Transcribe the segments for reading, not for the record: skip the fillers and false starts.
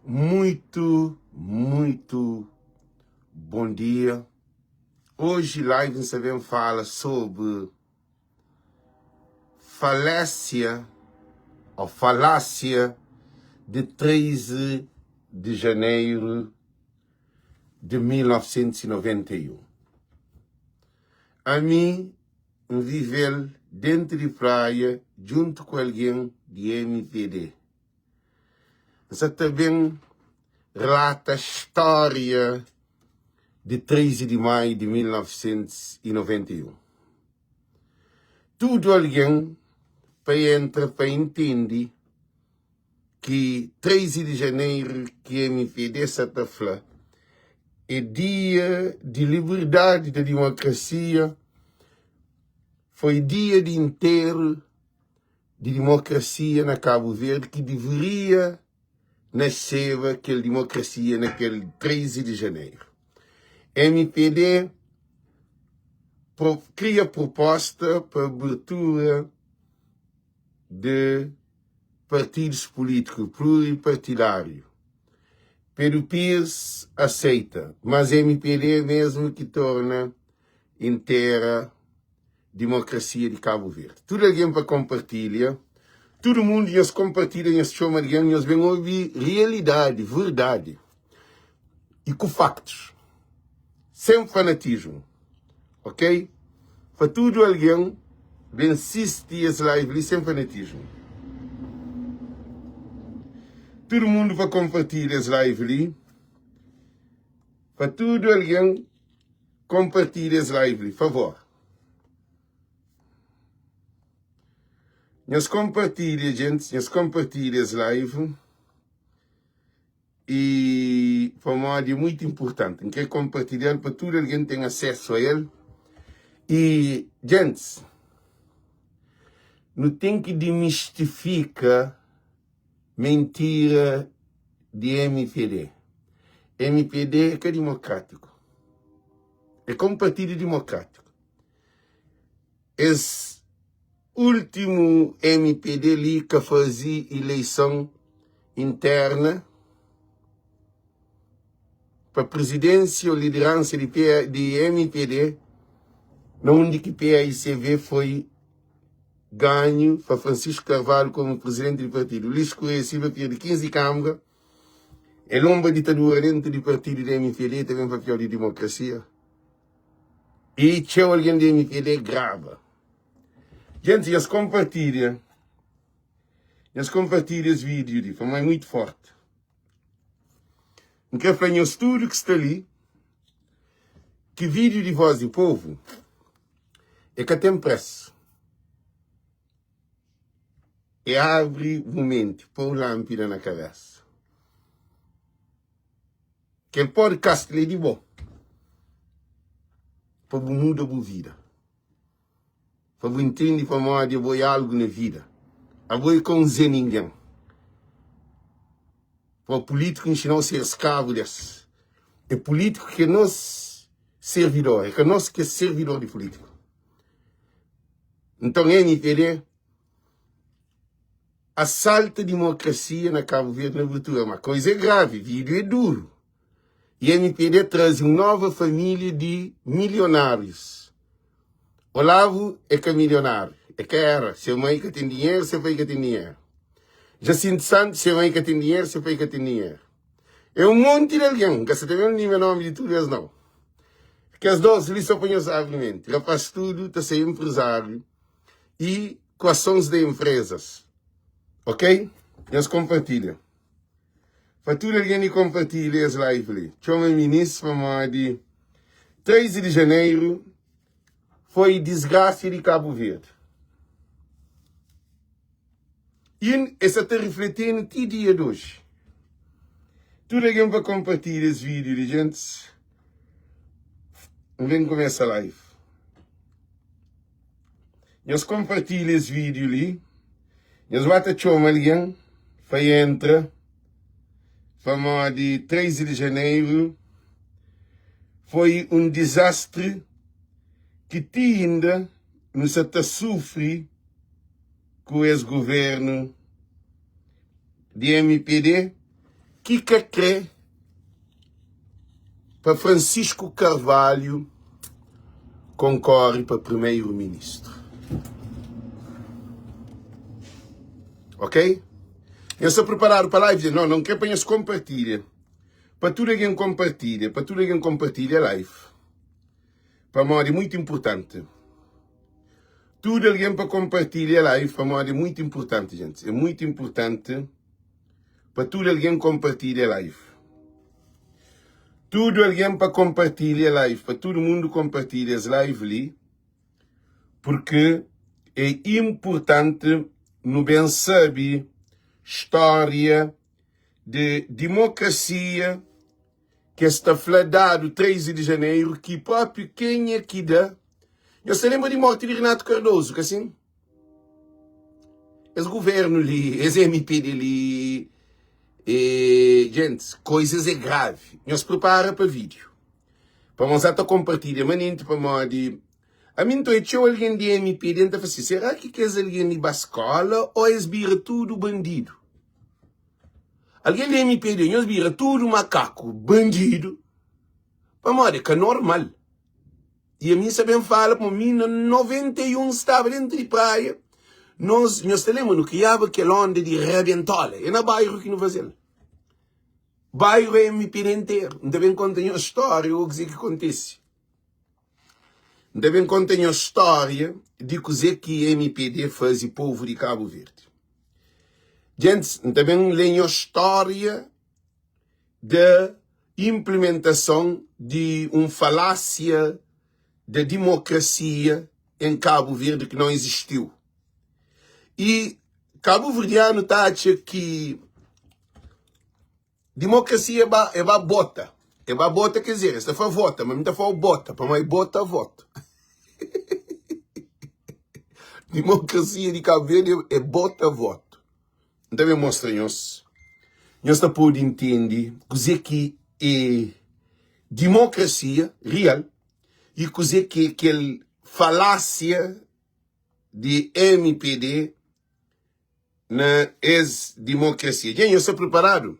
Muito bom dia. Hoje live nós fala sobre falácia de 13 de janeiro de 1991. A mim, viver dentro de praia junto com alguém de MPD. Você também relata a história de 13 de maio de 1991. Tudo alguém para entender que 13 de janeiro que MPD está falando é dia de liberdade, de democracia, foi dia de inteiro de democracia na Cabo Verde que deveria nascer aquela democracia naquele 13 de janeiro. MPD cria proposta para abertura de partidos políticos pluripartidários. Pero PIS aceita, mas MPD mesmo que torna inteira democracia de Cabo Verde. Tudo alguém para compartilhar. Todo mundo nos compartilha, nos chama alguém, nos vem ouvir realidade, verdade. E com factos. Sem fanatismo. Ok? Para tudo alguém, vem assistir esse live sem fanatismo. Todo mundo vai compartilhar esse live ali. Para tudo alguém, compartilha esse live ali, por favor. Nós compartilha, gente, nós compartilha esse live. E foi uma área muito importante. Em que compartilhar para todo alguém tem acesso a ele. E, gente, não tem que demistificar mentira de MPD. MPD é que é democrático. É como partido democrático. Esse último MPD ali que fazia eleição interna para a presidência ou liderança de MPD, onde que PAICV foi ganho para Francisco Carvalho como presidente do partido. Luís Correia de 15 câmaras. É uma ditadura dentro do partido da MPD, também papel de democracia. E tinha alguém da MPD grava. Gente, eles compartilham esse vídeo de forma muito forte. Não quero falar em estudo que está ali, que vídeo de voz do povo é que tem preço. E abre um momento, põe lâmpada na cabeça. Que ele podcast lhe de bom. Para mudar a vida. Para entender para de boi algo na vida. A boi com Zé ninguém. Para o político não ser escravo desse. É político que nós servidor. É que nós que é servidor de político. Então, MPD assalta a democracia na Cabo Verde na abertura. Uma coisa é grave, vídeo é duro. E MPD traz uma nova família de milionários. Olavo é que é milionário. É que era. Seu mãe que tem dinheiro, seu pai que tem dinheiro. Jacinto Santos, seu mãe que tem dinheiro, seu pai que tem dinheiro. É um monte de alguém. Que você também não tem o nome de tudo isso, não. Porque as duas ali só põem os argumentos. Ele faz tudo, está sendo empresário. E com ações de empresas. Ok? Nós compartilhamos. Para tudo alguém que compartilha esse live ali. Chama o ministro de 13 de janeiro foi desgraça de Cabo Verde. E essa está refletindo no dia de hoje. Tudo alguém para compartilhar esse vídeo de gente. Vem começar a live. Nós compartilhamos esse vídeo ali. Nós vamos chamar alguém. Vai entrar. Para de 13 de janeiro. Foi um desastre que ainda nos está sofrendo com esse governo de MPD que crê para Francisco Carvalho concorre para primeiro-ministro. Ok? Eu estou preparado para a live. Não quer para se compartilhar. Para tudo alguém compartilha. Para tudo alguém compartilha a live. Para nós é muito importante. Tudo alguém para compartilhar a live. Para nós é muito importante, gente. É muito importante. Para tudo alguém compartilhar a live. Tudo alguém para compartilhar a live. Para todo mundo compartilhar as lives ali. Porque é importante no bem saber história de democracia que está fladado 13 de janeiro, que próprio quem é que dá. Eu se lembro de morte de Renato Cardoso, que assim? Esse governo ali, esse MPD ali, gente, coisas é grave. Nós prepara para vídeo. Para nós até compartilhar, mas para nós a mim estou alguém de MP dentro assim, será que é alguém de bascola ou esbira tudo bandido? Alguém de MP dentro esbira tudo macaco, bandido? Para mim é normal. E a mim sabem fala, para mim, no 91 estava dentro de praia, nós lembra no que ia aquele onda de rebentola, é no bairro que não fazia. Bairro é MP inteiro, não devem contar uma história, o que acontece. Devem contar a história de coisa que a MPD faz o povo de Cabo Verde. Gente, também leem a história da implementação de uma falácia da democracia em Cabo Verde que não existiu. E Cabo Verdeano está a dizer que democracia é uma bota. É uma bota, quer dizer, esta foi vota, mas não está falando bota, para mais bota, voto. Democracia de Cabo Verde é bota voto. Então eu mostro-nos. Nós não podemos entender que é democracia real e que é aquela falácia de MPD na ex-democracia. Já eu estou preparado?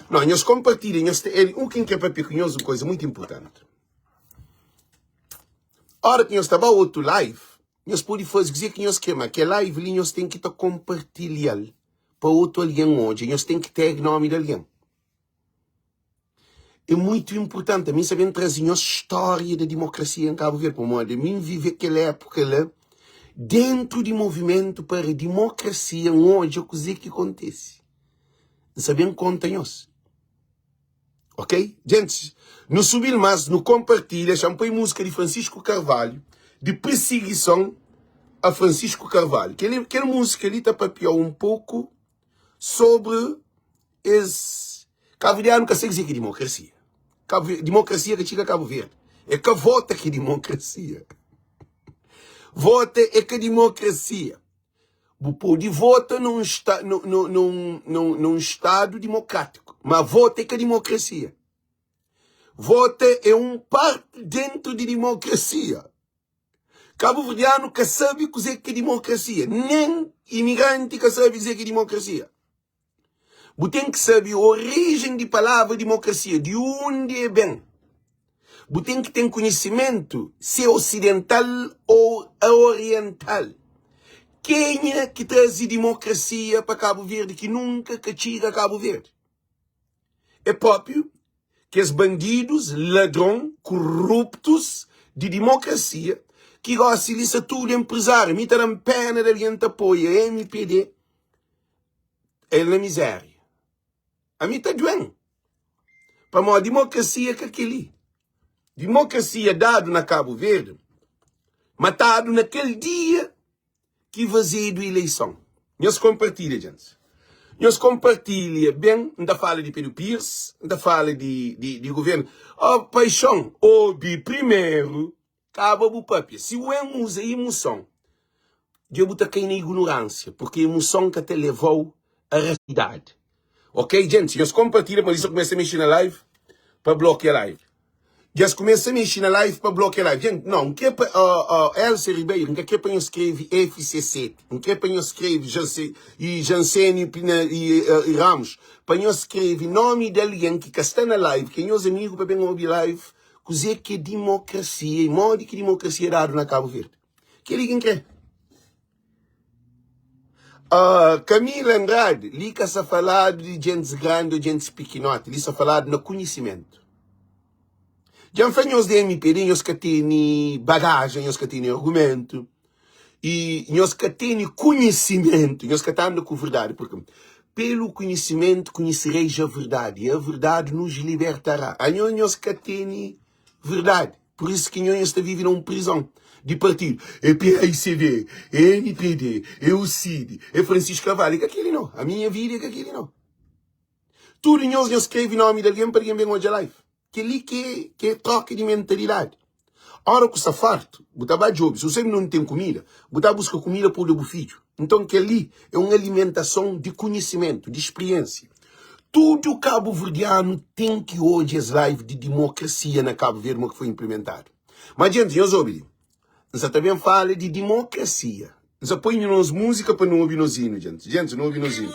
Não, nós compartilhamos. Quem quer para pequenos uma coisa muito importante. A hora que nós estamos a outro live, nós podemos dizer que nós queremos que a live ali nós temos que compartilhar para outro alguém onde nós temos que ter o nome de alguém. É muito importante a mim saber trazer a história da democracia em Cabo Verde, para modo de mim viver aquela época lá dentro do movimento para a democracia onde a coisa que acontece. Sabem conta nós. Ok? Gente, no subir mais, no compartilha, champanhe música de Francisco Carvalho, de perseguição a Francisco Carvalho. Aquela música ali está para pior um pouco sobre esse Cabo Verdeano que consegue dizer que é democracia. Democracia que chega a Cabo Verde. É que vota que é democracia. Vota é que é democracia. O povo vota num Estado democrático. Mas vota é que é democracia. Vota é parte dentro de democracia. Cabo Verdeano que sabe dizer que é democracia. Nem imigrante que sabe dizer que é democracia. Você tem que saber a origem da palavra democracia, de onde é bem. Você tem que ter conhecimento se é ocidental ou oriental. Quem é que traz democracia para Cabo Verde que nunca chega a Cabo Verde? É próprio que os bandidos, ladrões, corruptos de democracia, que gostam de ser tudo empresário, me dão pena de alguém que apoia a MPD, é na miséria. A mim está doendo. Para uma democracia que aquele. Democracia dado na Cabo Verde, matado naquele dia que vazio de eleição. Nós compartilha, gente. Nós compartilha bem, ainda fala de Pedro Pierce, ainda fala de governo. Oh, paixão, ouve primeiro, acaba o papi. Se o emo usa emoção, eu botar quem na ignorância, porque a emoção que até levou à realidade. Ok, gente? Nós compartilha, por isso eu comecei a mexer na live, para bloquear a live. Já começa a mexer na live para bloquear a live. Gente, não que é para Elsa Ribeiro, não que é para eu escrever FC7, não que é para eu escrever Jansen e Ramos, para eu escrever nome de alguém que está na live, que é meus amigos para bem ouvir live, cozer que democracia, e modo que democracia é dado na Cabo Verde. Que ninguém quer. Camila Andrade, ali que está falando de gente grande ou gente pequenote, ali está falando no conhecimento. Já nós de MPD, nós que temos bagagem, nós que temos argumento, e nós que temos conhecimento, nós que estamos com verdade, porque pelo conhecimento conhecereis a verdade, e a verdade nos libertará. A nós que temos verdade, por isso que nós estamos vivendo uma prisão de partido. É PICV, é MPD, é o CID, é Francisco Carvalho, que aquele não. A minha vida é que aquele não. Tudo nós escreve nome de alguém para alguém ver hoje a live. Que ali que é troca de mentalidade. A hora que está farto, botar para job, se você não tem comida, botar busca comida para o filho. Então que ali é uma alimentação de conhecimento, de experiência. Tudo cabo-verdiano tem que hoje as lives de democracia na Cabo Verde que foi implementado. Mas gente, nós ouvimos. Nós também fala de democracia. Nós põe-nos música para não ouvir nos hinos, gente. Gente, não ouvir nos hinos.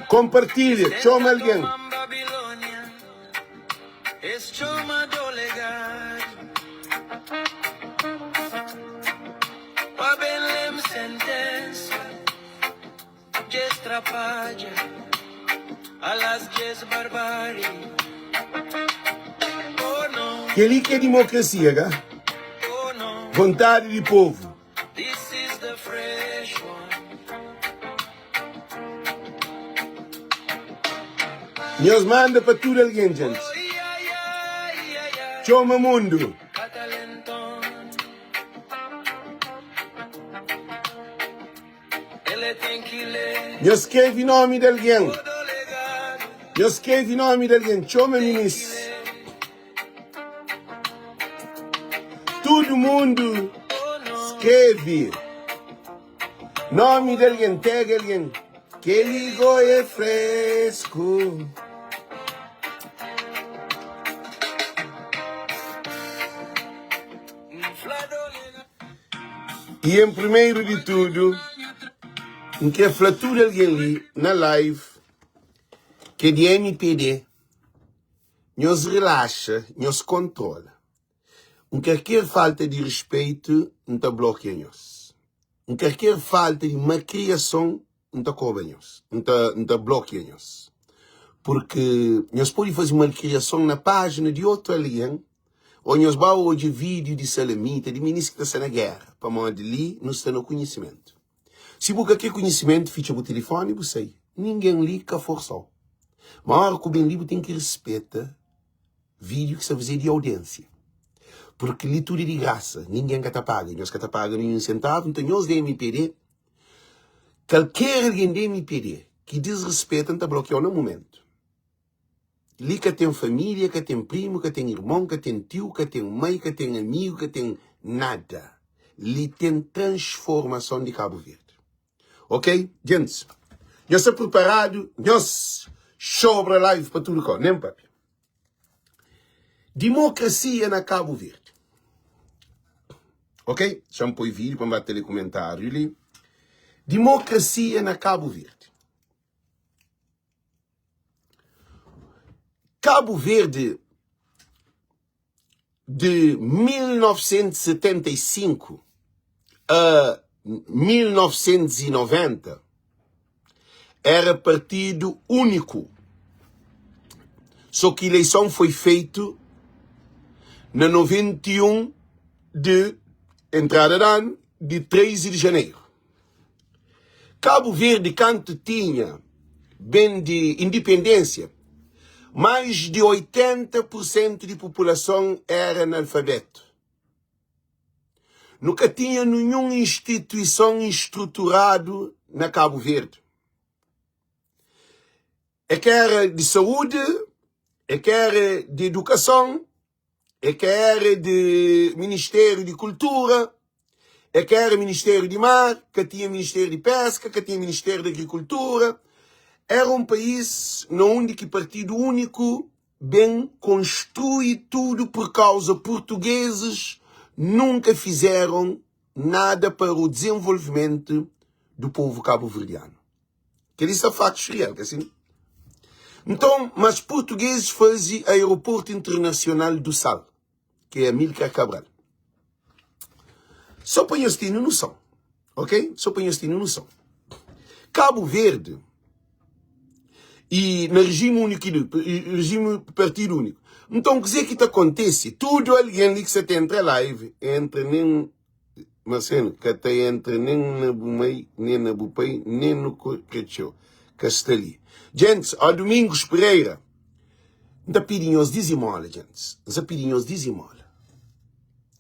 Compartilha, chama alguém. Que ali que é democracia, cara? Vontade de povo. Deus manda para tudo alguém, gente. Chama mundo. Deus escreve nome de alguém. Deus escreve nome de alguém. Chama ministro. Todo mundo escreve nome de alguém, tag alguém. Que ligou é fresco. E em primeiro de tudo, em que a flatura alguém ali na live, que é de MPD, nos relaxa, nos controla. Qualquer falta de respeito, não está bloqueando-nos. Qualquer falta de uma criação, não está cobrando-nos. Não está bloqueando-nos. Porque nós podemos fazer uma criação na página de outro alguém, ou nós vamos hoje vídeo de Salamita, de ministro que está na guerra, para onde ali não está no conhecimento. Se você quer conhecimento, ficha o telefone e você. Ninguém liga forçou. Mas a hora que o bem livre tem que respeitar vídeo que se fazer de audiência. Porque ali tudo é de graça. Ninguém que te paga. Nós que te paga nenhum centavo. Então nós de MPD, qualquer alguém de MPD que desrespeita, está bloqueado no momento. Ali que tem família, que tem primo, que tem irmão, que tem tio, que tem mãe, que tem amigo, que tem nada. Ali tem transformação de Cabo Verde. Ok? Gente, nós estamos preparados, nós sobre a live para tudo, nem papi. Democracia na Cabo Verde. Ok? Deixa-me pôr vídeo para bater comentário ali. Democracia na Cabo Verde. Cabo Verde, de 1975 a 1990, era partido único. Só que a eleição foi feita na 91 de entrada de ano, de 13 de janeiro. Cabo Verde, quando tinha bem de independência, mais de 80% de população era analfabeto. Nunca tinha nenhuma instituição estruturada na Cabo Verde. É que era de saúde, é que era de educação, é que era de Ministério de Cultura, é que era Ministério de Mar, que tinha Ministério de Pesca, que tinha Ministério de Agricultura, era um país onde que partido único bem construi tudo por causa portugueses nunca fizeram nada para o desenvolvimento do povo cabo-verdiano. Que isso é fato real, assim. Então, mas portugueses fazem aeroporto internacional do Sal, que é Amílcar Cabral. Só põe os tino no som, ok? Só põe os tino no som. Cabo Verde, e no regime único, regime partido único. Então, o que acontece? Tudo alguém que se tem entre live, entre nem, mas que até entre nem na Bumei, nem na Bupei, nem no Quechô, Casteli. Gente, ao Domingos Pereira, não pedem os dizimola, gente. Não pedem os dizimola.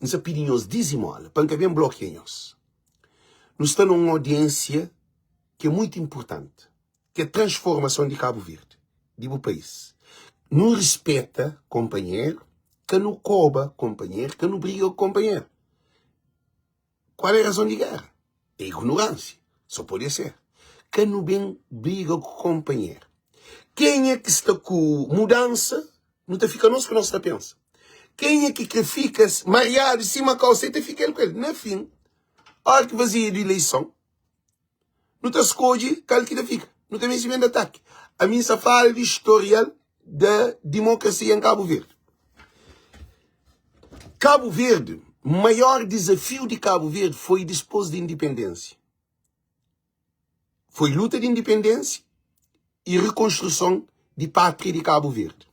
Não pedem os dizimola, para que venham bloqueios. Nós estamos numa audiência que é muito importante, que é a transformação de Cabo Verde, do país. Não respeita companheiro, que não cobra companheiro, que não briga com companheiro. Qual é a razão de guerra? É ignorância. Só pode ser. Que não bem briga com companheiro. Quem é que está com mudança, não está ficando nós que nós está pensando. Quem é que fica mareado em cima da calceta, fica ele com ele. No fim, a hora que vazia de eleição, não está escolhe, qual que fica. Não tem vencimento de ataque. A minha só fala de historial da democracia em Cabo Verde. Cabo Verde, o maior desafio de Cabo Verde foi depois da independência. Foi luta de independência e reconstrução de pátria de Cabo Verde.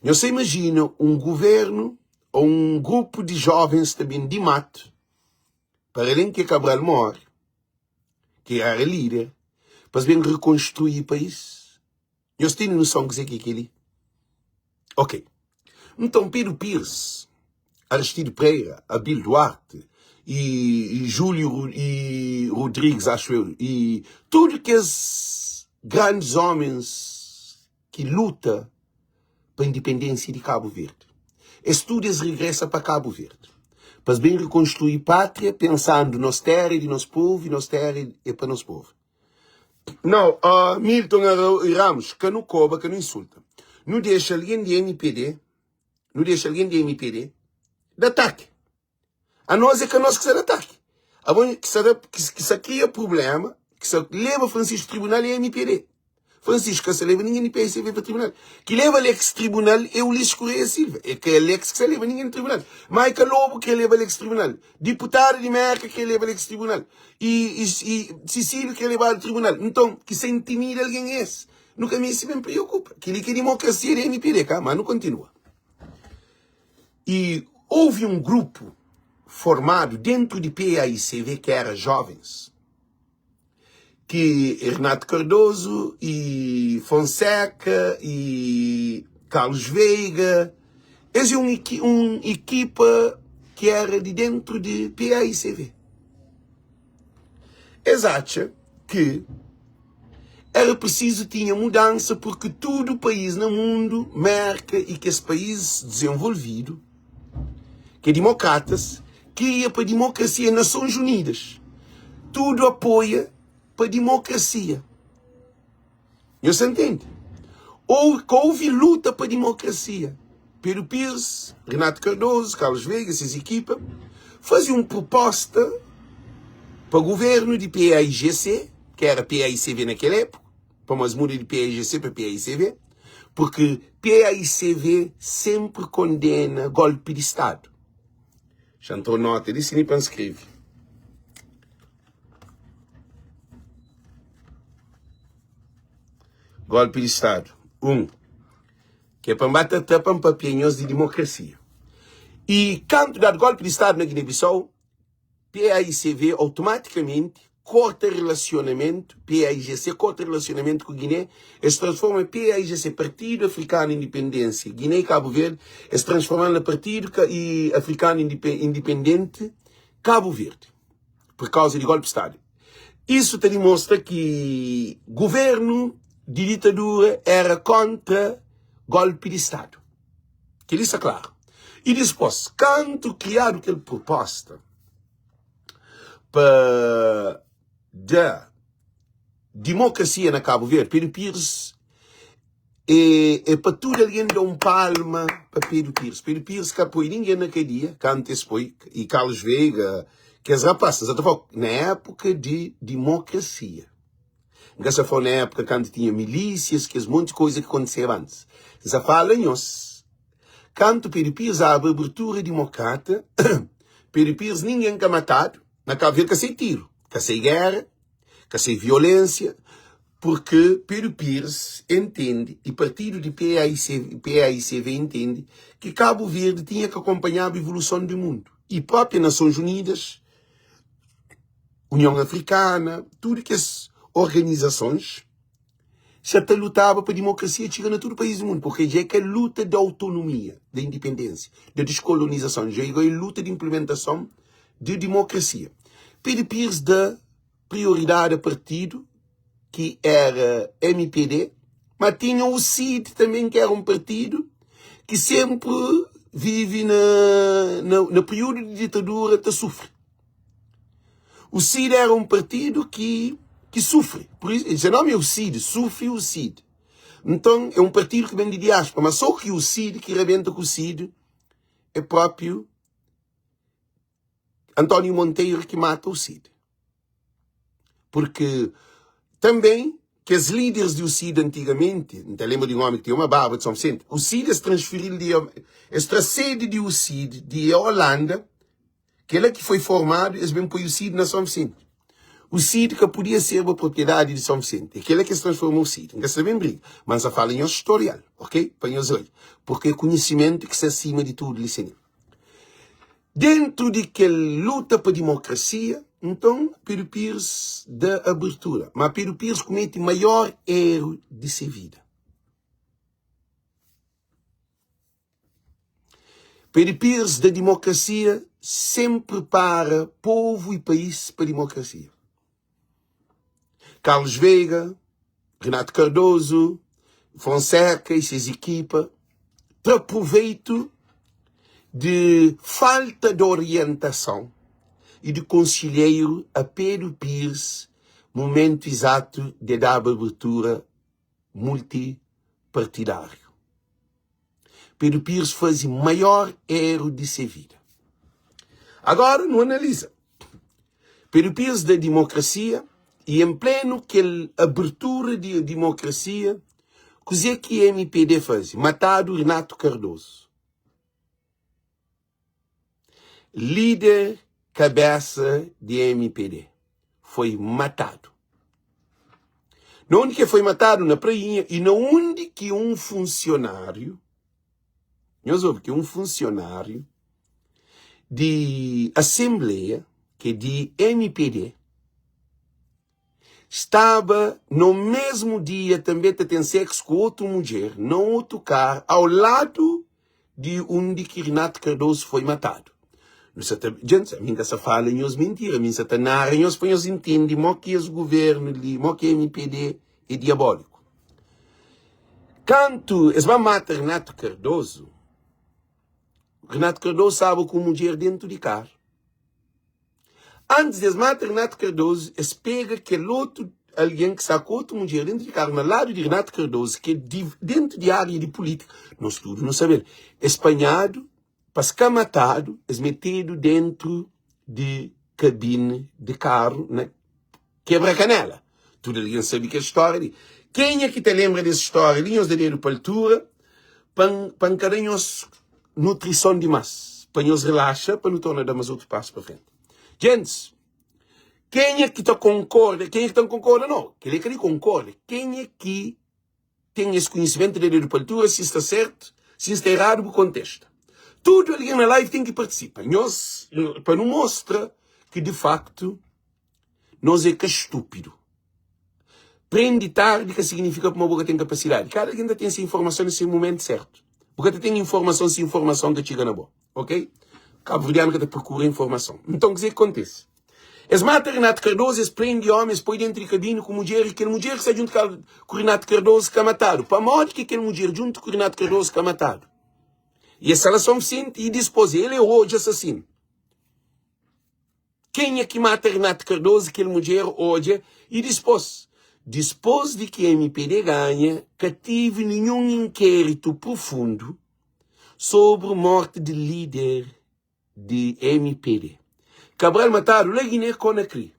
Você imagina um governo ou um grupo de jovens também de mato, para além que Cabral morre, que era líder, para bem reconstruir o país. Você tem noção do que é aquele? Ok. Então, Pedro Pires, Aristides Pereira, Abílio Duarte, e Júlio e Rodrigues, acho eu, e tudo que os grandes homens que lutam para a independência de Cabo Verde. Estudos regressa para Cabo Verde. Para bem reconstruir pátria, pensando nos terras de nosso povo e nos terras e para nosso povo. Não, Milton e Ramos, que não cobra, que não insulta. Não deixa alguém de MPD, de ataque. A nós é que nós que se ataque. A bom que se cria problema, que se leva Francisco Tribunal e MPD. Francisco se leva ninguém de PSV para o tribunal. Que leva Alex Tribunal é o Ulisses Correia Silva. É que é Alex que se leva ninguém no tribunal. Maica Lobo que leva Alex Tribunal. Deputado de Merca que leva Alex Tribunal. E Cecílio que leva ao tribunal. Então, que se intimida alguém é esse. Nunca me preocupa. Que ele quer democracia de MPD, cá, mas não continua. E houve um grupo formado dentro de PAICV que era jovens. Que Renato Cardoso e Fonseca e Carlos Veiga, esse é uma equipa que era de dentro de PAICV. Eles acham que era preciso tinha mudança porque todo o país no mundo marca e que esse país desenvolvido, que é democratas, queria para a democracia Nações Unidas. Tudo apoia para a democracia. Você entende? Houve luta para a democracia. Pedro Pires, Renato Cardoso, Carlos Veiga, essas equipas, faziam uma proposta para o governo de PAIGC, que era PAICV naquela época, para umas mudas de PAIGC para PAICV, porque PAICV sempre condena golpe de Estado. Já entrou nota, disse nem para escrever. Golpe de Estado. Que é para bater tapa para pinhões de democracia. E quando dá golpe de Estado na Guiné-Bissau, PAICV automaticamente corta relacionamento, PAIGC corta relacionamento com a Guiné, e se transforma em PAIGC, Partido Africano Independência. Guiné e Cabo Verde, se transforma no Partido Africano Independente Cabo Verde, por causa de golpe de Estado. Isso te demonstra que governo de ditadura era contra golpe de Estado. Que isso é claro. E depois, quando criaram aquela proposta para democracia na Cabo Verde. Pedro Pires para tudo alguém dá palma para Pedro Pires. Pedro Pires que apoia ninguém naquele dia, que antes foi, e Carlos Veiga, que as rapazes, na época de democracia. Essa foi na época quando tinha milícias, que as monte de coisa que acontecia antes. Já fala nós. Quando Pedro Pires abre a abertura democrata, Pedro Pires ninguém que é matado, na Cabo Verde que sem tiro, que sem guerra, que sem violência, porque Pedro Pires entende, e partido de PAICV entende, que Cabo Verde tinha que acompanhar a evolução do mundo. E própria Nações Unidas, União Africana, tudo que as organizações já lutavam para a democracia chegar a todo o país do mundo, porque já é que a luta da autonomia, da independência, da descolonização, já é a luta de implementação de democracia. Pedro Pires dá prioridade a partido que era MPD, mas tinha o CID também, que era um partido que sempre vive no período de ditadura, sofre. O CID era um partido que sofre. Por isso, esse nome é o CID, sofre o CID. Então, é um partido que vem de diáspora, mas só que o CID, que rebenta com o CID, é próprio António Monteiro que mata o CID. Porque também que os líderes do CID antigamente, não te lembro de um homem que tinha uma barba de São Vicente, o CID se transferiu esta sede do CID de Holanda, que ele que foi formado, eles vêm pôr o CID na São Vicente. O CID que podia ser uma propriedade de São Vicente, aquele que se transformou o CID. Não se bem briga, mas a fala em historial, ok? Para os olhos. Porque é conhecimento que se acima de tudo, licenciado. Dentro de que luta para a democracia, então, Pedro Pires dá abertura. Mas Pedro Pires comete o maior erro de sua vida. Pedro Pires da democracia sempre para povo e país para a democracia. Carlos Veiga, Renato Cardoso, Fonseca e suas equipas, para proveito de falta de orientação e de conselheiro a Pedro Pires, momento exato de dar abertura multipartidário. Pedro Pires faz o maior erro de sua vida. Agora, não analisa. Pedro Pires da democracia, e em pleno que abertura de democracia, coisa que a MPD faz? Matado Renato Cardoso. Líder cabeça de MPD. Foi matado. Não onde que foi matado? Na prainha. E não onde que um funcionário, nós ouvimos que um funcionário de Assembleia, que é de MPD, estava no mesmo dia também a ter sexo com outra mulher, não outro cara, ao lado de onde que Renato Cardoso foi matado. Gente, a mim essa fala em os mentiras, a mim essa narra em os pões entende, mo que o governo ali, mo que MPD é diabólico. Quando eles vão matar Renato Cardoso sabe com mulher dentro de carro. Antes de matar Renato Cardoso, eles pegam aquele outro alguém que sacou outra mulher dentro de carro, no lado de Renato Cardoso, que é dentro de área de política. Nós tudo não sabemos. Espanhado, para ficar matado, eles metido dentro de cabine de carro, né? Quebra-canela. Tudo alguém sabe que é a história. Quem é que te lembra dessa história? Linhos de dedo para a altura, para encaranhos nutrição demais. Para nos relaxa, para não tornar mais outro passo para frente. Gente, quem é que concorda? Quem é que não concorda? Não. Quem é que concorda? Quem é que tem esse conhecimento de dedo para a altura, se está certo, se está errado, contesta. Tudo ali na live tem que participar. Nós, para não mostrar que, de facto, nós é que é estúpido. Prende tarde, que significa que uma boca tem capacidade. Cada ainda tem essa informação nesse momento certo. Porque tem informação, se informação que chega na boa. Ok? Cabo Verdeano que procura informação. Então, o que acontece? Eles matam Renato Cardoso, eles prendem homens, põem dentro de cadinho com mulher, e aquela mulher que está junto com Renato Cardoso que é matado. Para morte que aquela mulher junto com Renato Cardoso que é matado. E essa relação sente e dispôs. Ele é hoje assassino. Quem é que mata Renato Cardoso, aquela mulher hoje, e dispôs? depois de que a MPD ganha, que tive nenhum inquérito profundo sobre a morte de líder de MPD. Cabral mataram lá Guiné Conakry.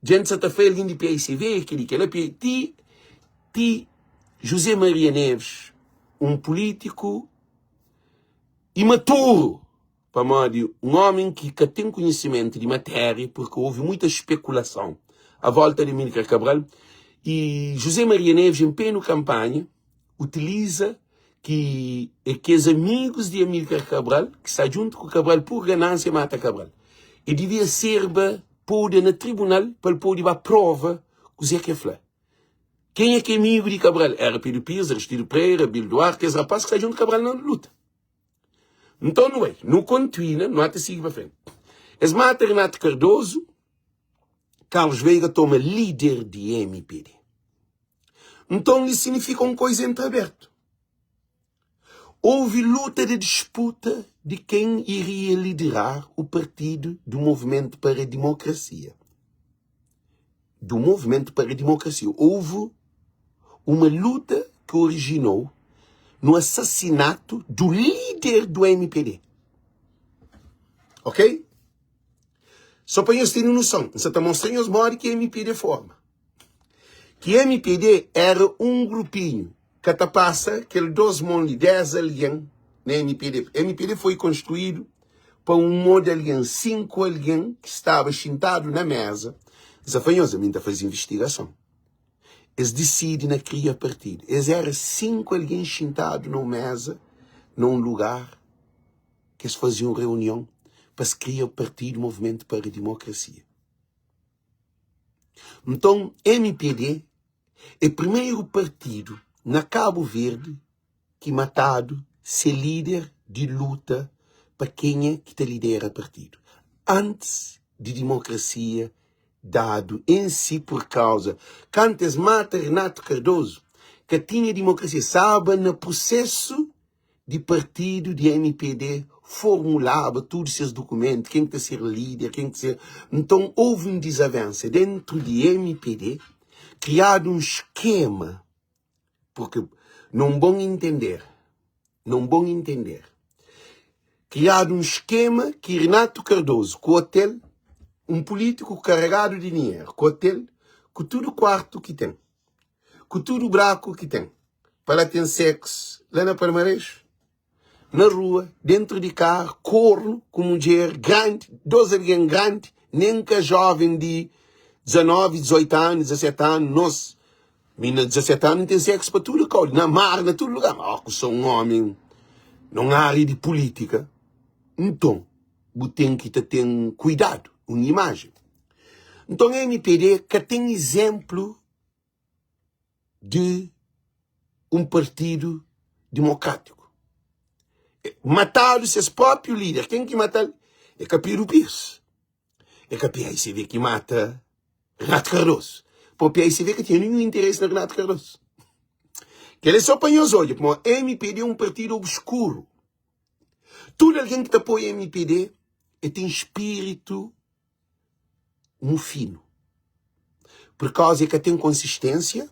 Gente está feio de PICV, que ela ti José Maria Neves, um político imaturo, para modo, um homem que tem conhecimento de matéria, porque houve muita especulação à volta de Amílcar Cabral, e José Maria Neves, em plena campanha, utiliza que os amigos de Amílcar Cabral, que está junto com Cabral por ganância, mata Cabral. E devia ser pôr no tribunal para poder dar prova que o Zé quer falar. Quem é que é amigo de Cabral? Era Pedro Pires, Aristides Pereira, Bill Duarte, esse rapaz que está junto com Cabral na luta. Então não é, não continua, não há de seguir para frente. Es mata Renato Cardoso, Carlos Veiga toma líder de MPD. Então isso significa uma coisa entreaberta. Houve luta de disputa de quem iria liderar o partido do Movimento para a Democracia. Do Movimento para a Democracia. Houve uma luta que originou no assassinato do líder do MPD. Ok? Só para vocês terem noção, você está mostrando os modos que a MPD forma. Que a MPD era um grupinho que passa aquele 2 mãos de 10 alguém na MPD. A MPD foi construído para um modo de alguém, 5 alguém que estava sentado na mesa. Desafanhosamente a fazer investigação. Eles decidem a criar partido. Eles eram 5 alguém sentados numa mesa, num lugar, que eles faziam reunião para se criar o partido Movimento para a Democracia. Então, MPD é o primeiro partido na Cabo Verde que matado ser líder de luta para quem é que te lidera o partido. Antes de democracia dado em si por causa. Cantes mata Renato Cardoso, que tinha democracia, sabe, no processo de partido de MPD, formulava todos os seus documentos, quem tem que ser líder, quem tem que ser... Então, houve um desavanço dentro de MPD, criado um esquema, porque não bom entender, criado um esquema que Renato Cardoso, com o hotel, um político carregado de dinheiro, com hotel, com tudo quarto que tem, com tudo braco que tem, para ter sexo lá na Palmares, na rua, dentro de carro, corno, com mulher grande, 12 alguém grande, nem que jovem de 19, 18 anos, 17 anos, nós, mina 17 anos, tem sexo para tudo, na mar, na todo lugar. Eu sou um homem, não há área de política, então, você tem que ter cuidado, uma imagem. Então, a MPD que tem exemplo de um partido democrático. Mataram seus próprios líderes. Quem que mata? É Capiro Pires. É que a PICV que mata Renato Cardoso. Por PICV que tinha nenhum interesse no Renato Cardoso. Que ele só põe os olhos, porque a MPD é um partido obscuro. Todo alguém que apoia a MPD tem espírito muito fino. Por causa que tem consistência,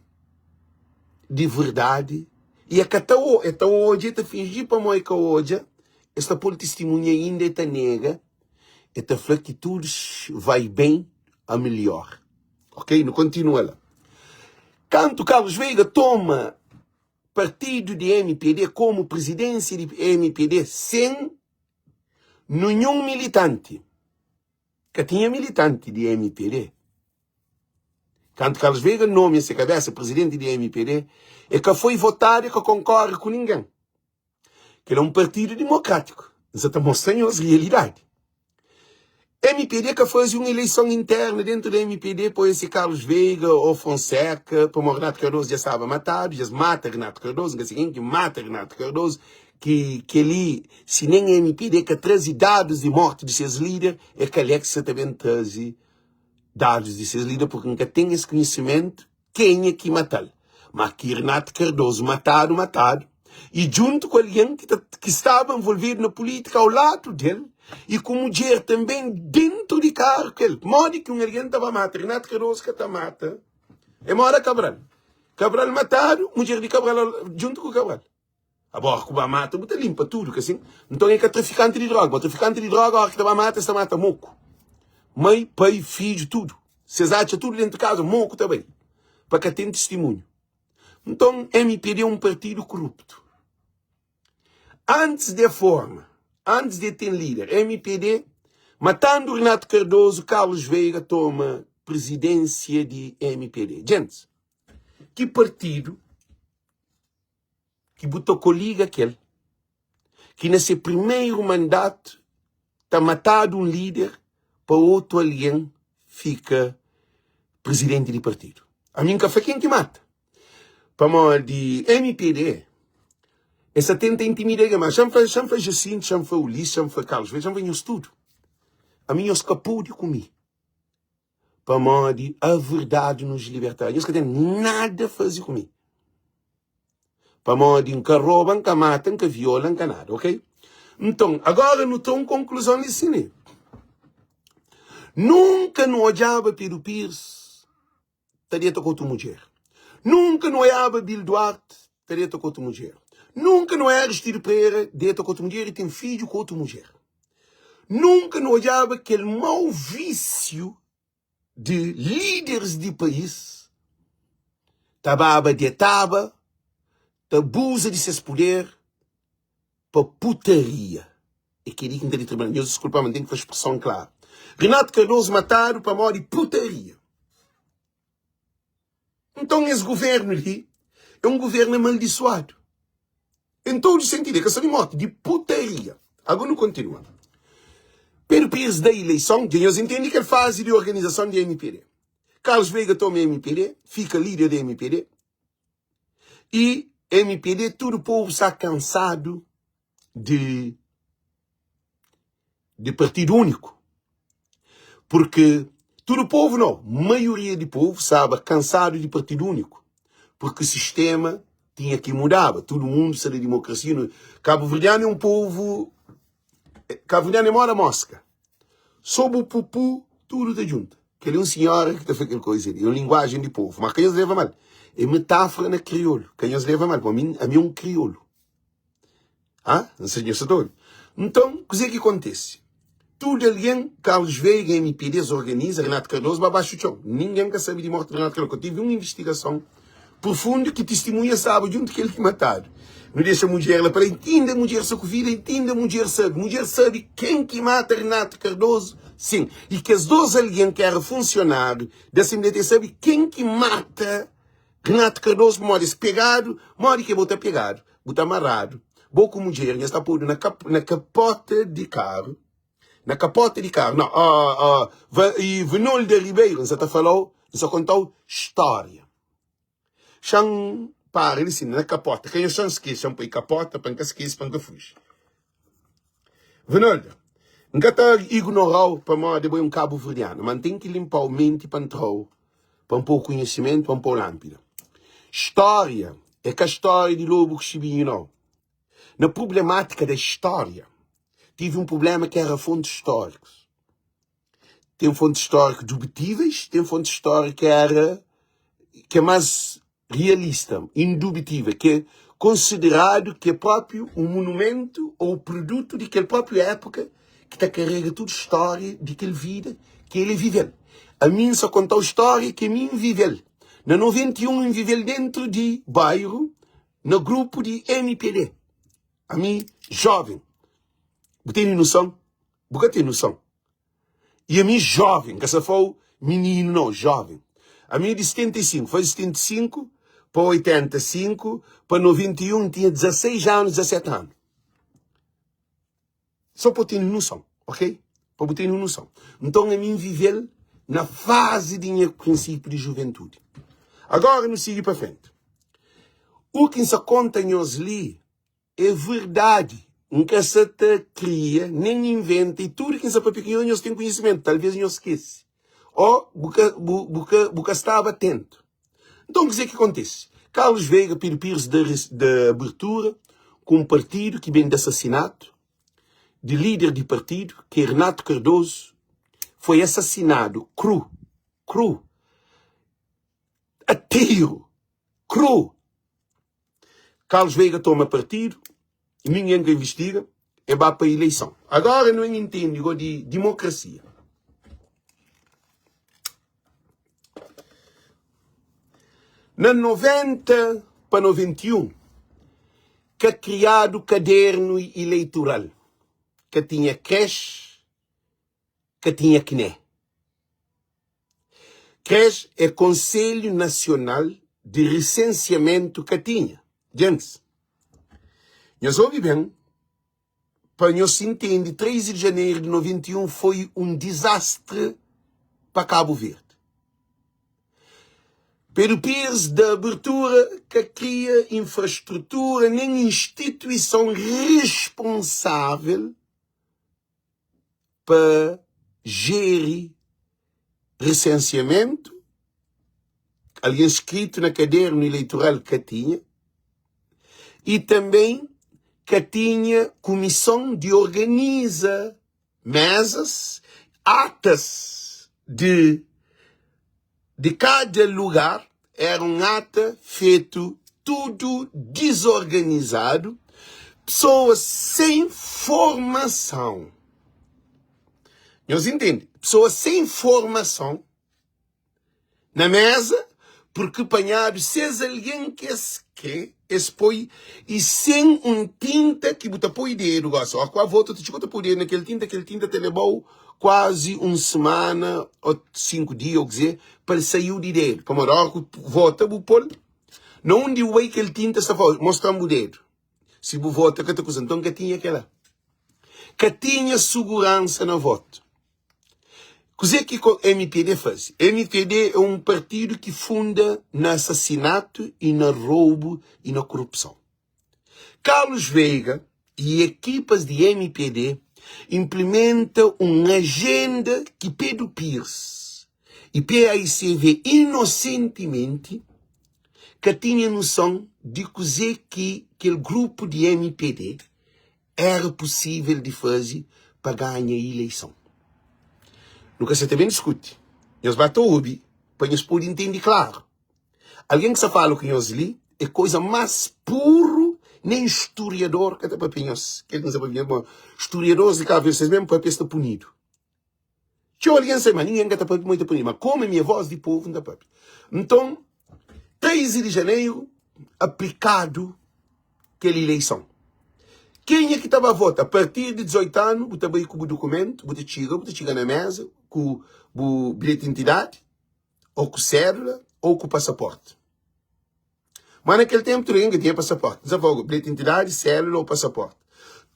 de verdade, e a que até hoje, está fingindo para mim que hoje, esta por testemunha ainda está nega, está falando que tudo vai bem a melhor. Ok? Não continua lá. Quando Carlos Veiga toma partido de MPD como presidência de MPD sem nenhum militante, que tinha militante de MPD. Quando Carlos Veiga nome essa cabeça presidente de MPD, é que foi votado e que concorre com ninguém. Que ele é um partido democrático. Isso está mostrando a realidade. MPD que faz uma eleição interna dentro da MPD, por esse Carlos Veiga ou Fonseca, para o Renato Cardoso já estava matado, já mata Renato Cardoso, que mata Renato Cardoso, que ele, se nem a MPD que traz dados de morte de seus líderes, é que Alex também traz dados de seus líderes, porque nunca tem esse conhecimento, quem é que matá-lo. Mas que Renato Cardoso matado, e junto com alguém que estava envolvido na política ao lado dele, e com mulher também dentro de carro, que ele, modo que alguém estava matando, Renato Cardoso que está mata, É mora Cabral. Cabral matado, mulher de Cabral junto com o Cabral. Agora que o mata, você limpa tudo, que assim. Então é que é traficante de droga. O traficante de droga, a hora que você mata, você mata moco. Mãe, pai, filho, tudo. Vocês acham tudo dentro de casa, moco também. Para que tenha testemunho. Então, MPD é um partido corrupto. Antes de forma, antes de ter líder, MPD, matando o Renato Cardoso, Carlos Veiga toma presidência de MPD. Gente, que partido que botou coliga aquele, que nesse primeiro mandato está matado um líder para outro alguém fica presidente de partido. A mim café quem que mata? Para mal de MPD, essa tenta intimidar, mas chama Jacinto, chama Ulisses, chama Carlos Veiga, chama tudo. A mim escapou de comer. Para mal de a verdade nos libertar. Eles que tem nada a fazer comigo. Para mal de que roubam, que matam, que violam, que nada, ok? Então, agora não estou em conclusão desse né? Nunca não olhava Pedro Pires, estaria com outra mulher. Nunca não olhava Bill Duarte, estaria com outra mulher. Nunca não era Aristide Pereira, estaria com outra mulher e tem filho com outra mulher. Nunca não olhava aquele mau vício de líderes de país. Tababa de taba, abusa de seus poder para putaria. E queria que não tenha trabalhado. Deus desculpa, mas tem que fazer expressão clara. Renato Cardoso matado para morrer de putaria. Então esse governo ali é um governo amaldiçoado. Em todo o sentido, é que essa morte de putaria. Agora não continua. Pedro Pires da eleição, eles entendem que é fase de organização de MPD. Carlos Veiga toma MPD, fica líder da MPD. E MPD, todo o povo está cansado de partido único. Porque todo o povo não, maioria do povo sabe cansado de partido único. Porque o sistema tinha que mudar. Todo mundo seria democracia. Cabo Verdeano é um povo... Cabo Verdeano é mora mosca. Sob o pupu, tudo está junto. Que ele é um senhor que está fazendo aquela coisa ali. É uma linguagem de povo. Mas quem eles leva mal? É metáfora na crioulo. Quem eles leva mal? A mim é um crioulo. Ah? Não sei se eu Então, o que acontece? Tudo alguém, Carlos Veiga, MPD, organiza, Renato Cardoso, babaixo chão. Ninguém quer saber de morte de Renato Cardoso. Eu tive uma investigação profunda que testemunha sabe junto que ele foi matado. Não deixa a mulher lá para entender a mulher sua vida, entende a mulher sabe. A mulher sabe quem que mata Renato Cardoso, sim. E que as duas alguém que era funcionário dessa mulher sabe quem que mata Renato Cardoso, mora pegado, mora que botar pegado, botar amarrado. Boa mulher, já está pondo na capota de carro. Na capota de carro. Não, e Venol de Ribeiro, você está falando, você contou história. Chão, para, ele sim, na capota. Quem eu chamo esquece, chão para capota, para que esquece, para que fuja. Venol, nunca está ignorado para mim, depois um cabo verdeano. Mas tem que limpar o mente para entrar, para um pouco conhecimento, para um pouco lâmpada. História é que a história de Lobo Chibinho, não. Na problemática da história, tive um problema que era fontes históricas. Tem fontes históricas dubitáveis, tem fontes históricas que é mais realista, indubitável, que é considerado que é próprio um monumento ou produto daquela própria época que está carrega toda a história daquela vida que ele viveu. A mim só contou a história que a mim viveu. Na 91 viveu dentro de bairro, no grupo de MPD. A mim, jovem. Botei noção? Botei noção. E a mim, jovem, que essa foi menino, não, jovem. A mim de 75, foi de 75 para 85, para 91, tinha 16 anos, 17 anos. Só para ter noção, ok? Para ter noção. Então, a mim viveu na fase de meu princípio de juventude. Agora, não sigo para frente. O que se conta em Osli é verdade. Nunca se te cria, nem inventa, e tudo que se pequeno nós tem conhecimento, talvez nós esquece. Ou, porque estava atento. Então, o que é que acontece? Carlos Veiga, Pedro Pires da abertura, com um partido que vem de assassinato, de líder de partido, que é Renato Cardoso, foi assassinado cru. tiro, cru. Carlos Veiga toma partido, ninguém que investiga, e vai para a eleição. Agora não entendo de democracia. Na 90 para 91, que criado caderno eleitoral, que tinha creche, que tinha CNE. CRES é Conselho Nacional de Recenseamento que tinha. Gente, nós ouvimos bem, para nós entender, 13 de janeiro de 91 foi um desastre para Cabo Verde. Pedro Pires, da abertura que cria infraestrutura, nem instituição responsável para gerir recenseamento, alguém escrito na caderno eleitoral que tinha, e também que tinha comissão de organiza mesas, atas de cada lugar, era um ata feito tudo desorganizado, pessoas sem formação. Nós entendemos? Pessoas sem formação na mesa, porque apanhado, se alguém que expõe, e sem um tinta que bota por dedo, só com a volta, tu chegou a por dedo naquele tinta te levou quase uma semana, ou 5 dias, ou dizer, para sair de dedo. Para morar, volta, não onde o aquele tinta está mostrando o dedo. Se o voto que está acusando, então que tinha aquela. Que tinha segurança no voto. O que o MPD faz? MPD é um partido que funda no assassinato e no roubo e na corrupção. Carlos Veiga e equipas de MPD implementam uma agenda que Pedro Pires e PAICV inocentemente que tinha noção de que aquele grupo de MPD era possível de fazer para ganhar a eleição. Nunca se também discute. Nós batemos ouvir, para nós poder entender claro. Alguém que se fala com nós ali é coisa mais puro, nem historiador que até para nós. Que não sabe bem, historiadores de cada vez mesmo para estar punido. Se alguém sabe, mas ninguém está muito punido. Mas como é minha voz de povo, não está. Então, 13 de janeiro, aplicado aquela eleição. Quem é que estava a votar? A partir de 18 anos, você vai com o documento, você chega na mesa, com o bilhete de identidade, ou com cédula, ou com o passaporte. Mas naquele tempo, ninguém tinha passaporte. Você falou, bilhete de identidade, cédula ou passaporte.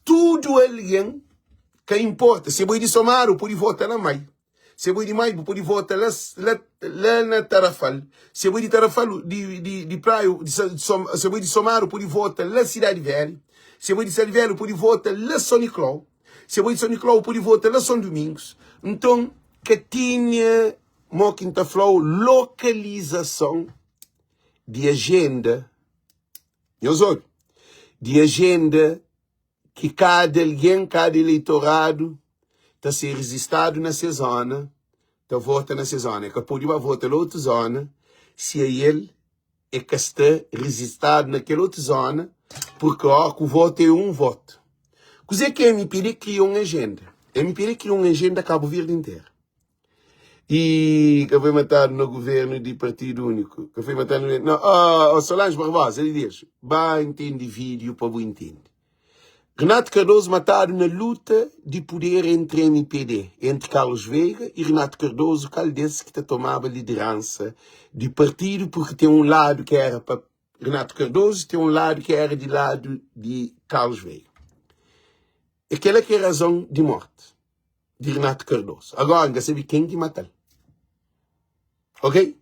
Tudo alguém que importa. Se você de Somaro, pode votar na Mai. Se você de Mai, pode votar lá na Tarrafal. Se você de Tarrafal, de Praia, se você de Somaro, pode votar lá na Cidade Velha. Se você de Cidade Velha, pode votar lá na São Nicolau. Se você de São Nicolau, pode votar lá na São Domingos. Então, que tinha, Moquinta Flow, localização de agenda, de agenda que cada eleitorado está ser registrado nessa zona, está vota nessa zona, que pode votar na outra zona, se ele é que está registrado naquela outra zona, porque o voto é um voto. O que a MPD criou uma agenda? A MPD criou uma agenda Cabo Verde inteiro. E que foi matar no governo de Partido Único. Que foi matar no... Não, Solange Barbosa, ele diz, vai entender vídeo para você entender. Renato Cardoso mataram na luta de poder entre MPD, entre Carlos Veiga e Renato Cardoso, desse que tomava a liderança de partido, porque tem um lado que era para Renato Cardoso, tem um lado que era de lado de Carlos Veiga. Aquela que é a razão de morte de Renato Cardoso. Agora, ainda sabe quem que matou. Ok?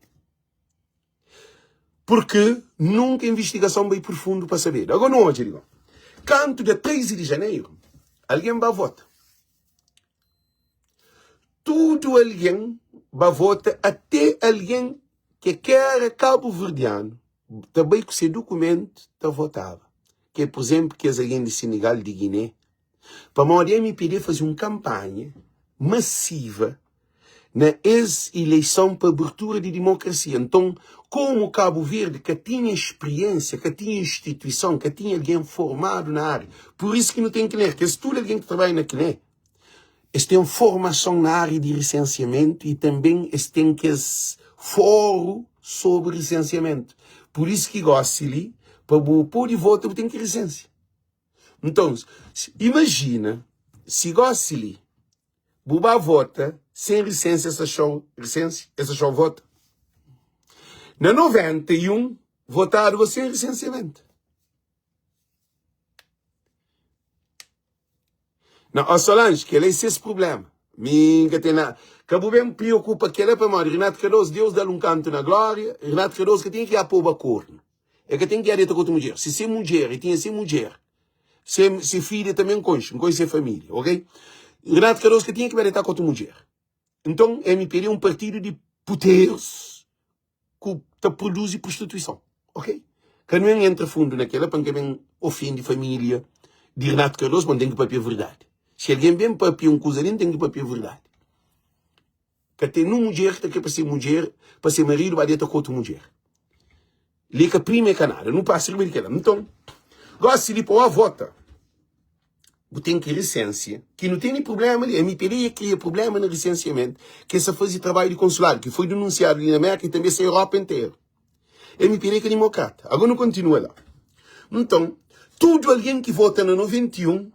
Porque nunca a investigação vai profundo para saber. Agora não, digo. Canto dia 13 de janeiro, alguém vai votar. Tudo alguém vai votar, até alguém que quer cabo-verdiano, também com seu documento, está votava. Que é, por exemplo, que é alguém de Senegal, de Guiné. Para a MPD fazer uma campanha massiva na ex-eleição para abertura de democracia. Então, como Cabo Verde, que tinha experiência, que tinha instituição, que tinha alguém formado na área, por isso que não tem que ler, que se tudo alguém que trabalha na CNE, eles têm formação na área de licenciamento e também eles têm que foro sobre licenciamento. Por isso que gosto ali, para pôr de volta, tem que licenciar. Então, imagina, se gosta ali, Buba vota, sem licença, essa show vota. Na 91, votaram sem licenciamento. Na Solange, que ele é esse problema. Minha tem nada. Cabo bem preocupa que ele é para morrer. Renato Cardoso, Deus dá um canto na glória. Renato Cardoso que tem que ir a pôr a corno. É que tem que ir a deitar com outra mulher. Se ser mulher, e tinha ser mulher. Se filha também concha ser família, ok? Renato Cardoso que tinha que ir a deitar com outra mulher. Então, MPD é um partido de puteiros que produz prostituição, ok? Que não entra fundo naquela, para que bem ofende família de Renato Cardoso, mas tem que papel verdade. Se alguém bem papel coisa, tem que papel verdade. Que tem uma mulher que para ser marido, vai deitar com outra mulher. Liga prima e canada, não passa de aquela. Então, gosta de pôr a vota. Tem que licenciar, que não tem nem problema ali. A MPD cria problema no licenciamento, que essa fazia trabalho de consulado, que foi denunciado ali na América e também na Europa inteira. A MPD que é democrata. Agora não continua lá. Então, tudo alguém que vota no 91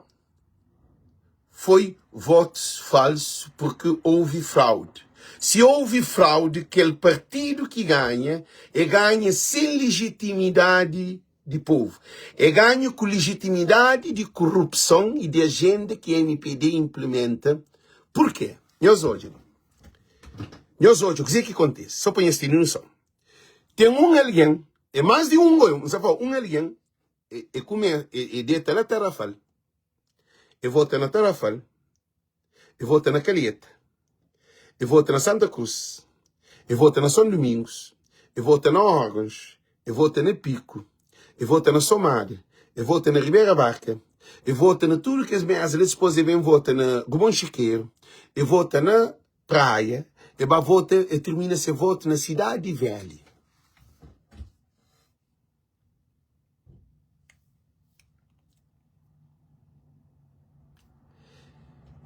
foi votos falsos porque houve fraude. Se houve fraude, aquele partido que ganha sem legitimidade de povo. Ganha com legitimidade de corrupção e de agenda que a MPD implementa. Por quê? Nós hoje, o que acontece? Só para ter noção. Tem alguém, é mais de um alguém, e deita na Tarrafal, e vota na Tarrafal, e vota na Calheta, e vota na Santa Cruz, e vota na São Domingos, e vota na Órgãos, e vota na Pico, e vota na Somália, e vota na Ribeira Barca, e vota na tudo que as minhas depois e vota na Gomão Chiqueiro, e vota na Praia, e termina esse voto na Cidade Velha.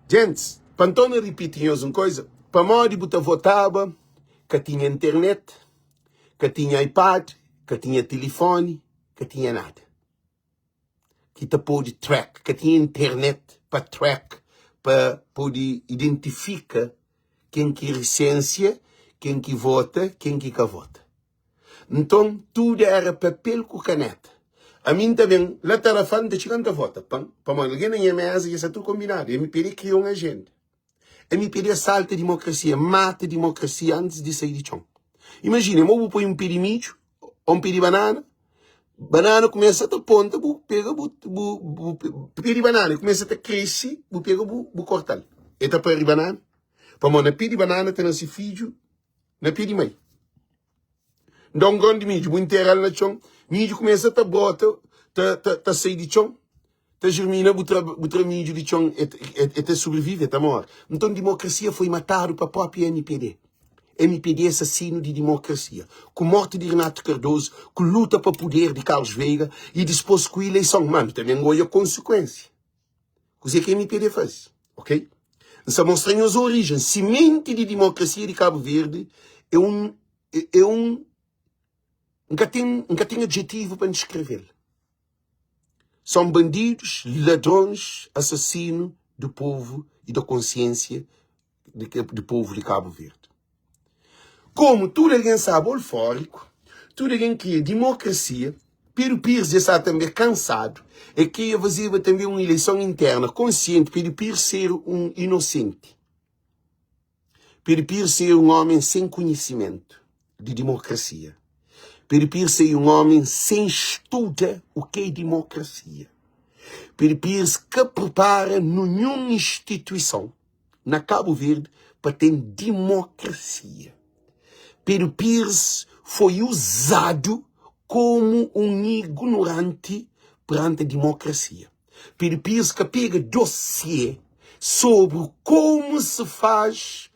Gente, para não repetir uma coisa, para morrer você votava que tinha internet, que tinha iPad, que tinha telefone, que tinha nada. Que te pode track, que tinha internet para track, para poder identificar quem que licencia, quem que vota, quem que vota. Então, tudo era papel com caneta. A mim também, lá está a fã de chegando a vota. Para alguém na minha mesa, isso é tudo combinado. Eu me pedi criar uma agenda. Eu me pedi salta a democracia, mata a democracia antes de sair de chão. Imagina, eu vou pôr um pedi mídio, ou um pedi banana. Banana começa a ter ponta, pega, pedi banana, começa a ter crescer, pega, cortar. E tá para banana. Para na pedi banana, tem esse filho, na pedi mãe. Então, quando mídio, vou enterrar na chão, mídio começa a ter bota, tá sair de chão, tá germina, butra mídio de chão, e sobrevive, tá morto. Então, democracia foi matado para a própria MPD. MPD assassino de democracia, com morte de Renato Cardoso, com luta para poder de Carlos Veiga, e depois com eleição, mano, também foi a consequência. O que a MPD faz, ok? Então, mostrando as origens, semente de democracia de Cabo Verde, nunca tem adjetivo para descrever. São bandidos, ladrões, assassinos do povo e da consciência do povo de Cabo Verde. Como tudo alguém sabe, olfórico, tudo alguém que é democracia, Pedro Pires já está também cansado, e que ia fazer também uma eleição interna consciente, Pedro Pires ser um inocente. Pedro Pires ser um homem sem conhecimento de democracia. Pedro Pires ser um homem sem estudo o que é democracia. Pedro Pires que prepara nenhuma instituição na Cabo Verde para ter democracia. Pedro Pires foi usado como um ignorante perante a democracia. Pedro Pires que pega dossiê sobre como se faz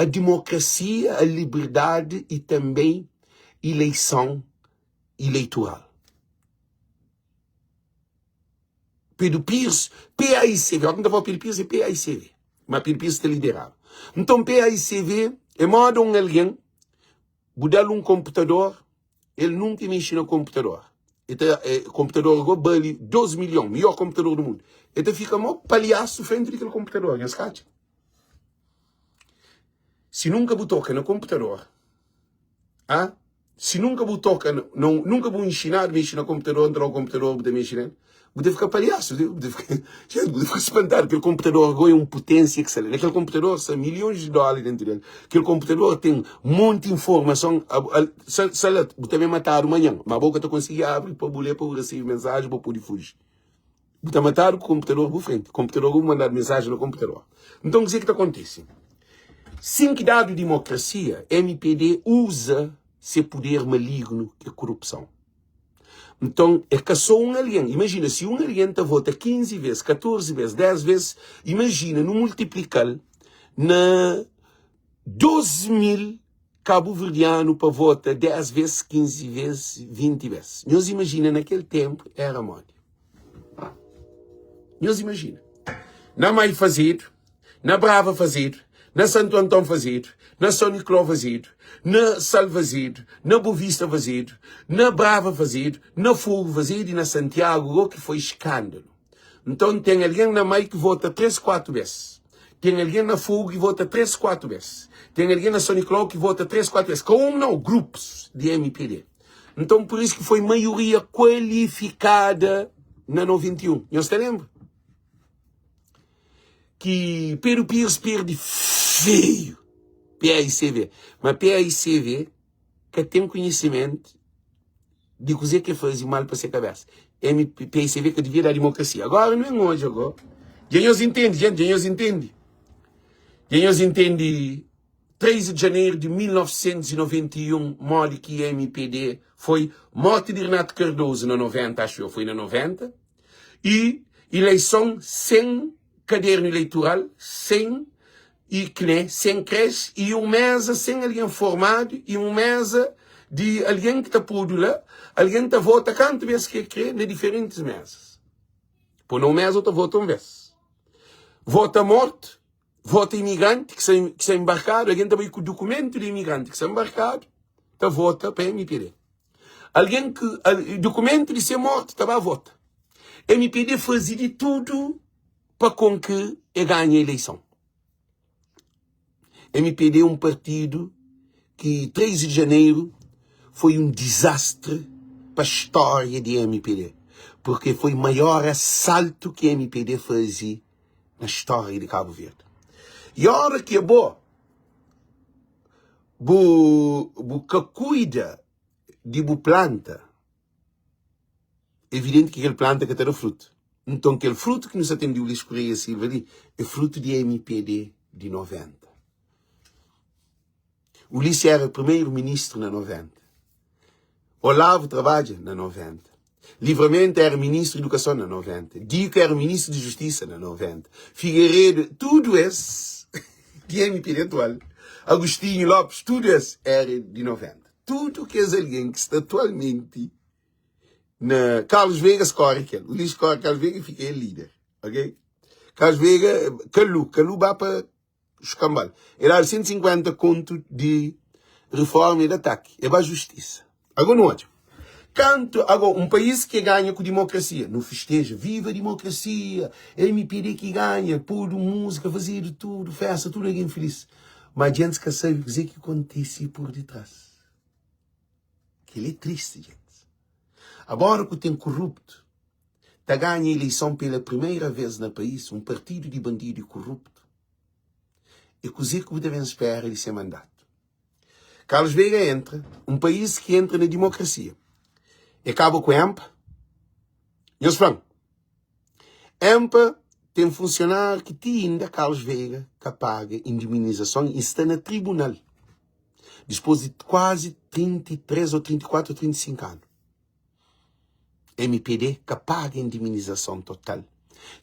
a democracia, a liberdade e também eleição eleitoral. Pedro Pires, PAICV, alguém estava Pedro Pires é PAICV, mas Pedro Pires está liderado. Então PAICV é modo alguém, mudar computador, ele nunca mexe no computador. O computador vale 12 milhões, melhor computador do mundo. Ele fica mó palhaço frente àquele computador, não é? Se nunca toca no computador, se nunca toca, nunca vou ensinar a mexer no computador, entrar no computador, vou mexer, vou ficar palhaço, vou ficar espantado. Aquele computador agora é uma potência que sai. Aquele computador são milhões de dólares dentro dele. Aquele computador tem um monte de informação. Vou também matar amanhã, mas a boca está conseguindo abrir para ler, para receber mensagem, para poder fugir. Vou matar o computador por frente. O computador vai mandar mensagem no computador. Então, o que está acontecendo? Sem que dado democracia, MPD usa seu poder maligno, que é corrupção. Então, é que só um alien. Imagina, se um alien vota 15 vezes, 14 vezes, 10 vezes, imagina, no multiplicar na 12 mil cabo-verdiano para votar 10 vezes, 15 vezes, 20 vezes. Nós imagina, naquele tempo, era morte. Nós imagina. Na Mai fazer, na Brava fazer, na Santo Antão fazer, na São Nicolau fazer, na Sal fazer, na Bovista fazer, na Brava fazer, na Fogo fazer e na Santiago, que foi escândalo. Então tem alguém na Mai que vota 3, 4 vezes. Tem alguém na Fogo que vota 3, 4 vezes. Tem alguém na São Nicolau que vota 3, 4 vezes. Com não, grupos de MPD. Então por isso que foi maioria qualificada na 91. Não se lembra? Que Pedro Pires perde feio PAICV. Mas PAICV que tem conhecimento de coisa que faz mal para ser cabeça. PAICV que devia dar democracia. Agora não é hoje, agora. Já nós entende, gente, já nós entende. Já nós entende 13 de janeiro de 1991, morte que MPD foi morte de Renato Cardoso na 90, acho eu, foi na 90. E eleição sem caderno eleitoral, sem creche, e um mesa sem alguém formado, e um mesa de alguém que está por lá, alguém que está vota quantas vezes que quer, nas diferentes mesas. Por não mesa, outra vota uma vez. Vota morto, vota imigrante que está embarcado, alguém também com o documento de imigrante que está embarcado, está vota para MPD. Alguém que, documento de ser morto, estava a vota. MPD fazia de tudo para com que ganhe a eleição. MPD é um partido que 13 de janeiro foi um desastre para a história de MPD. Porque foi o maior assalto que a MPD fazia na história de Cabo Verde. E a hora que é boa, que cuida de planta, é evidente que aquele planta que tem fruto. Então, aquele fruto que nos atendeu o Luís Correia Silva ali é fruto de MPD de 90. O Ulisses era primeiro-ministro na 90. Olavo trabalha na 90. Livramento era ministro de Educação na 90. Dico era ministro de Justiça na 90. Figueiredo, tudo esse de MPD atual. Agostinho Lopes, tudo esse era de 90. Tudo que é alguém que está atualmente na Carlos Veiga escorre aquele. O Ulisses escorre Carlos Veiga e fica ele líder. Ok? Carlos Veiga, Calu vai para escambau. Ele há 150 contos de reforma e de ataque. É para a justiça. Agora não ótimo. Agora, um país que ganha com democracia, não festeja, viva a democracia, MPD que ganha, pôr música, fazer tudo, festa, tudo alguém feliz. Mas a gente que sabe dizer que acontece por detrás. Que ele é triste, gente. Agora que tem corrupto, está ganha a eleição pela primeira vez no país, um partido de bandido e corrupto. E coisa que devem esperar de ser mandato. Carlos Veiga entra, um país que entra na democracia. E acaba com a EMPA. E eles falam, EMPA tem um funcionário que ainda Carlos Veiga que paga indemnização e está no tribunal. Depois de quase 33 ou 34 ou 35 anos. MPD que paga indemnização total.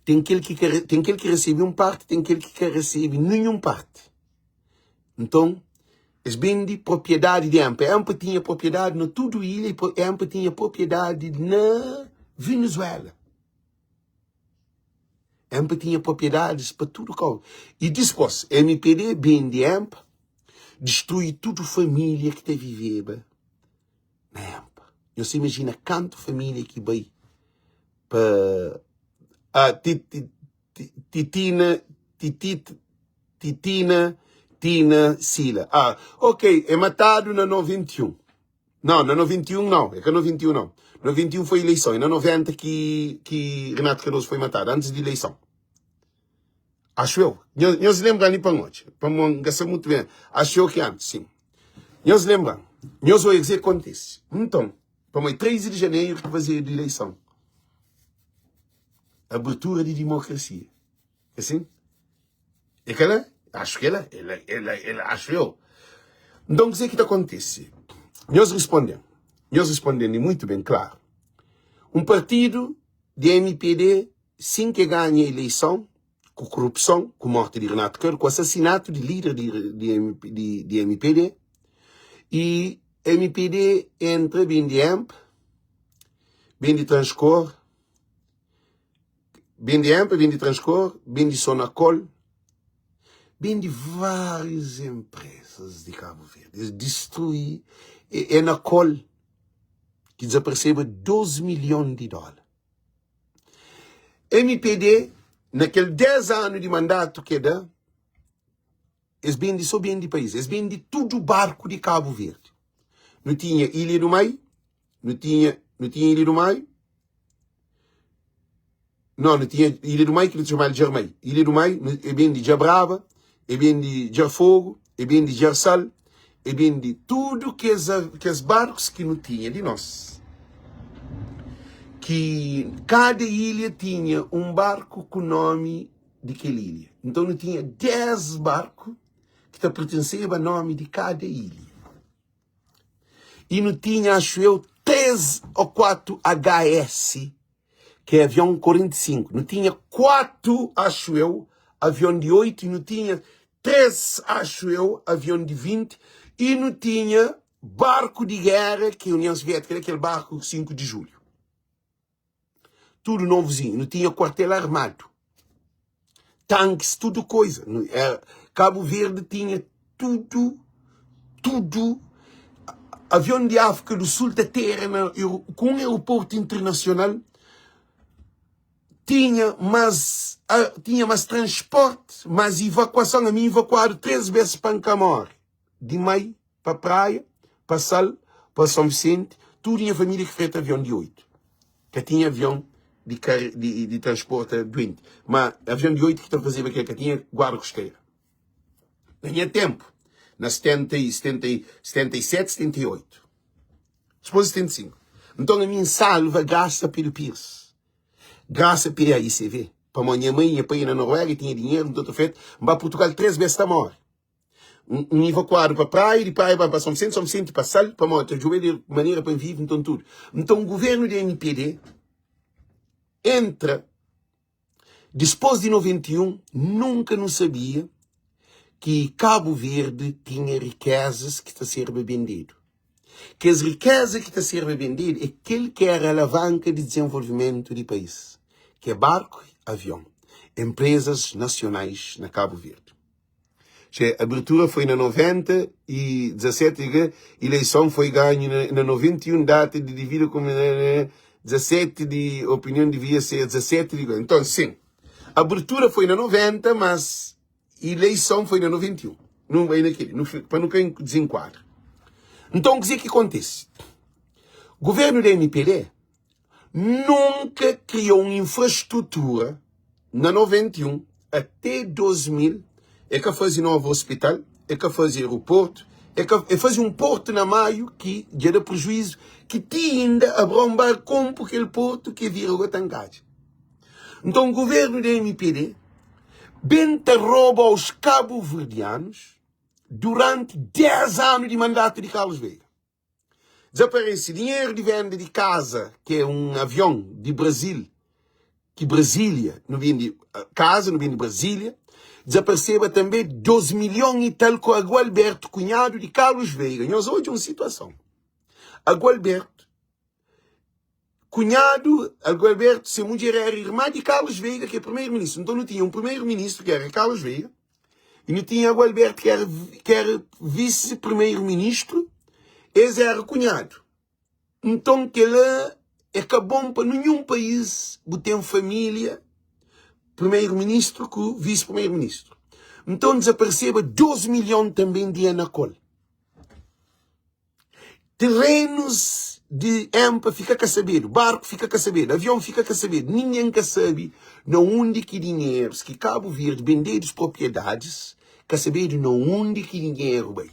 Tem aquele que recebe uma parte, tem aquele que recebe nenhuma parte. Então, es vende propriedade de EMPA. EMPA tinha propriedade na tudo ilha e EMPA tinha propriedade na Venezuela. EMPA tinha propriedades para tudo. E depois, MPD vende EMPA, destrui tudo família que está vivendo na EMPA. Você imagina quanta família que vai para a Tina Sila. Ok, é matado na 91. Não, na 91 não. É que na 91 não. Na 91 foi eleição. E na 90 que Renato Cardoso foi matado, antes de eleição. Acho eu. Nós lembramos ali para nós. Para gastar muito bem. Acho eu que antes, sim. Nós lembramos. Nós vamos dizer o que acontece. Então, para 13 de janeiro que fazer de eleição. Abertura de democracia. Assim? É que ela? Acho que ela acho eu. Então, o que é que acontece? Nós respondemos muito bem, claro. Um partido de MPD, sim que ganha a eleição, com corrupção, com morte de Renato Cardoso, com assassinato de líder de MPD, e MPD entra bem de EMP, bem de Transcor, bem de EMP, bem de Transcor, bem de Sonacol, bem de várias empresas de Cabo Verde. Eles destruem, é na Col que desapareceu $12 milhões. MPD, naquele 10 anos de mandato que dá, eles vendem só bem de país. Eles vendem tudo barco de Cabo Verde. Não tinha Ilha do Maio, não tinha Ilha do Maio. Não tinha Ilha do Maio, que eles chamavam de Jarmei. Ilha do Maio é bem de Jabrava, é bem de Jarfogo, é bem de Jarsal, é bem de tudo que os barcos que não tinha de nós. Que cada ilha tinha um barco com o nome de aquela ilha. Então não tinha 10 barcos que pertenciam ao nome de cada ilha. E não tinha, acho eu, 3 ou 4 HS, que é avião 45. Não tinha 4, acho eu, avião de 8, e não tinha 3, acho eu, avião de 20, e não tinha barco de guerra, que a União Soviética era aquele barco 5 de julho. Tudo novozinho, não tinha quartel armado. Tanques, tudo coisa. Cabo Verde tinha tudo. Avião de África do Sul da Terra, com um aeroporto internacional, tinha mais transporte, mais evacuação. A mim evacuaram 3 vezes para Ancamor. De Maio, para a praia, para Sal, para São Vicente. Tudo tinha família que freta avião de 8. Que tinha avião de transporte doente. Mas avião de 8 que está fazendo aquilo, que tinha guarda costeira. Ganha tempo. Na 77, 78. Depois 75. Então a minha salva gasta pelo Pierce. Gasta pela ICV. Para a minha mãe, para ir na Noruega, tinha dinheiro, não feito. Vai a Portugal 3 vezes a morte. Um evacuado para a praia, de praia para São Vicente para Sal, para morte. De maneira para viver, então tudo. Então o governo da MPD entra, depois de 91, nunca não sabia que Cabo Verde tinha riquezas que está a ser vendido. Que as riquezas que está a ser vendido é aquele que era a alavanca de desenvolvimento do país. Que é barco e avião. Empresas nacionais na Cabo Verde. A abertura foi na 90 e 17, a eleição foi ganha na 91, data de devido como 17 de opinião devia ser 17 de... Então, sim, a abertura foi na 90, mas a eleição foi na 91. Não vai naquele, para não desenquadrar. Então, o que acontece? O governo da MPD nunca criou uma infraestrutura na 91 até 2000. É que fazia novo hospital, é que fazia aeroporto, é que fazia um porto na Maio que gera prejuízo, que tinha ainda a brombar como aquele porto que vira o Gotangade. Então o governo da MPD benta rouba aos cabo-verdianos durante 10 anos de mandato de Carlos Veiga. Desaparece dinheiro de venda de casa, que é um avião de Brasil, que Brasília, não vem de casa, não vem de Brasília. Desapareceu também 2 milhões e tal com a Gualberto, cunhado de Carlos Veiga. Nós hoje uma situação. A Gualberto, cunhado, a Gualberto, se mulher era irmã de Carlos Veiga, que é primeiro-ministro. Então não tinha um primeiro-ministro, que era Carlos Veiga, e não tinha a Gualberto, que era vice-primeiro-ministro, esse era cunhado. Então que ele é bom para nenhum país ter família, primeiro-ministro com vice-primeiro-ministro. Então desapareceu 12 milhões também de Anacol. Terrenos de EMPA fica a saber, barco fica a saber, avião fica a saber, ninguém quer saber onde que dinheiros que Cabo Verde vendeu as propriedades, quer saber onde que dinheiro vai.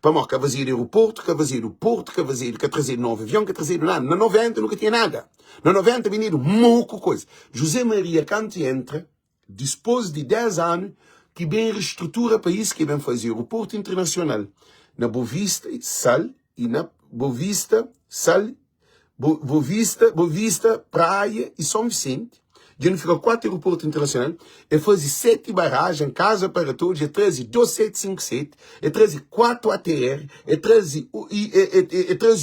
Para quer fazer aeroporto, quer fazer o porto, quer trazer novo avião, quer trazer nada. Na 90 nunca tinha nada. Na 90 venderam pouco coisa. José Maria Canto entra, depois de 10 anos, que bem reestrutura o país, que bem fazer aeroporto internacional. Na Bovista, Sal, e na Bovista, Sal, Bovista, Praia e São Vicente. Já não fica 4 aeroportos internacionais, e faz 7 barragens, casa para todos, e traz 2757, e traz 4 ATR, e traz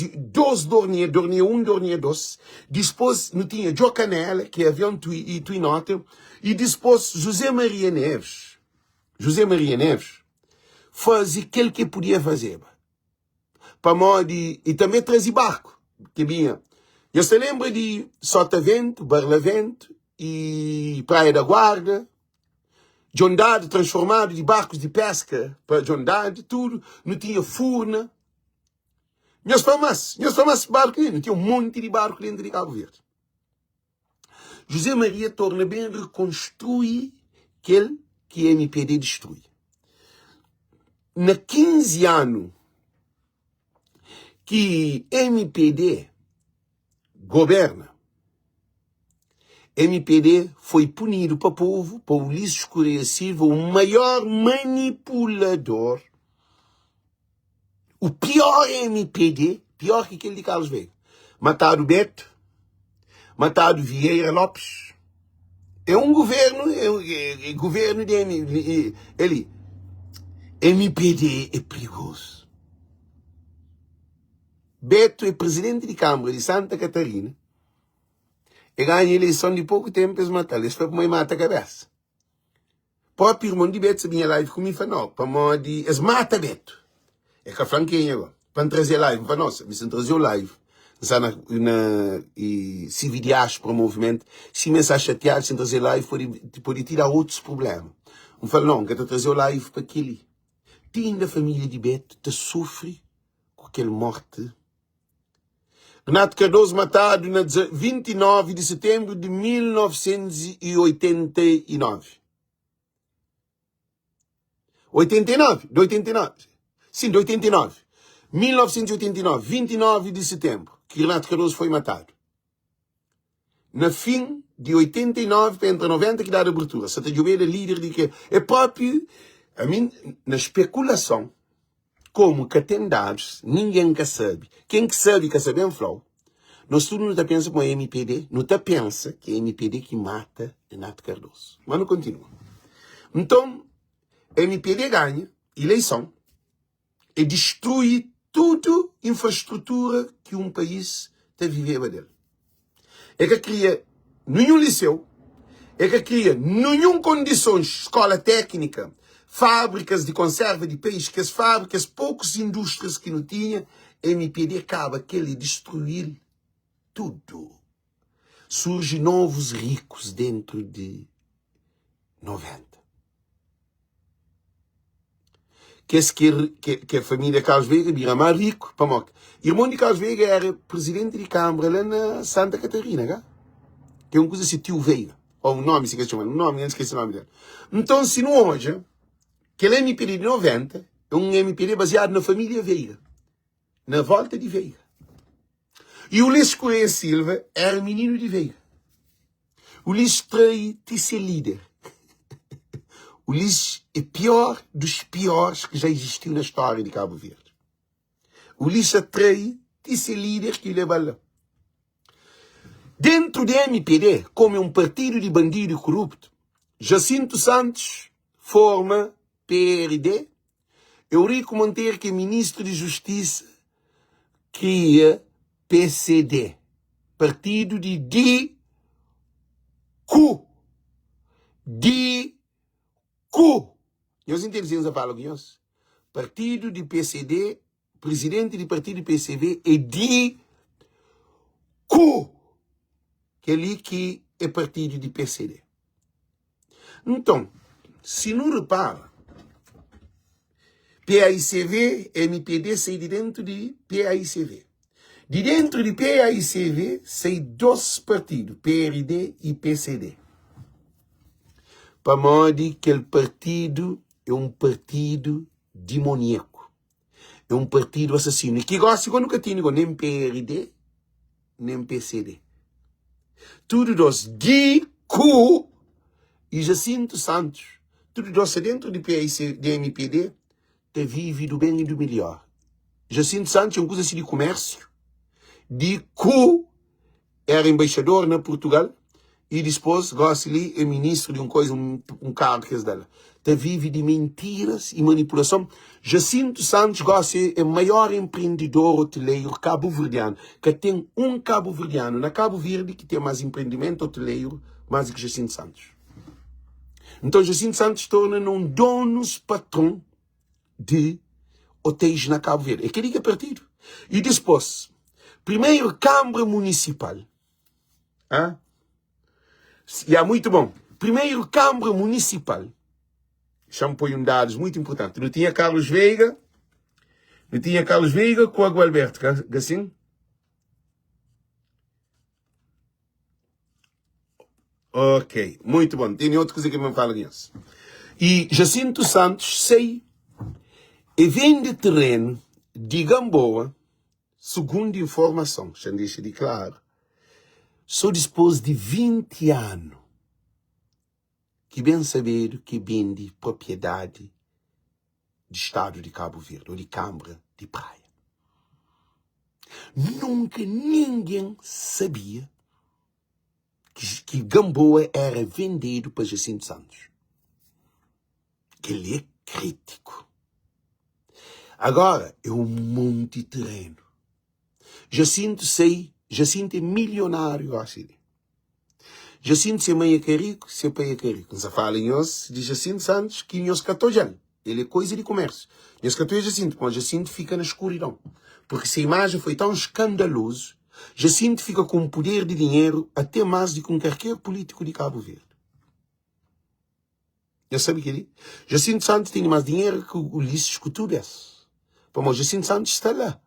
2 Dornier 1, Dornier 2, depois não tinha Joe Canela, que é avião e Twinotter, e depois José Maria Neves, faz aquilo que podia fazer. Para modo e também traz barco, que vinha. Eu se lembro de Sotavento, Barlavento, e Praia da Guarda, John Dade transformado de barcos de pesca para John Dade, tudo, não tinha Furna. Nós famas barco, não tinha monte de barco dentro de Cabo Verde. José Maria torna bem reconstruir aquele que a MPD destrui. Na 15 anos que MPD governa, MPD foi punido para o povo, para o Ulisses Correia Silva, o maior manipulador, o pior MPD, pior que aquele de Carlos Veiga. Matado Beto, matado Vieira Lopes. É um governo, é governo de MPD é perigoso. Beto é presidente de Câmara de Santa Catarina. E ganha a eleição de pouco tempo, eles mataram. Eles foi para uma mata a cabeça. Próprio irmão de Beto sabia live comigo, falou, para modo eles matam Beto. É que a franquinha agora. Para trazer live, para nós, me trazer o live. E se vidiaste para o movimento, se me está chateado, sem trazer live, pode tirar outros problemas. Um fala, não, quero trazer o live para aquele. Tem da família de Beto, te sofre com aquele morte. Renato Cardoso matado na 29 de setembro de 1989. 89? De 89. Sim, de 89. 1989, 29 de setembro, que Renato Cardoso foi matado. Na fim de 89 para 90 que dá a abertura. Santa Giobeira, líder de que é próprio, a mim, na especulação, como que tem dados, ninguém que sabe. Quem que sabe em flow. Nós tudo não está pensando com a MPD, não está pensando que é a MPD que mata Renato Cardoso. Mas não continua. Então, a MPD ganha eleição e destrui tudo infraestrutura que um país está vivendo dele. É que cria nenhum liceu, é que cria nenhuma condições, escola técnica, fábricas de conserva de peixe, que as fábricas, poucas indústrias que não tinha, MPD acaba que ele destruir tudo. Surgem novos ricos dentro de 90. Que a família Carlos Veiga vira mais rico. Irmão de Carlos Veiga era presidente de Câmara lá na Santa Catarina, que é uma coisa assim, tio Veiga. Ou um nome, se quer chamar, não esqueci o nome dele. Então, se não hoje, aquele MPD de 90 é um MPD baseado na família Veiga. Na volta de Veiga. E o Ulisses Correia Silva era menino de Veiga. O Ulisses trai de ser líder. O Ulisses é pior dos piores que já existiu na história de Cabo Verde. O Ulisses atrai de ser líder que leva lá. Dentro do MPD, como é um partido de bandido corrupto, Jacinto Santos forma PRD. Eurico Monteiro, que é ministro de Justiça, cria PCD, partido de DICU. DICU. Nós entendemos a palavra que nós. Partido de PCD, presidente do partido de PCV é DICU. Que ali que é partido de PCD. Então, se não repara, PAICV, MPD sai de dentro de PAICV. De dentro de PAICV, sai dois partidos, PRD e PCD. Para modo que o partido é um partido demoníaco. É um partido assassino. E que gosta quando nunca tinha nem PRD, nem PCD. Tudo dos DICU e Jacinto Santos. Tudo dos dentro de PAICV, de MPD, te vive do bem e do melhor. Jacinto Santos é um coisa assim de comércio. DICU era embaixador na Portugal e depois Gosseli é ministro de um cargo que é dela. Te vive de mentiras e manipulação. Jacinto Santos Gosseli é o maior empreendedor hoteleiro cabo-verdiano, que tem um cabo-verdiano na Cabo Verde que tem mais empreendimento hoteleiro mais que Jacinto Santos. Então Jacinto Santos torna-se um dono patrão de hotéis na Cabo Verde. É que ele é partido. E depois, primeiro Câmara Municipal. E é muito bom. Primeiro Câmara Municipal. Chamo-põe dados muito importante. Não tinha Carlos Veiga com o Gualberto, assim? Ok, muito bom. Tem outra coisa que me fala nisso. E Jacinto Santos sei e vende terreno de Gamboa, segundo informação, já deixa de claro, só depois de 20 anos que bem saber que vende propriedade de Estado de Cabo Verde, ou de Câmara de Praia. Nunca ninguém sabia que Gamboa era vendido para Jacinto Santos. Que ele é crítico. Agora, é um monte de terreno. Jacinto é milionário, assim. Jacinto se mãe é rico, se pai é rico. Não se fala em nós de Jacinto Santos, que nós catojamos. Ele é coisa de comércio. Nós catojamos Jacinto, mas Jacinto fica na escuridão. Porque se a imagem foi tão escandalosa, Jacinto fica com um poder de dinheiro até mais do que qualquer político de Cabo Verde. Já sabe que ele? Jacinto Santos tem mais dinheiro que o Ulisses Couturas. Mas Jacinto Santos está lá.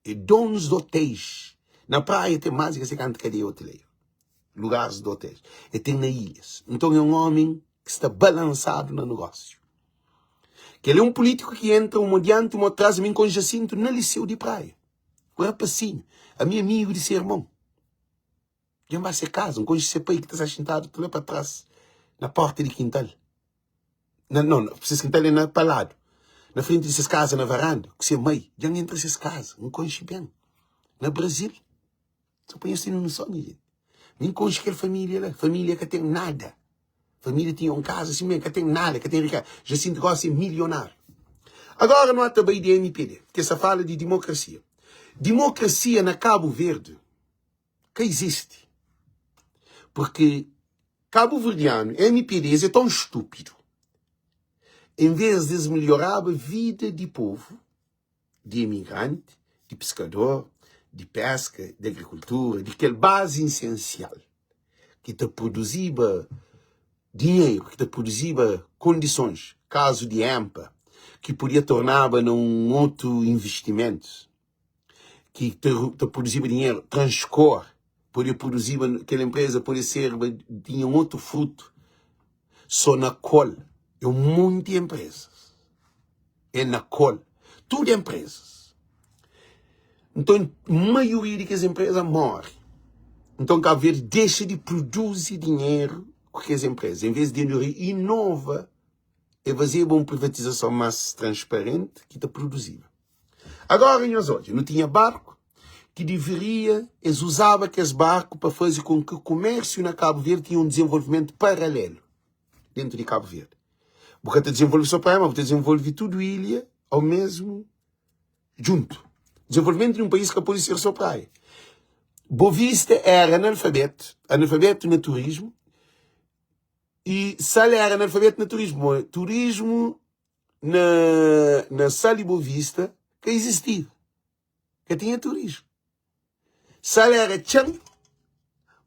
E donos de hotéis. Na praia tem mais de 50 cadeias hoteleiras. Lugares de hotéis. E tem nas ilhas. Então é um homem que está balançado no negócio. Que ele é um político que entra um adiante, um atrás, a mim com Jacinto no liceu de praia. O rapacinho. A minha amigo de ser irmão. Já vai ser casa. Um coisa de ser pai que está sentado lá para trás. Na porta de quintal. Não. Esse quintal é para lado. Na frente dessas casas, na varanda, que você mãe, já entra essas casas, um conche bem. Na Brasil, só põe assim no sonho, gente. Nem conche aquela família lá, família que tem nada. Família tinha uma casa assim mesmo, que tem nada, que tem riqueza. Jacinto gosta de milionário. Agora não há também de MPD, que essa fala de democracia. Democracia na Cabo Verde, que existe. Porque cabo-verdiano, MPD, é tão estúpido. Em vez de melhorar a vida de povo, de imigrante, de pescador, de pesca, de agricultura, de aquela base essencial que te produzia dinheiro, que te produzia condições, caso de EMPA, que podia tornar num outro investimento, que te produzia dinheiro, Transcor, podia produzir, aquela empresa podia ser, tinha um outro fruto, Sonacol. É um monte de empresas. É na cola. Tudo é empresas. Então, a maioria das empresas morre. Então, Cabo Verde deixa de produzir dinheiro com as empresas. Em vez de inova e fazer uma privatização mais transparente que está produziva. Agora, nós hoje, não tinha barco que deveria, eles usavam aqueles barcos para fazer com que o comércio na Cabo Verde tinha um desenvolvimento paralelo. dentro de Cabo Verde. Porque te desenvolve só para mas te desenvolve tudo a ilha ao mesmo junto. Desenvolvimento de um país que pode ser só praia. Boa Vista era analfabeto no turismo, e Sal era analfabeto no turismo. Turismo na Sal e Boa Vista que existia, que tinha turismo. Sal era chão,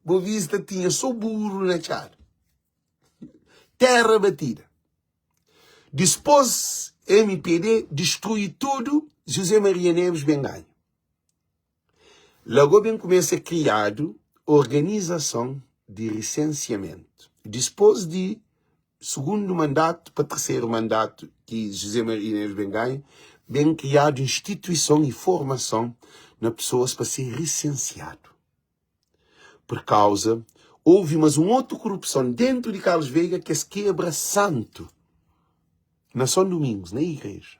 Boa Vista tinha só burro na chara. Terra batida. Depois, MPD destrui tudo, José Maria Neves bem ganho. Logo bem começa a criar organização de recenseamento. Depois de segundo mandato para terceiro mandato, que José Maria Neves bem ganho, bem criado instituição e formação nas pessoas para ser recenseado. Por causa, houve mais uma outra corrupção dentro de Carlos Veiga que se quebra santo. Na São Domingos, na igreja.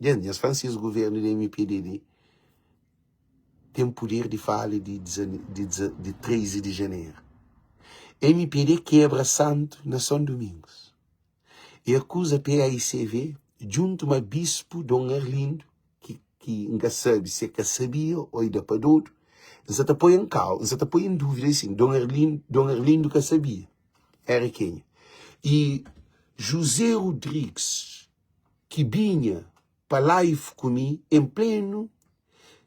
Gente, as francisas do governo da MPD tem poder de falar de 13 de janeiro. MPD quebra santo na São Domingos. E acusa PAICV, junto a bispo Dom Arlindo, que nunca sabe se é que sabia ou ainda para outro, você está põe em causa, você está põe em dúvida assim, Dom Arlindo que sabia. Era quem? E José Rodrigues, que vinha para live comigo, em pleno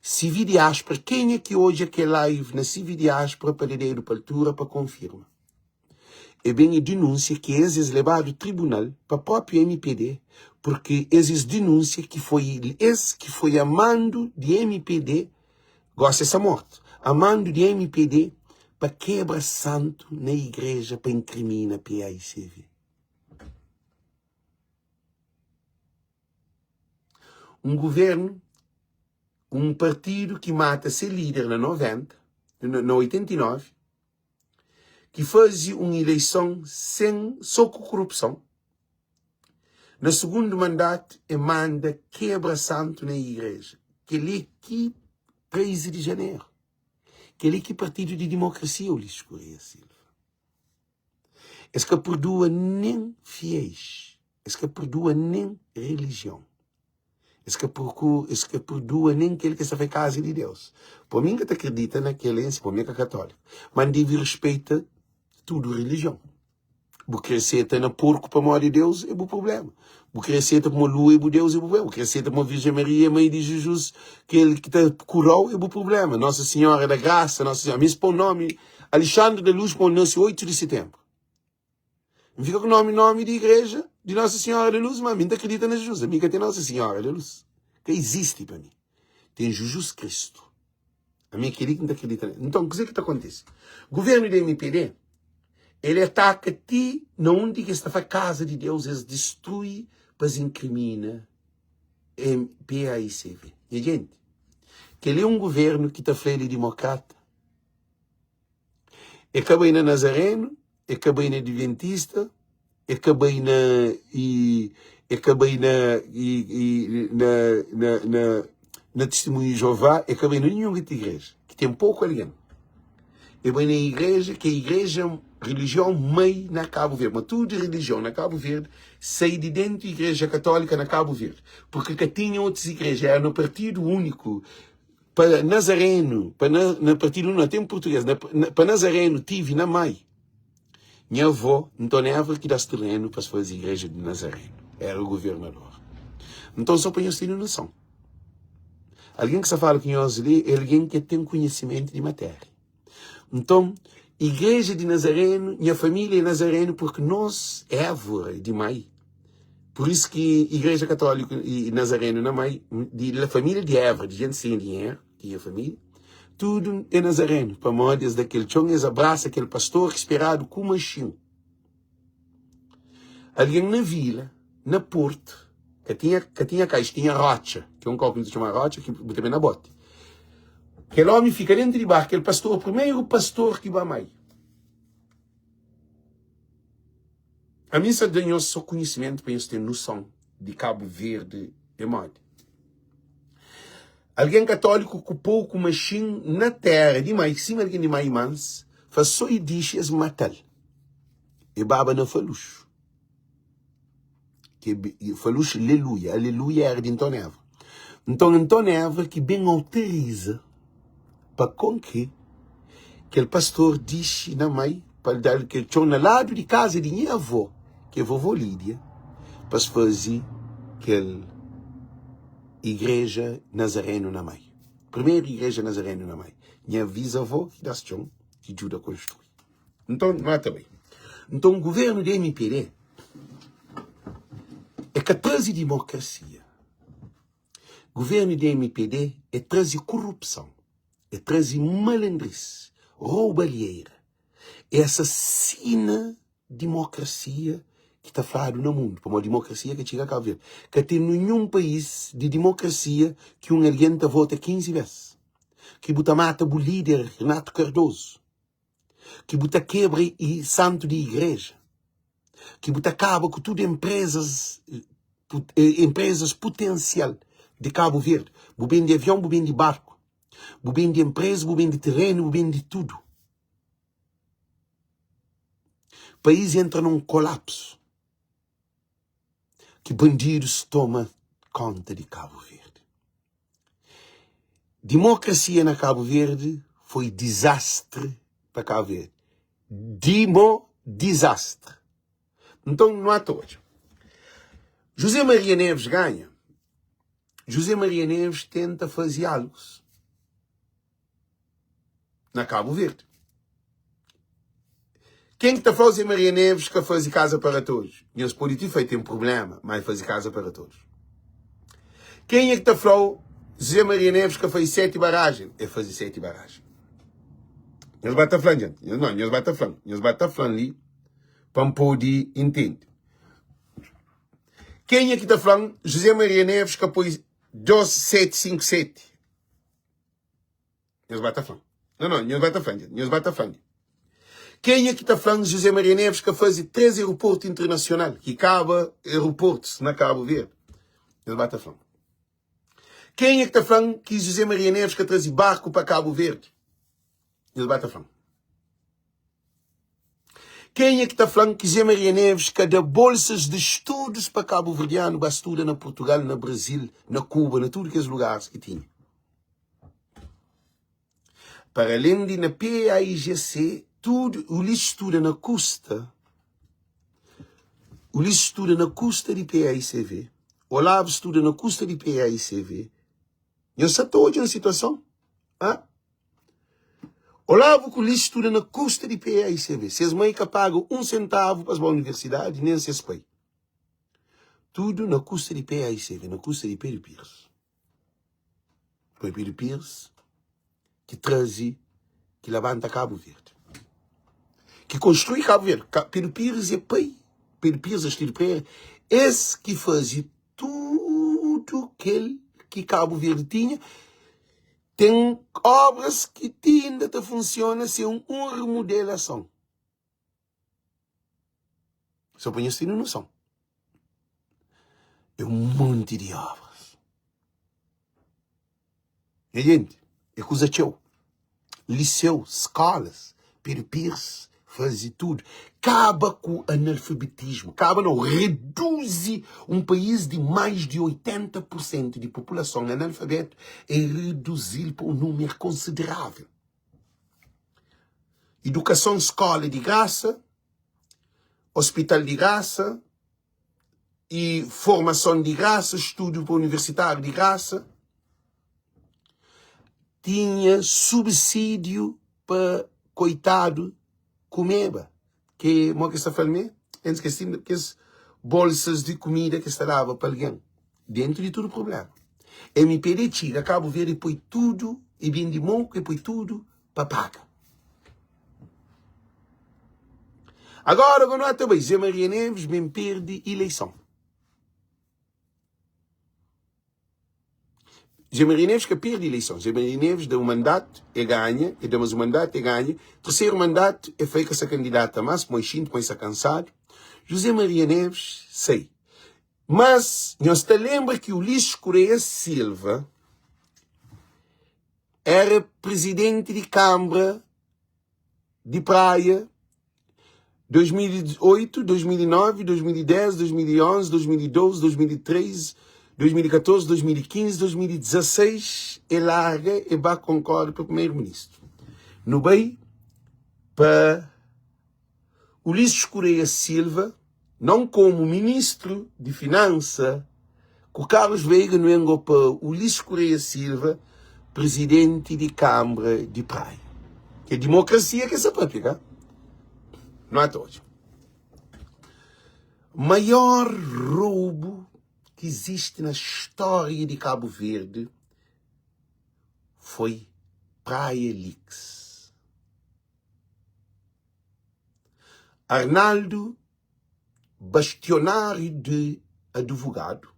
Civil Diáspora. Quem é que hoje é que é live na Civil Diáspora para a altura para confirma? É bem a denúncia que eles levaram ao tribunal para o próprio MPD, porque eles denúncia que foi esse que foi amando de MPD, gosta dessa morte, amando de MPD para quebra santo na igreja para incriminar a PAICV. Um governo, um partido que mata seu líder na 89, que fazia uma eleição só com corrupção. No segundo mandato, manda quebra santo na igreja. Que ele que 13 de janeiro. Que ele que partido de democracia, Ulisses Correia Silva. Esse que perdoa nem fiéis. Esse que perdoa nem religião. Esse que perdoa nem aquele que se faz casa de Deus. Por mim que te acredita naquele, por mim que é católico. Mas deve respeitar tudo religião. Porque receita na porco para amor de Deus é o problema. Porque receita para uma lua é o Deus é o problema. Porque receita para uma Virgem Maria, mãe de Jesus, que ele que te curou é o problema. Nossa Senhora da Graça, Nossa Senhora. Mas põe o nome, Alexandre da Luz, põe o nome 8 de setembro. Não fica com o nome de igreja de Nossa Senhora da Luz, mas a mim acredita na Jesus. A mim que tem Nossa Senhora da Luz. Que existe para mim. Tem Jesus Cristo. A mim que não acredita nele. Então, o que é que acontece? O governo da MPD, ele ataca ti, não que está a casa de Deus, ele destrui, mas incrimina PAICV. E, gente, que ele é um governo que está freio democrata. É cabina Nazareno, é cabina Adventista, é cabina na Testemunho de Jeová, é cabina nenhuma de igreja, que tem pouco alguém. É bem na igreja, que a igreja religião meio na Cabo Verde, mas tudo de religião na Cabo Verde sai de dentro da igreja católica na Cabo Verde, porque que tinha outras igrejas, era no partido único, para Nazareno, para partido único, tem português, para Nazareno tive na Mai, minha avó, então era que dá terreno para fazer a igreja de Nazareno, era o governador. Então só para nós terem noção. Alguém que se fala que nós lê é alguém que tem conhecimento de matéria. Então, igreja de Nazareno, minha família é Nazareno porque nós é árvore de mãe. Por isso que igreja católica e Nazareno na mãe, da família de Évora, de gente sem dinheiro, tinha família, tudo é Nazareno. Para modas daquele chão, eles abraçam aquele pastor esperado com machinho. Alguém na vila, na Porto, que tinha caixa, tinha rocha, que é um copo que se chama rocha, que também na bote. Aquele homem fica dentro de barco, aquele pastor, o primeiro pastor que vai mais. A mim só ganhou só conhecimento para eu ter noção de Cabo Verde e modo. Alguém católico com pouco machine na terra, de mais, cima de mais mans, faz só e diz matar. e baba na falucho. Que falucho, aleluia. Aleluia era de Antoneva. Então, Antoneva que bem autoriza para com que aquele pastor disse na mãe, para dar que tinha no lado de casa de minha avó, que é a vovó Lídia, para se fazer aquela igreja nazareno na mãe. Primeira igreja nazareno na mãe. Minha bisavó que dá que ajuda a construir. Então, nota bem. Então, o governo de MPD é que traz democracia. O governo de MPD é traz corrupção, é traz malandrice, roubalheira, é assassina democracia que está falado no mundo, para uma democracia que chega a Cabo Verde. Que tem nenhum país de democracia que um alienta vota 15 vezes. Que buta mata o líder Renato Cardoso. Que buta quebra e santo de igreja. Que buta acaba com tudo empresas potencial de Cabo Verde. O bem de avião, o bem de barco. O bem de empresa, o bem de terreno, o bem de tudo. O país entra num colapso. Que bandidos tomam conta de Cabo Verde. Democracia na Cabo Verde foi desastre para Cabo Verde. Desastre. Então, não há todos. José Maria Neves ganha. José Maria Neves tenta fazer algo na Cabo Verde. Quem está falando José Maria Neves que faz casa para todos? E os políticos têm problema, mas faz casa para todos. Quem é que está falando José Maria Neves que faz 7 barragens? É fazer 7 barragens. Eles batem falando, gente. Não, eles batem falando. Eles batem falando ali para poder entender. Quem é que está falando José Maria Neves que pôs 2757? Eles batem falando. Não, eles batem falando. Eles batem falando. Quem é que está falando José Maria Neves que faz 3 aeroportos internacionais? Que acaba aeroportos na Cabo Verde? Eles batem falando. Quem é que está falando que José Maria Neves que traz barco para Cabo Verde? Eles batem falando. Quem é que está falando que José Maria Neves que dá bolsas de estudos para Cabo Verdeano, para estudar na Portugal, na Brasil, na Cuba, na tudo aqueles lugares que tinha? Para além de na PAIGC, tudo, o lixo estuda na custa. O lixo estuda na custa de PAICV. O Olavo estuda na custa de PAICV. E eu só estou hoje na situação. Olavo que o lixo estuda na custa de PAICV. Se as mães que pagam 1 centavo para a universidade, nem se espelha. Tudo na custa de PAICV, na custa de Pedro Pires. Foi Pedro Pires que traz, que levanta Cabo Verde. Que construi Cabo Verde. Pedro Pires é pai. Pedro Pires, estilo Pereira, esse que fazia tudo que Cabo Verde tinha. Tem obras que ainda funcionam sem uma remodelação. Só para vocês terem noção. É um monte de obras. E, gente, é coisa tchau. Liceu, escolas, Pedro Pires, faz tudo. Acaba com o analfabetismo. Acaba não, reduz um país de mais de 80% de população analfabeta e reduzir para um número considerável. Educação, escola de graça, hospital de graça, e formação de graça, estudo universitário de graça. Tinha subsídio para coitado comer. Que mo que está falando? Esqueci que as bolsas de comida que está dava para alguém. Dentro de todo o problema. MPD tira, Cabo Verde põe tudo, e bem de monco e põe tudo para pagar. Agora, quando eu também, Zé Maria Neves bem perde eleição. Zé Maria Neves que perde eleição. Zé Maria Neves dá um mandato e ganha, e damos um mandato e ganha. Terceiro mandato é feito essa candidata, mas põe xinto, põe essa cansado. José Maria Neves, sei. Mas, nós te lembra que o Luís Correia Silva era presidente de Câmara de Praia 2008, 2009, 2010, 2011, 2012, 2013, 2014, 2015, 2016, ele larga e vai concorrer para o primeiro-ministro. No bem, para Ulisses Correia Silva, não como ministro de Finanças, que o Carlos Veiga não engou para Ulisses Correia Silva, presidente de Câmara de Praia. Que é democracia que é essa própria, não é todos. Maior roubo que existe na história de Cabo Verde foi Praia Leaks. Arnaldo, bastionário de advogado,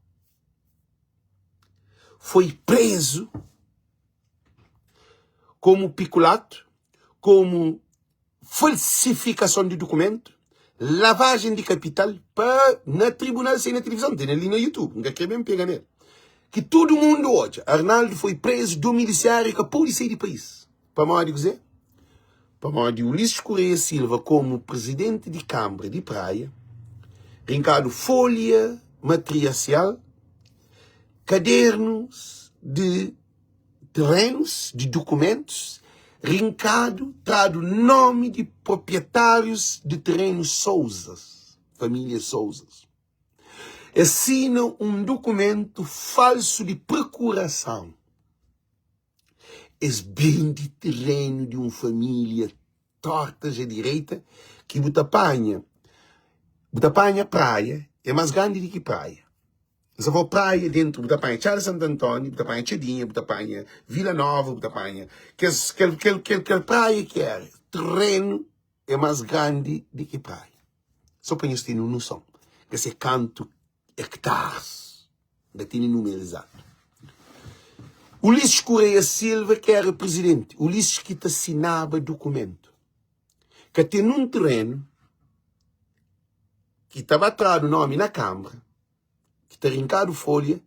foi preso como peculato, como falsificação de documento, lavagem de capital, para na tribunal sem na televisão, tem ali no YouTube, não quer bem pegar nele. Que todo mundo hoje, Arnaldo foi preso do miliciário que a polícia do país. Para mal dizer, para mal de Ulisses Correia Silva como presidente de Câmara de Praia, rincado folha matricial, cadernos de terrenos, de documentos, rincado, trado nome de proprietários de terrenos Souzas, família Souzas. Assina um documento falso de procuração. É bem de terreno de uma família torta à direita que Butapanha praia é mais grande do que praia. Se for praia dentro, Butapanha Charles Santo Antônio, Butapanha Chedinha, Butapanha Vila Nova, Butapanha, que praia que é, terreno é mais grande do que praia. Só para vocês terem uma noção. Que esse canto hectares, ainda tem número exato. Ulisses Correia Silva, que era presidente, Ulisses que te assinava documento, que tem um terreno que estava atrás do nome na Câmara, que está rincado folha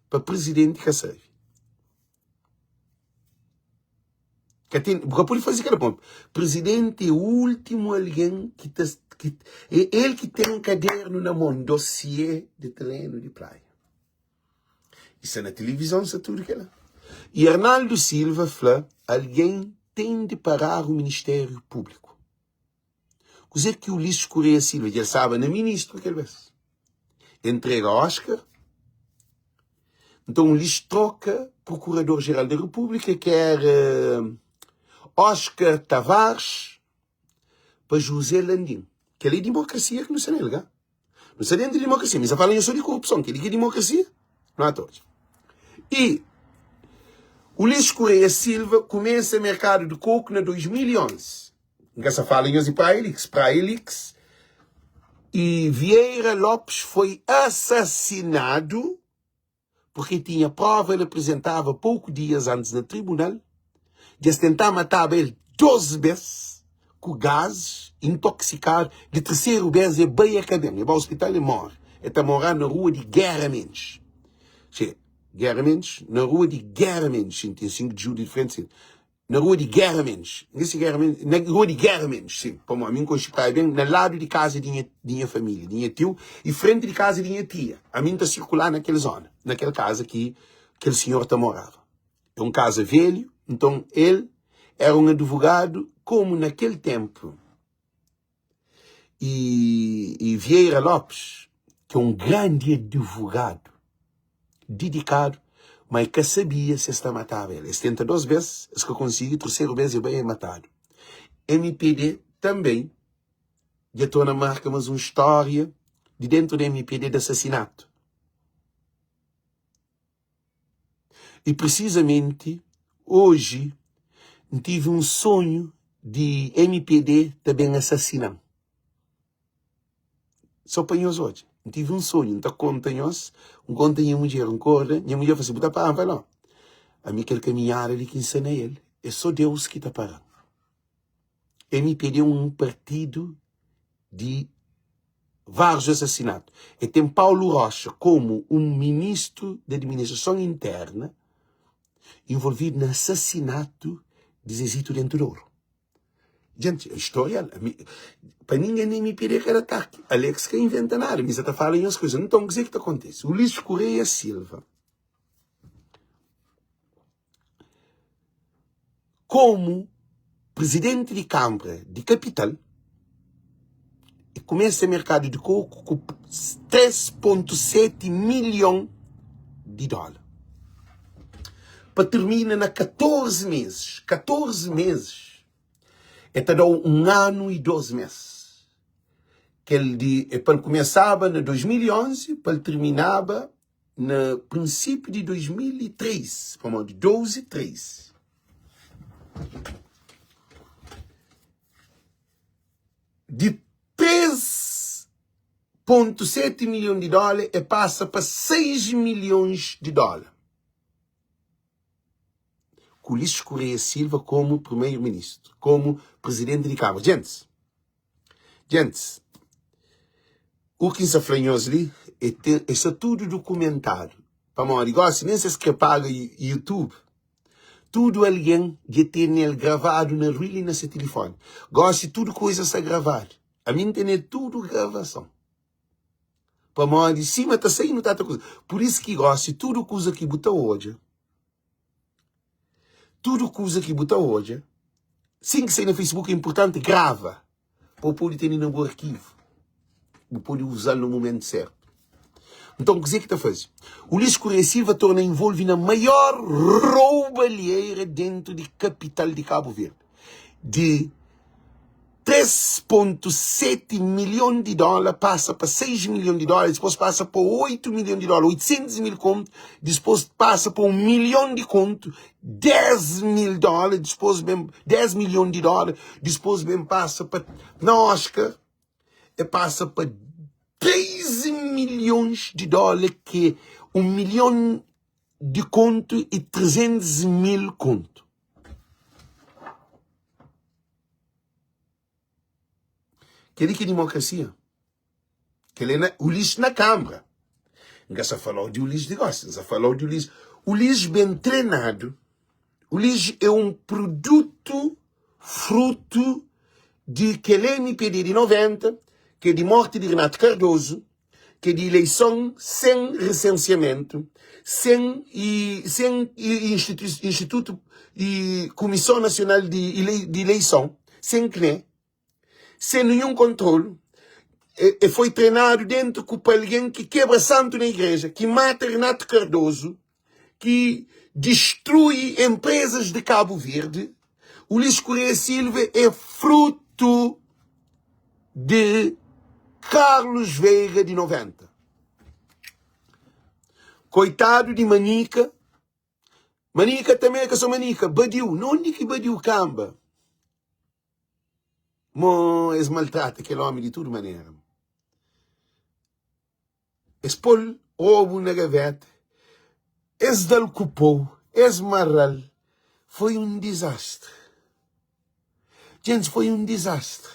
para presidente que serve. Porque pode fazer aquele ponto. Presidente é o último alguém é ele que tem um caderno na mão, dossiê de terreno de praia. Isso é na televisão, isso é tudo que é lá. E Arnaldo Silva falou, alguém tem de parar o Ministério Público. Coisa que o Ulisses Correia Silva, ele sabe, na ministro que ele fez. Entrega a Oscar. Então o Ulisses troca Procurador-Geral da República, que era Oscar Tavares, para José Landim. Que é democracia que não se nega. Não se dentro de democracia, mas falam só de corrupção, que é democracia. Não há todos. E Ulisses Correia Silva começa o mercado de coco em 2011. Nessa fala em Praia Leaks. E Vieira Lopes foi assassinado porque tinha prova, ele apresentava poucos dias antes no tribunal, de tentar matar ele 12 vezes, com gás, intoxicado, de terceiro vez é bem acadêmico, é para o hospital e morre. Ele está morando na rua de Guerra Mendes. Na rua de Guerra Mendes, tem 5 de julho de frente, na rua de Guerra Mendes. Na rua de Guerra Mendes, sim. Para mim, com bem, no lado de casa de minha família, de minha tio, e frente de casa de minha tia. A mim está circular naquela zona, naquela casa que aquele senhor está morava. É uma casa velho, então ele era um advogado, como naquele tempo. E Vieira Lopes, que é um grande advogado, dedicado, mas que sabia se está matava ele. 72 vezes, se que conseguiu, terceiro vez, ele é matado. MPD também, já estou na marca, mas uma história de dentro da MPD de assassinato. E precisamente, hoje, tive um sonho de MPD também assassinar. Só apanhou hoje. Tive um sonho, então conta-nos, conta minha mulher, minha mulher falou assim, botar para vai lá. A mim quer caminhar ali que ensina ele. É só Deus que está parando. Ele pediu um partido de vários assassinatos. E tem Paulo Rocha como um ministro da administração interna envolvido no assassinato de Zezito Dentro de Ouro. Gente, a história, para ninguém nem me pedir que era ataque. Alex que inventa nada, mas está falando as coisas. Não estão a dizer o que acontece. Ulisses Correia Silva, como presidente de Câmara de Capital, e começa o mercado de coco com 3,7 milhões de dólares. Para terminar na 14 meses. 14 meses. Então dá 1 ano e 12 meses. Que ele começava em 2011, para terminava no princípio de 2003, como de 12 e 13. De 3,7 milhões de dólares e passa para 6 milhões de dólares. Com Ulisses Correia Silva como primeiro-ministro, como presidente de Câmara. Gente, o que se flanhoso ali é tudo documentado. Para mim, negócio, nem se que paga YouTube. Tudo alguém que tem ele gravado na rede e nesse telefone. Gosto de tudo coisa a gravar. A mim tem tudo gravação. Para mim, de cima está saindo tanta coisa. Por isso que gosto de tudo coisa que botar hoje. Tudo coisa que botar hoje. Sim que sai no Facebook é importante, grava. Para poder ter no arquivo. Para poder usar no momento certo. Então, o que é que está fazendo? O Ulisses Correia Silva torna envolvido na maior roubalheira dentro de capital de Cabo Verde. De 3,7 milhões de dólares passa para 6 milhões de dólares, depois passa para 8 milhões de dólares, 800 mil contos, depois passa para 1 milhão de contos, 10 mil dólares, depois bem 10 milhões de dólares, depois bem passa para Oscar, e passa para 13 milhões de dólares, que é 1 milhão de conto e 300 mil conto. Que é democracia. Que ele é Ulisses na Câmara. Não se falou de Ulisses de Gosta, se falou de Ulisses. Ulisses bem treinado. Ulisses é um produto, fruto de que ele MPD de 90, que é de morte de Renato Cardoso, que é de eleição sem recenseamento, sem Instituto e Comissão Nacional de Eleição, sem CNE, sem nenhum controle, e foi treinado dentro com alguém que quebra santo na igreja, que mata Renato Cardoso, que destrui empresas de Cabo Verde. Ulisses Correia Silva é fruto de Carlos Veiga de 90. Coitado de Manica. Manica também é que sou Manica. Badiu. Não onde que Badiu camba? Mas maltrata aquele homem de toda maneira. Expôs ovo na gaveta. Esdalcupou. Esmarral. Foi um desastre. Gente, foi um desastre.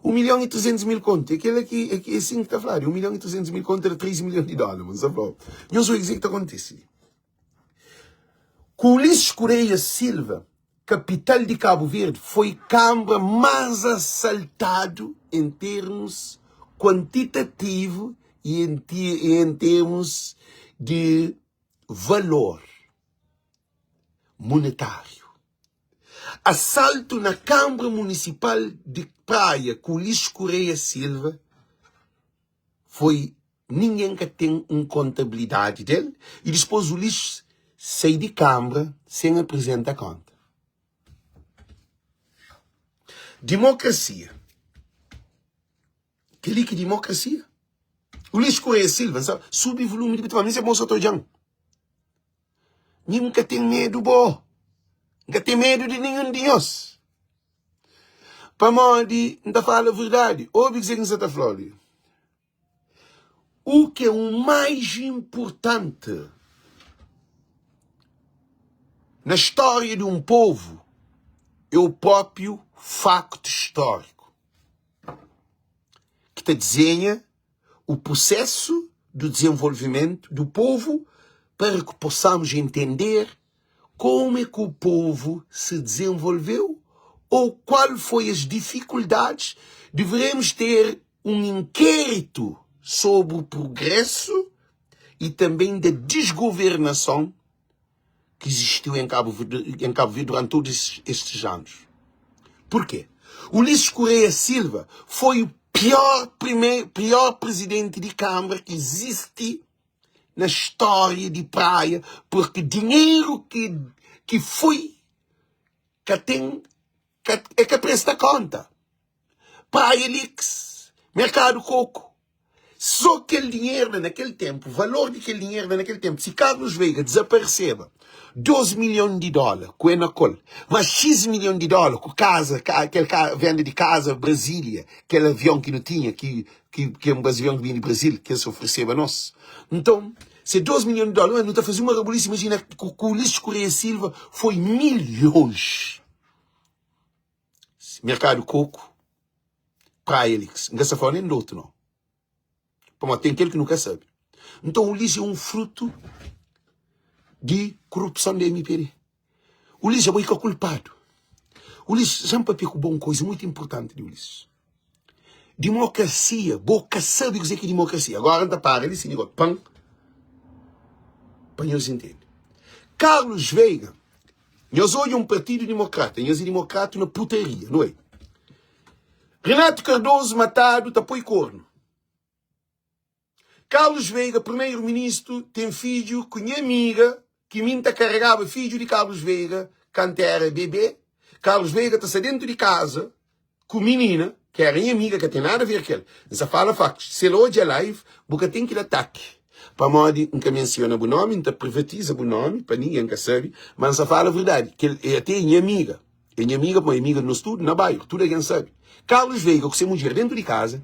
1 milhão e 300 mil contos. Aquele aqui é assim que está a falar. 1 milhão e 300 mil contos era 3 milhões de dólares. Mas não sei o que está acontecendo. Com Ulisses Correia Silva, capital de Cabo Verde, foi Câmara mais assaltado em termos quantitativos e em termos de valor monetário. Assalto na Câmara Municipal de Praia com Ulisses Correia Silva foi ninguém que tem uma contabilidade dele, e depois o Ulisses saiu de Câmara sem apresentar conta. Democracia. Que é democracia? Ulisses Correia Silva, sabe? Sube o volume de Bitcoin, isso é bom, só estou dizendo. Nunca tem medo, bo. Nunca tem medo de nenhum de nós. Para mim, não fala a verdade. Ouve dizer que não está falando. O que é o mais importante na história de um povo é o próprio facto histórico, que te desenha o processo do desenvolvimento do povo para que possamos entender como é que o povo se desenvolveu ou qual foi as dificuldades, devemos ter um inquérito sobre o progresso e também da desgovernação que existiu em Cabo Verde durante todos estes anos. Por quê? Ulisses Correia Silva foi o pior presidente de Câmara que existe na história de praia, porque dinheiro que foi, que presta conta. Praia Lix, Mercado Coco. Só aquele dinheiro naquele tempo, o valor daquele dinheiro naquele tempo, se Carlos Veiga desapareceba, 12 milhões de dólares com Enacol, mas X milhões de dólares com casa, aquele venda de casa Brasília, aquele avião que não tinha, que é um avião que vinha de Brasília, que se ofereceu a nós. Então, se 12 milhões de dólares, não está fazendo uma revolução, imagina que o Ulisses Correia Silva foi milhões. Mercado Coco, Praia Lix, não está falando nem do outro, não. Mas tem aquele que nunca sabe. Então o Ulisses é um fruto de corrupção da MPD. O Ulisses é muito culpado. O Ulisses já me papel com uma coisa muito importante de Ulisses. Democracia. Boca sabe dizer que é democracia. Agora anda para ele, se diga, pão. Para nós entender. Carlos Veiga. Nós hoje um partido democrata. Nós é democrata na putaria, não é? Renato Cardoso matado, tapou e corno. Carlos Veiga, primeiro-ministro, tem filho com minha amiga, que minta carregava filho de Carlos Veiga, quando era bebê. Carlos Veiga está dentro de casa, com menina, que era minha amiga, que tem nada a ver com ele. Essa fala factos. Se ele hoje é live, porque tem que ir ataque. Para modo, nunca menciona o nome, nunca privatiza o nome, para ninguém que sabe, mas essa fala a verdade, que ele é até minha amiga. É minha amiga, mas amiga no estudo, na bairro, tudo alguém sabe. Carlos Veiga, que se mulher dentro de casa,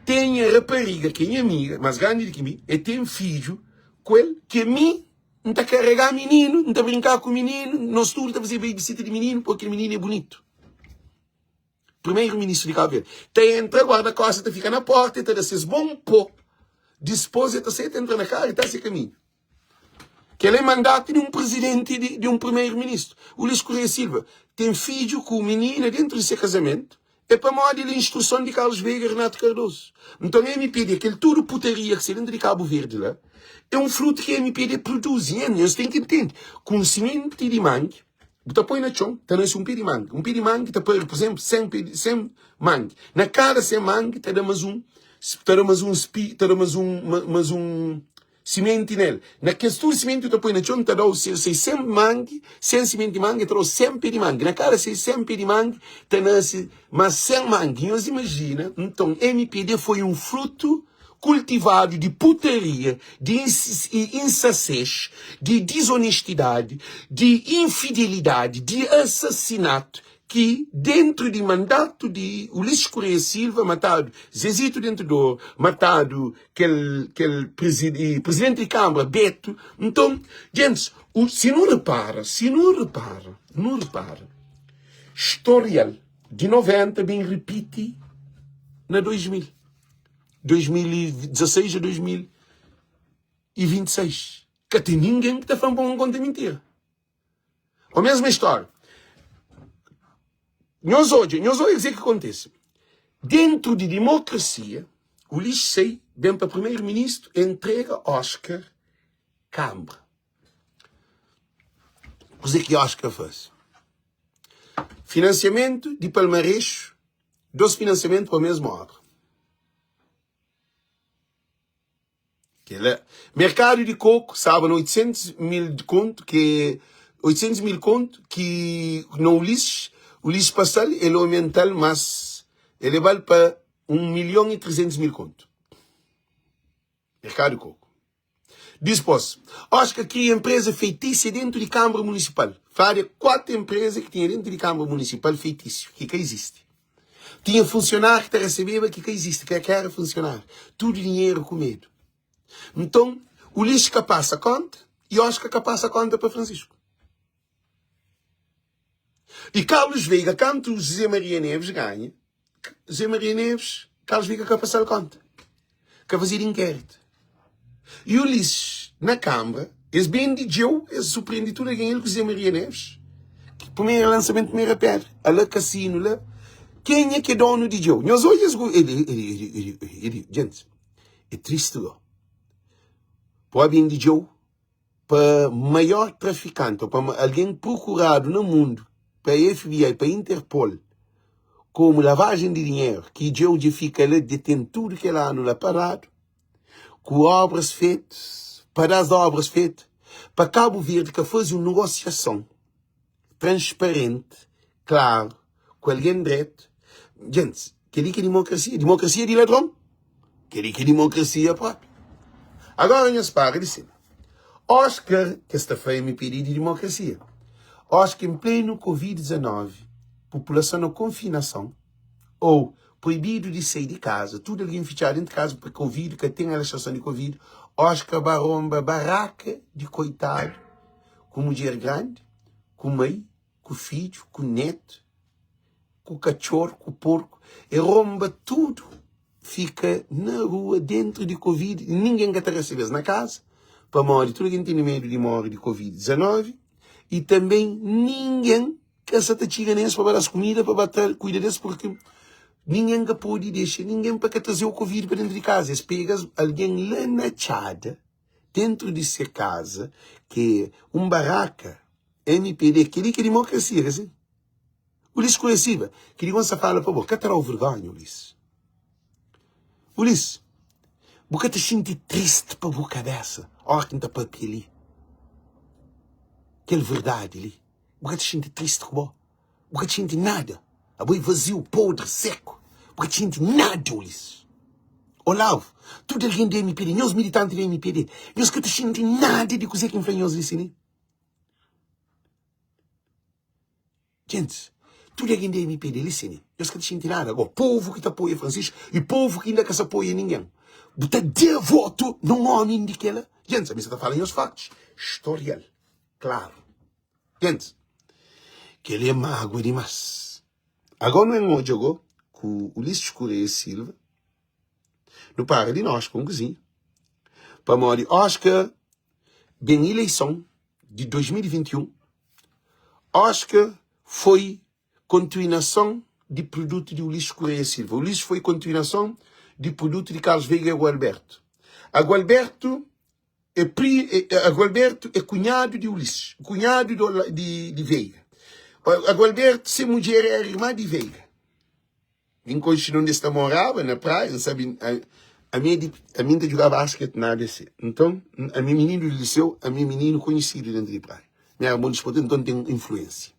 tem a rapariga, que é minha amiga, mais grande do que mim, e tem filho com ele, que a mim não está a carregar menino, não está a brincar com o menino, no estudo está a fazer babysitter de menino, porque o menino é bonito. Primeiro-ministro de Cabo Verde. Entra, guarda-costas, fica na porta, está a ser bom pô. Dispôs, está entra na cara e está a ser caminho. Que ele é mandato de um presidente, de um primeiro-ministro. O Ulisses Correia Silva tem filho com o menino dentro do seu casamento. É para modo de instrução de Carlos Veiga e Renato Cardoso. Então a MPD, aquele tudo putaria que se dentro de Cabo Verde lá, é um fruto que a MPD produz. E eles têm que entender. Conhecimento de mangue, você põe na chão, está nesse um pé de mangue. Um pé de mangue, está por exemplo, 100 mangue. Na cada 100 mangue, está mais um semente nele. Naquele tudo semente que você põe na chão, está dando 100 mangue, 100 semente de mangue, está 100 pé de mangue. Na cada 100 pé de mangue, está nesse, mas 100 mangue. E você imagina, então, MPD foi um fruto cultivado de putaria, de insensatez, de desonestidade, de infidelidade, de assassinato, que dentro de mandato de Ulisses Correia Silva, matado Zezito dentro do, matado aquele presidente de Câmara, Beto. Então, gente, se não repara, historial de 90 bem repite na 2016 a 2026. Que tem ninguém que está falando uma conta mentira. A mesma história. Nós hoje dizer o que acontece. Dentro de democracia, o Ulisses sei, bem para primeiro-ministro, entrega Oscar Câmara. O que Oscar faz? Financiamento de palmarés, 2 financiamentos para a mesma obra. Mercado de coco, sabe, 800 mil de conto, que 800 mil conto, que no Ulisses passou, ele aumentou, mas ele vale para 1.300.000 conto. Mercado de coco. Depois, acho que aqui a empresa feitiça dentro de Câmara Municipal. Faria 4 empresas que tinha dentro de Câmara Municipal feitiço, que existe. Tinha funcionário que recebia, que existe, que era funcionário. Tudo dinheiro com medo. Então, o Ulisses que passa a conta e Oscar que passa a conta para Francisco. E Carlos Veiga, quando o José Maria Neves ganha, José Maria Neves, Carlos Veiga quer passar a conta. Quer fazer inquérito. E o Ulisses, na Câmara, esse bem de Joe, esse surpreende tudo a ganhar com o José Maria Neves. Primeiro lançamento, primeira pedra. Lá cassino, lá. Quem é que é dono de Joe? Nós hoje, gente, é triste, ó. Pode vir de Joe para maior traficante, ou para alguém procurado no mundo, para a FBI, para a Interpol, como lavagem de dinheiro, que Joe fica lá, detém tudo que lá no lá parado, com obras feitas, pedaços de obras feitas, para Cabo Verde, que faz uma negociação transparente, claro, com alguém direto. Gente, queria que democracia? Democracia de ladrão? Queria que democracia própria? Agora, nós para de cima. Oscar, que esta feia me pediu de democracia. Oscar, em pleno Covid-19, população na confinação, ou proibido de sair de casa, tudo alguém fechado dentro de casa para Covid, que tem a restrição de Covid, Oscar baromba, barraca de coitado, com mulher grande, com mãe, com filho, com neto, com cachorro, com porco, e romba tudo. Fica na rua, dentro de Covid, e ninguém quer receber na casa, para morrer, tudo alguém tem medo de morrer de Covid-19, e também ninguém quer se tira nesse para dar as comidas, para bater, cuida desse, porque ninguém que pode deixar, ninguém para trazer o Covid para dentro de casa. Eles pegam alguém lá na chada, dentro de sua casa, que é um barraca, MPD, que é democracia, assim. Ulisses conheciva, que ele gosta de falar para você, que terá o vergonha, Ulisses? Ulisses, você te sente triste para a boa cabeça, olha que está para ali. Que é verdade ali. Você te sente triste com você? Você te sente nada. A boi vazio, podre, seco. Você te sente nada, Ulisses. Olavo, tudo alguém da MPD, nós militantes da MPD, nós que te sente nada de coisa que influenciamos isso, né? Gente, tudo alguém da MPD, listen, nós que te sente nada. Agora, povo que te apoia Francisco e povo que ainda que se apoia ninguém. Você dê voto num homem de que ela. Gente, a mim você está falando os factos. Historial. Claro. Gente, que ele é mágoa demais. Agora não é um jogo com o Ulisses Correia Silva. Não para de nós com o cozinho. Para morrer, Oscar, bem eleição de 2021. Oscar foi continuação de produto de Ulisses Correia Silva. Ulisses foi continuação de produto de Carlos Veiga e Gualberto. A Gualberto é cunhado de Ulisses, cunhado de Veiga. A Gualberto, se mulher, é a irmã de Veiga. Em Constituição onde está morava, na praia, não sabe, a minha jogava basquete na ABC. Então, a minha menino do liceu, a minha menino conhecido dentro de praia. Minha irmã disputou, então tem influência.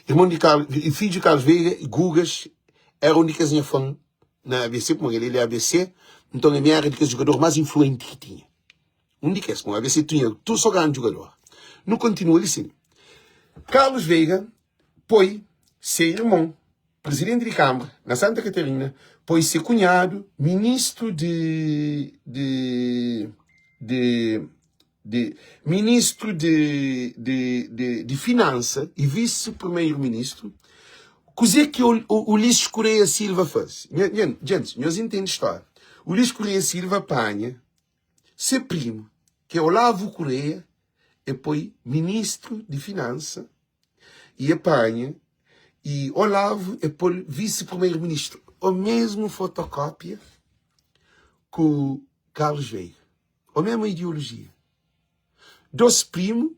Irmão de Carlos, filho de Carlos Veiga, Gugas, era a única fã na ABC, porque ele é ABC, então a minha era o jogador mais influente que tinha. Um de que é, a ABC tinha, tu só grande jogador. Não continua assim. Carlos Veiga foi ser irmão, presidente de Câmara, na Santa Catarina, foi ser cunhado, ministro ministro de Finança e vice-primeiro-ministro, coisa que o Ulisses Correia Silva faz. Gente, nós entendemos história. O Ulisses Correia Silva apanha seu primo, que é Olavo Correia, e depois ministro de Finança, e apanha, e Olavo é depois vice-primeiro-ministro. A mesma fotocópia com Carlos Veiga. A mesma ideologia. Dois primos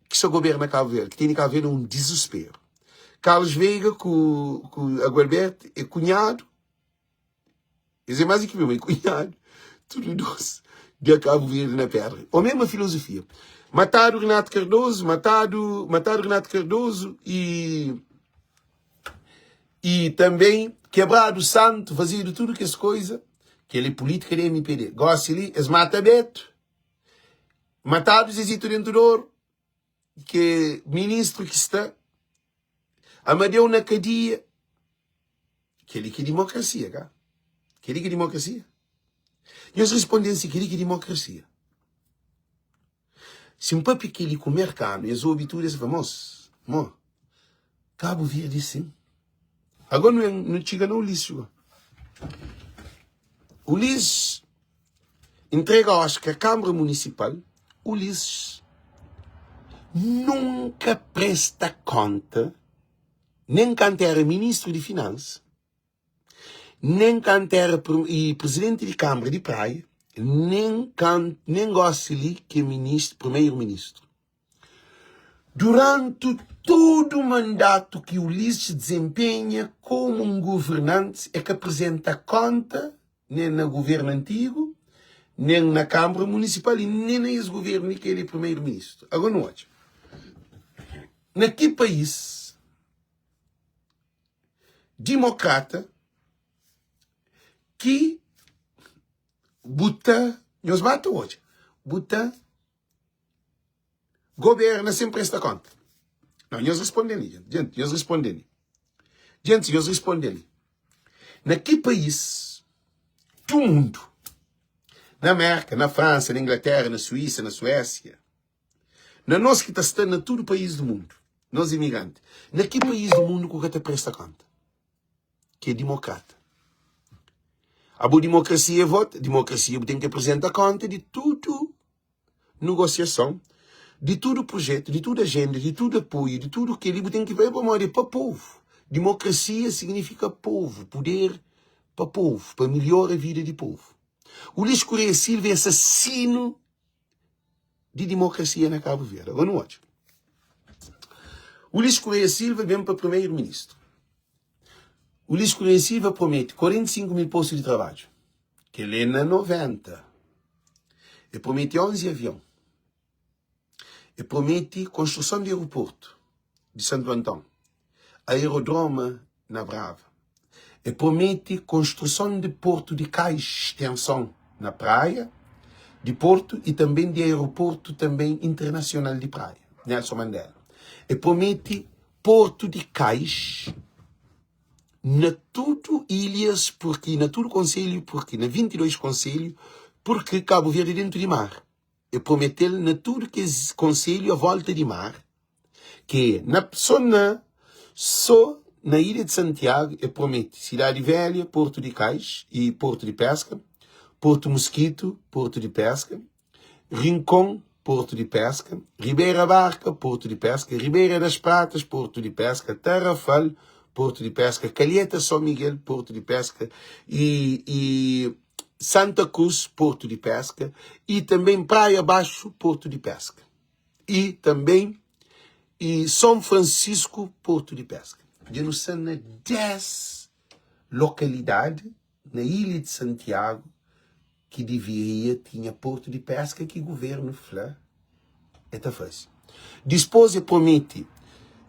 que só governam Cabo Verde, que tem Cabo Verde um desespero. Carlos Veiga com a Gualberto é cunhado. Isso é mais que meu, é cunhado. Tudo doce de Cabo Verde na pedra. A mesma filosofia. Mataram Renato Cardoso, mataram Renato Cardoso e também quebrado o santo, fazendo tudo que as coisas, que ele é política da MPD. Gosta ali, eles matam Beto. Mataram o Zezito dentro do Ouro, que ministro que está, Amadeu na cadeia. Que ele que democracia, cara. Que ele que democracia. E eles respondem assim, que ele que democracia. Se um papi que ele comer carne, e as obituras famosos, Cabo Verde sim. Agora não chega no Ulisses. Ulisses entrega a Oscar a Câmara Municipal. Ulisses nunca presta conta, nem quando era ministro de Finanças, nem quando era presidente de Câmara de Praia, nem gosta ali que é primeiro-ministro. Durante todo o mandato que o Ulisses desempenha como um governante, é que apresenta conta, nem no governo antigo, nem na Câmara Municipal e nem no ex-governo que ele é primeiro-ministro. Agora não hoje. Naquele país democrata que nós bate hoje, governa sem prestar conta. Não, nós respondemos, gente, nós respondemos. Gente, nós respondemos. Naquele país do mundo, na América, na França, na Inglaterra, na Suíça, na Suécia, na nós que está estando em todo o país do mundo, nós imigrantes, naquele país do mundo que te presta conta, que é democrata. A boa democracia vota, democracia tem que apresentar conta de tudo negociação, de todo projeto, de toda agenda, de todo apoio, de tudo que ele tem que ver para o povo. Democracia significa povo, poder para o povo, para melhorar a vida do povo. O Luís Correia Silva é assassino de democracia na Cabo Verde. Agora não hoje. O Luís Correia Silva vem para primeiro-ministro. O Luís Correia Silva promete 45 mil postos de trabalho, que ele é na 90. Ele promete 11 aviões. Ele promete construção de aeroporto de Santo Antão, aerodrome na Brava. Ele promete construção de porto de cais, extensão na praia, de porto e também de aeroporto também internacional de praia, Nelson Mandela. Ele promete porto de cais na tudo ilhas, porque na todo concelho, porque na 22 concelhos, porque Cabo Verde é dentro de mar. Eu prometi na tudo que é concelho a volta de mar, que só na ilha de Santiago, eu prometo Cidade Velha, Porto de Cais e Porto de Pesca, Porto Mosquito, Porto de Pesca, Rincón, Porto de Pesca, Ribeira Barca, Porto de Pesca, Ribeira das Pratas, Porto de Pesca, Tarrafal, Porto de Pesca, Calheta, São Miguel, Porto de Pesca e Santa Cruz, Porto de Pesca, e também Praia Baixo, Porto de Pesca. E também São Francisco, Porto de Pesca. De nos são 10 localidades na Ilha de Santiago que deveria tinha Porto de Pesca que o governo fala. É fácil. Depois promete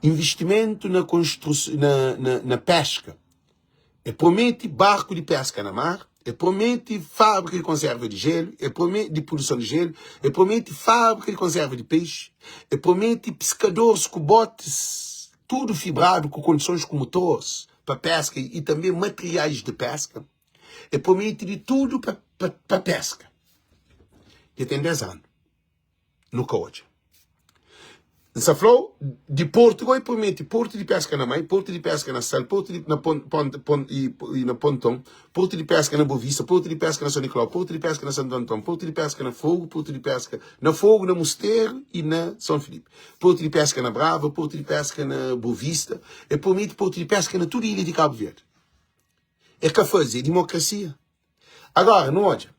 investimento na construção, na pesca. Promete barco de pesca na mar. Promete fábrica de conserva de gelo, promete de produção de gelo, promete fábrica de conserva de peixe, promete pescadores com botes, tudo fibrado, com condições com motores para pesca e também materiais de pesca. Promete de tudo para pesca. E tem 10 anos. Nunca hoje. Essa falou de Portugal e promete porto de pesca na Mãe, porto de pesca na Sal, porto de, na Pontão, porto de pesca na Bovista, porto de pesca na São Nicolau, porto de pesca na Santo Antão, porto de pesca na Fogo, porto de pesca na Fogo, na Mosteiro e na São Filipe, porto de pesca na Brava, porto de pesca na Bovista, e promete porto de pesca na toda a ilha de Cabo Verde. É que fazer democracia. Agora, não olha.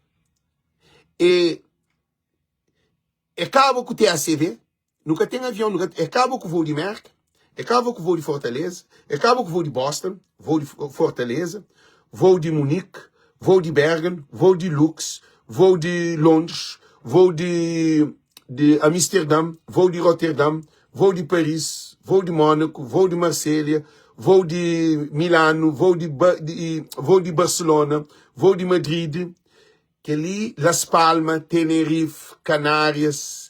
Acaba com o TACV. Nunca tem avião, acaba com o voo de Merck, acaba com o voo de Fortaleza, acaba com o voo de Boston, voo de Fortaleza, voo de Munique, voo de Bergen, voo de Lux, voo de Londres, voo de Amsterdã, voo de Rotterdam, voo de Paris, voo de Mônaco, voo de Marselha, voo de Milano, voo de Barcelona, voo de Madrid, que ali Las Palmas, Tenerife, Canárias,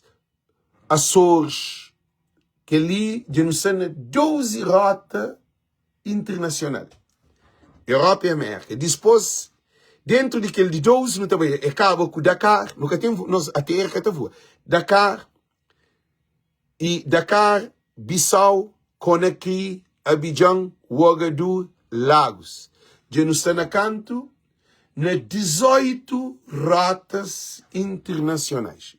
Açores, que ali já nos são 12 rotas internacionais. Europa e América. Depois, dentro daquele de 12, não também acaba com Dakar, nunca tem nós até a que voa. Dakar, Bissau, Conakry, Abidjan, Ouagadougou, Lagos. Já nos são a canto na 18 rotas internacionais.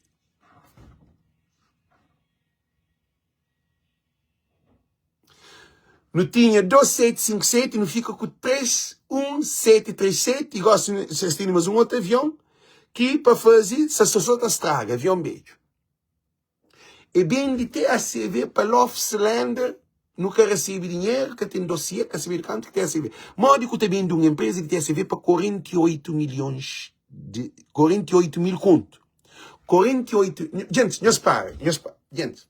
Não tinha 2757, não fica com 3137, igual se tínhamos um outro avião, que para fazer, se a só estraga, avião beijo. E bem de TACV para Lofslander, nunca recebe dinheiro, que tem dossiê, que recebe quanto que TACV. Modo que também de uma empresa de TACV para 48 milhões, 48 mil conto. 48, gente, não para, gente.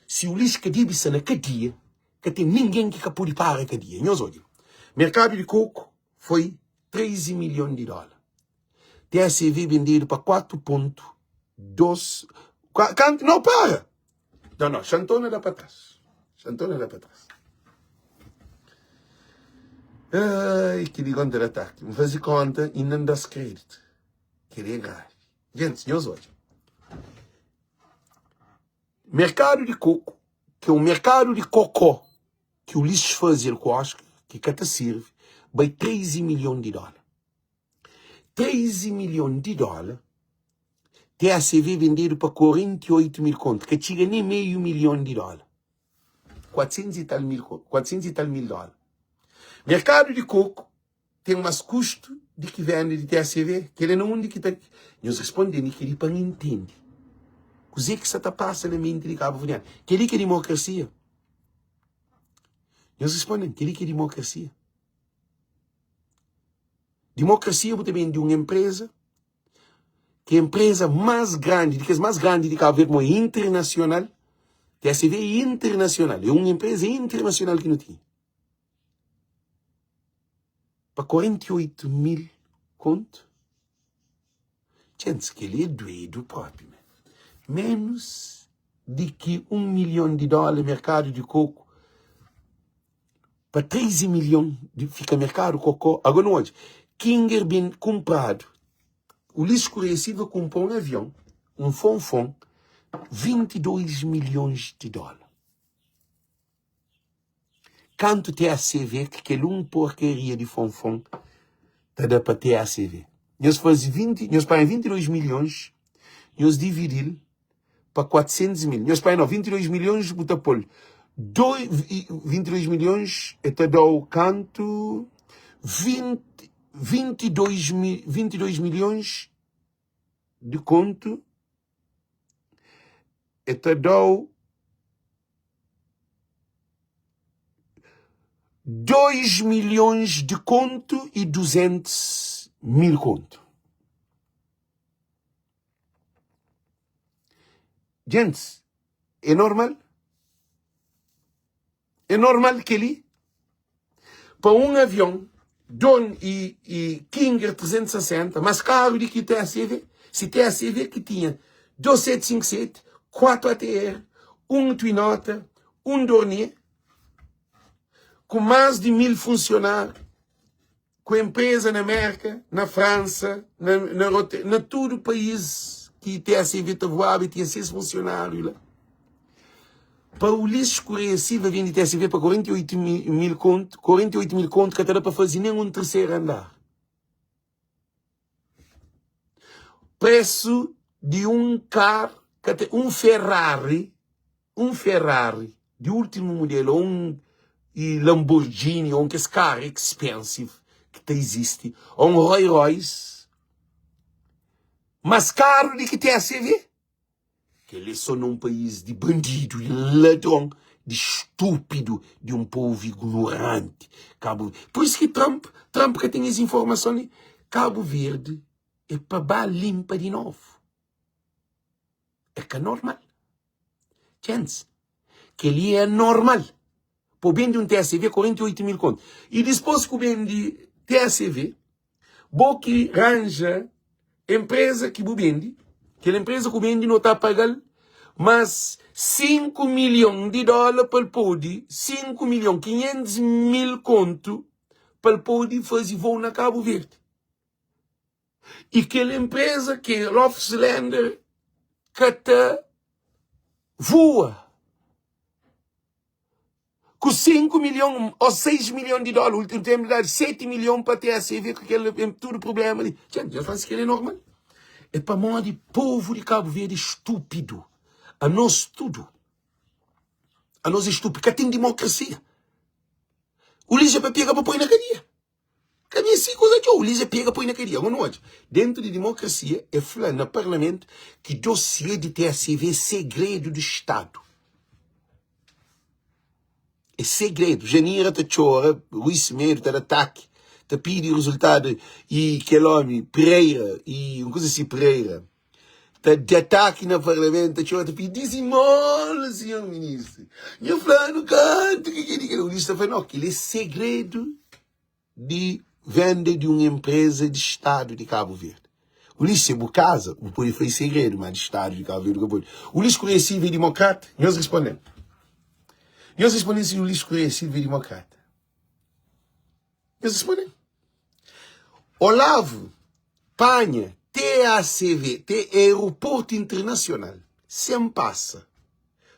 Se o lixo que diz na cadeia, que tem ninguém que pode parar a cadeia, nós olhamos. Mercado de coco foi 13 milhões de dólares. TACV vendido para 4,2. Não, para! Não, Chantona dá para trás. Chantona dá para trás. Ai, que de contra-ataque. Me fazer conta e não dá crédito. Que é grave. Gente, senhores, olhem. Mercado de coco, que é o mercado de cocó, que o lixo fazia com Oscar, que cata serve, vai 13 milhões de dólares. 13 milhões de dólares, TACV vendido para 48 mil contos, que chega nem meio milhão de dólares. 400 e tal mil dólares. Mercado de coco tem mais custo de que vende de TACV, que ele não onde que está. Nós respondemos que ele para não entende. O que se está passando na mente de Cabo Verde? Que ele quer democracia. Nós respondemos que ele quer democracia. Democracia é também de uma empresa, que é a empresa mais grande, que é mais grande de Cabo Verde, é internacional. TACV é internacional, é uma empresa internacional que não tinha. Para 48 mil conto. Gente, que ele é doido próprio. Menos de que 1 milhão de dólares mercado de coco. Para 13 milhões fica mercado cocô. Agora não hoje. Kinger bem comprado. O lixo conhecido comprou um avião, um fonfon, 22 milhões de dólares. Quanto TACV, que é uma porcaria de fonfon, tá dá para TACV. Nós fazemos 22 milhões, nós dividimos para 400 mil. Nós pagamos 22 milhões, botar por 22 milhões, até dá o canto 22 milhões de conto, até dá 2 milhões de conto e 200 mil conto. Gente, é normal? É normal que ele, para um avião, Don e Kinger 360, mais caro do que TACV, se TACV que tinha 2757, 4 ATR, um Twin Otter, um Dornier, com mais de 1000 funcionários, com empresa na América, na França, na todo o país que TACV voava e tinha 6 funcionários lá. Para o lixo conhecido vem de TACV para 48 mil conto, que até dá para fazer nem um terceiro andar. Preço de um carro, um Ferrari de último modelo, ou um Lamborghini, ou um que carro expensive que existe, ou um Rolls Royce, mais caro do que TACV. Que eles são num país de bandido, de ladrão, de estúpido, de um povo ignorante. Por isso que Trump que tem as informações, Cabo Verde é para limpa de novo. É que é normal. Gente, que ele é normal. Por bem de um TACV, 48 mil contos. E depois que o bem de TACV, bom que arranja empresa que vende, aquela empresa que vende não está pagando, mas 5 milhões de dólares para poder, 5 milhões 500 mil conto para poder fazer voo na Cabo Verde. E aquela empresa que é Lofslander que voa com 5 milhões ou 6 milhões de dólares, o último tempo de 7 milhões para TACV, com aquele tudo problema ali. Gente, já faz que ele é normal. É para mão de povo de Cabo Verde estúpido. A nós tudo. A nós estúpido. Que tem democracia. O Lígia pega para pôr na cadeia. Caminha assim, coisa que o Lígia pega para pôr na cadeia. Dentro de democracia, é falando no parlamento que dossiê de TSV é segredo do Estado. É segredo. Janira te chora, Luís Semedo te ataque, te pede o resultado, e aquele homem, Pereira, e uma coisa assim, Pereira, te ataque no parlamento, te chora, te pede, dizimola, senhor ministro. E eu falo, no canto, que o Luís está falando, não, que ele é segredo de venda de uma empresa de Estado de Cabo Verde. O Luís chegou casa, o poder foi segredo, mas de Estado de Cabo Verde. O Luís conhecia o democrata, nós respondemos. Nós respondemos se o Luís conhecia o democrata. Nós respondemos. Olavo, Panha, TACV, Aeroporto Internacional, sem passa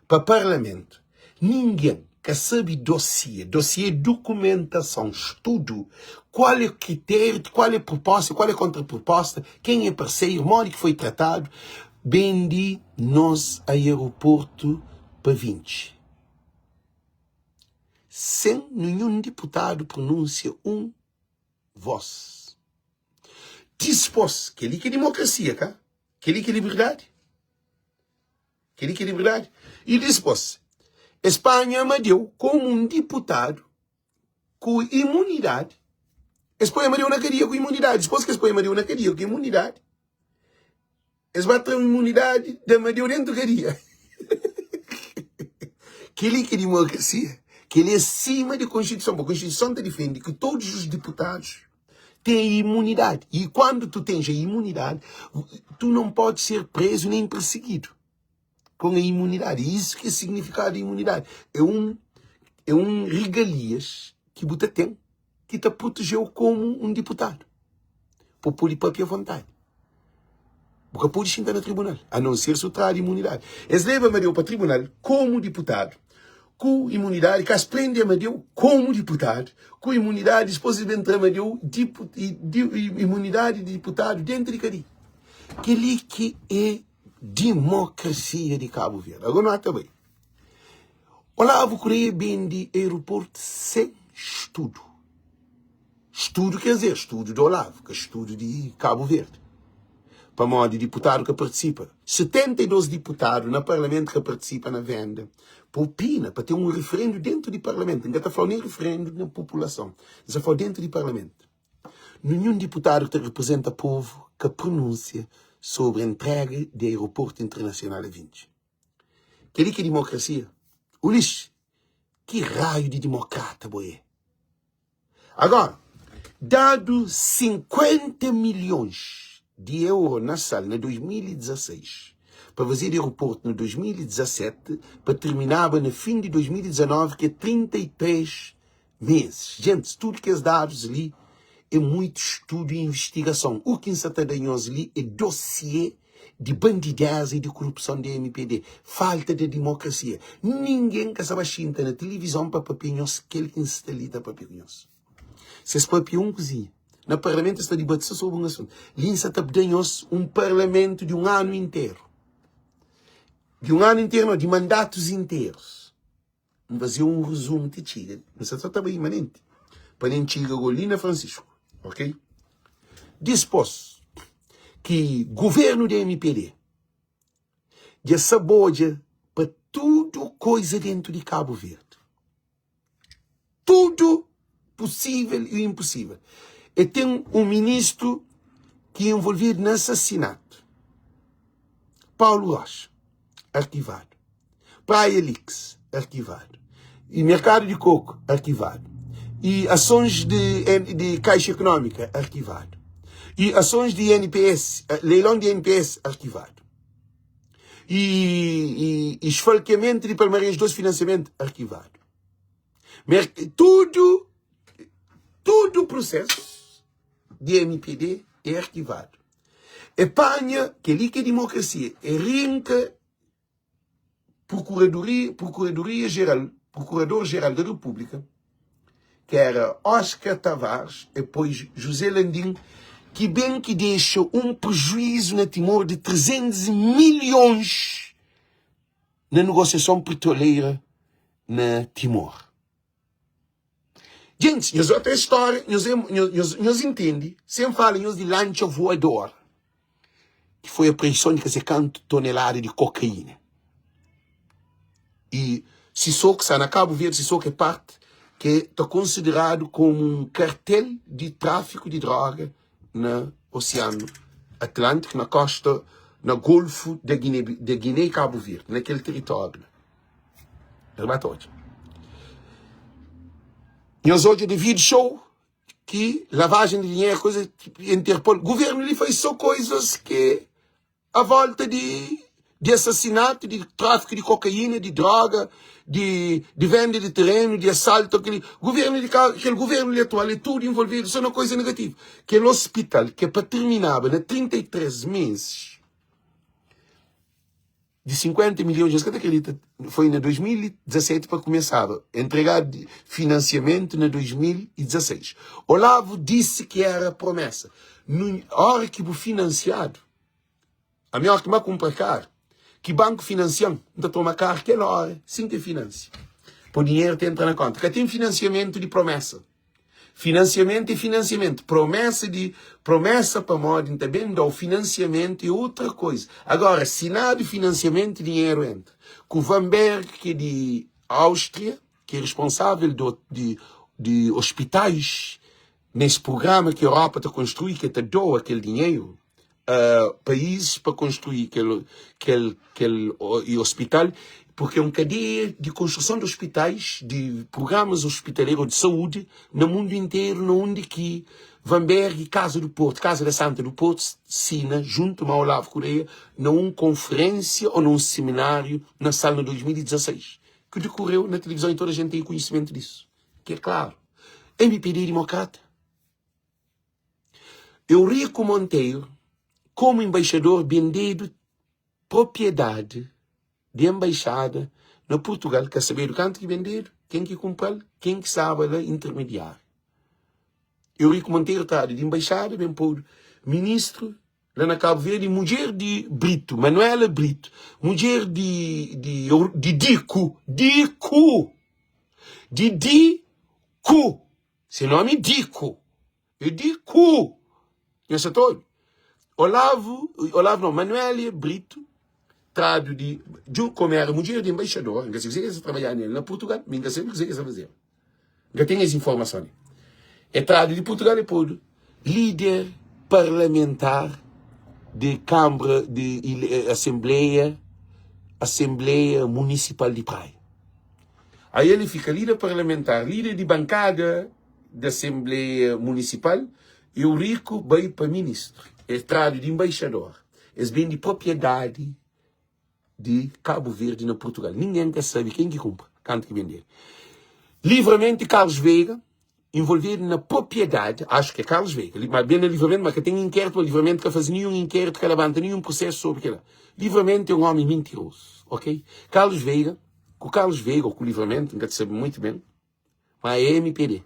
para parlamento. Ninguém que sabe dossiê, documentação, estudo, qual é o critério, qual é a proposta, qual é a contraproposta, quem é parceiro, modo que foi tratado, bendi nós a aeroporto para 20. Sem nenhum deputado pronuncia voz. Dispôs, que é democracia, cá? Que é liberdade. Que é liberdade. E dispôs, Espanha me deu como um deputado com imunidade. Espanha me deu na cadeia com imunidade. Depois que Espanha me deu na cadeia com imunidade, eles bateram imunidade da me deu dentro da cadeia. Que é democracia. Que ele é acima da Constituição. A Constituição te defende que todos os deputados têm imunidade. E quando tu tens a imunidade, tu não podes ser preso nem perseguido. Com a imunidade. Isso que é significado de imunidade. É um regalias que você tem, que te protegeu como um deputado. Por pôr papel à vontade. Porque pode sentar no tribunal, a não ser soltar a imunidade. Eles levam a para o tribunal como deputado, com imunidade, que esplende a deu como deputado, com imunidade, depois de entrar a deu imunidade de deputado dentro de cadeia. Aquele que é democracia de Cabo Verde. Agora não está bem. Olavo Correia bem de aeroporto sem estudo. Estudo quer dizer estudo de Olavo, que é estudo de Cabo Verde. Para modo de deputado que participa. 72 deputados no parlamento que participam na venda. Para opina, para ter um referendo dentro do parlamento. Não está falando nem referendo na população. Está falando dentro do parlamento. Nenhum deputado que representa o povo que pronuncia sobre a entrega do aeroporto internacional a 20. Que é democracia? Ulisses, que raio de democrata boé. Agora, dado 50 milhões de euros na sala em 2016, para fazer aeroporto em 2017, para terminar no fim de 2019, que é 33 meses. Gente, tudo que é dados ali é muito estudo e investigação. O que está dando ali é dossiê de bandidagem e de corrupção da MPD. Falta de democracia. Ninguém que sabe chinta na televisão para papinhos, aquele que está ali para papinhos. Se esse papinho cozinha. No parlamento está debatendo sobre um assunto. Linsa está dando um parlamento de um ano inteiro. De um ano inteiro, não, de mandatos inteiros. Vamos fazer um resumo de Chiga. Mas só está bem imanente. Para nem Chiga Golina Francisco. Ok? Dispôs que governo da MPD de saboja para tudo coisa dentro de Cabo Verde. Tudo possível e impossível. E tem um ministro que é envolvido no assassinato. Paulo Rocha, arquivado. Praia Lix, arquivado. E mercado de coco, arquivado. E ações de Caixa Econômica, arquivado. E ações de INPS, leilão de INPS, arquivado. E esfalqueamento de Palmeiras 2 financiamento, arquivado. Tudo o processo de MPD é arquivado. Espanha, que ali que é democracia, é rinca Procurador-Geral da República, que era Oscar Tavares, e depois José Landim, que bem que deixa um prejuízo na Timor de 300 milhões na negociação petroleira na Timor. Gente, nós outra história, nós entendemos, sempre falam de lancha voadora, que foi a apreensão de 50 toneladas de cocaína. E se só que está na Cabo Verde, se só que é parte que está considerado como um cartel de tráfico de droga no Oceano Atlântico, na costa, no Golfo de Guiné e Cabo Verde, naquele território. Nós hoje devido show que lavagem de dinheiro, coisa tipo Interpol. O governo ele faz só coisas que a volta de assassinato, de tráfico de cocaína, de droga, de venda de terreno, de assalto. Aquele governo atual é tudo envolvido, só uma coisa negativa. Aquele hospital que para terminava, na 33 meses, de 50 milhões, você acredita? Foi em 2017 para começar a entregar financiamento em 2016. Olavo disse que era promessa. Na hora que o financiado, a minha hora que me compra caro, que banco financiando, não toma caro aquela hora, sim que financia. Por dinheiro te entra na conta. Que tem financiamento de promessa. Financiamento e financiamento. Promessa para modo também dá o financiamento e outra coisa. Agora, se nada de financiamento, dinheiro entra. Com o Van Berg, que é de Áustria, que é responsável de hospitais, nesse programa que a Europa está construindo, que te doa aquele dinheiro, países para construir aquele hospital, porque é uma cadeia de construção de hospitais, de programas hospitaleiros de saúde, no mundo inteiro, onde que Van Berg, Casa do Porto, Casa da Santa do Porto, Sina, junto ao Olavo Correia, numa conferência ou num seminário na sala de 2016, que decorreu na televisão e toda a gente tem conhecimento disso. Que é claro, MPD democrata. Eurico Monteiro, como embaixador, vendendo propriedade de embaixada no Portugal, quer saber do canto que vender, quem que comprar, quem que sabe lá intermediário. Eurico Monteiro está de embaixada, bem por ministro, lá na Cabo Verde, mulher de Brito, Manuela Brito, mulher de Dico, seu nome é Dico, conhece todo? Olavo não, Manuela Brito, trado de como era mulher de embaixador, não sei se trabalhar nele na Portugal, não sei o que você fazer. Não tem essa informação. É trado de Portugal e por líder parlamentar de Câmara de Assembleia Municipal de Praia. Aí ele fica líder parlamentar, líder de bancada da Assembleia Municipal, e o Rico vai para ministro. É trado de embaixador. É bem de propriedade de Cabo Verde na Portugal. Ninguém quer saber quem que compra, quanto que vender. Livramento de Carlos Veiga, envolvido na propriedade, acho que é Carlos Veiga, mas bem no Livramento, mas que tem inquérito, o Livramento que faz nenhum inquérito, que levanta nenhum processo sobre aquilo. Livramento é um homem mentiroso, ok? Carlos Veiga, com o Livramento, nunca te sabe muito bem, mas é MPD.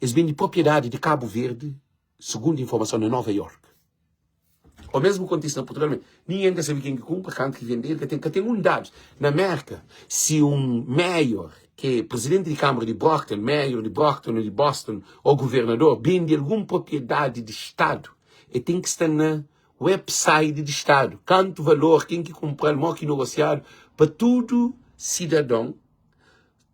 Eles vêm de propriedade de Cabo Verde, segundo informação, na Nova York. O mesmo acontece na Portugal. Ninguém quer saber quem que compra, quanto que vender, que tem um dado. Na América, se um mayor, que é presidente de Câmara de Brockton, mayor de Brockton ou de Boston, ou governador, vende alguma propriedade de Estado, e tem que estar na website de Estado. Quanto valor, quem que comprar, mal que negociar, para todo cidadão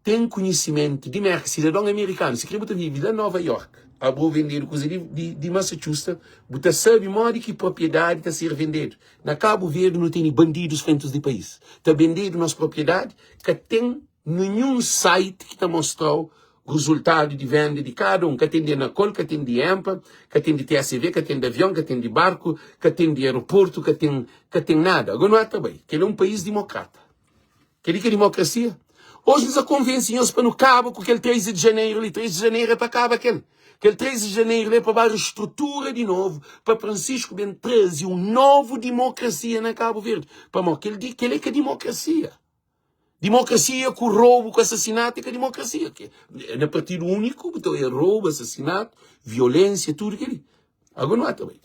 tem conhecimento de mercado, cidadão americano, se quer viver em Nova York, a vou vender coisa de Massachusetts, você sabe modo que propriedade está a ser vendida. Na Cabo Verde não tem bandidos frente do país. Está vendido nossa propriedade, que tem nenhum site que está mostrando o resultado de venda de cada um, que tem de Anacol, que tem de EMPA, que tem de TSV, que tem de avião, que tem de barco, que tem de aeroporto, que tem nada. Agora não é também, que ele é um país democrata. Que ele quer democracia? Hoje eles convencem-nos para no cabo com aquele 13 de janeiro ali. 13 de janeiro é para cabo aquele. Aquele 13 de janeiro é para dar estrutura de novo, para Francisco Bento trazer uma nova democracia na Cabo Verde. Para mostrar que ele diz que ele é que é democracia. Democracia com roubo, com assassinato, é que é democracia. Que é no partido único, então é roubo, assassinato, violência, tudo aquilo. Agora não é também.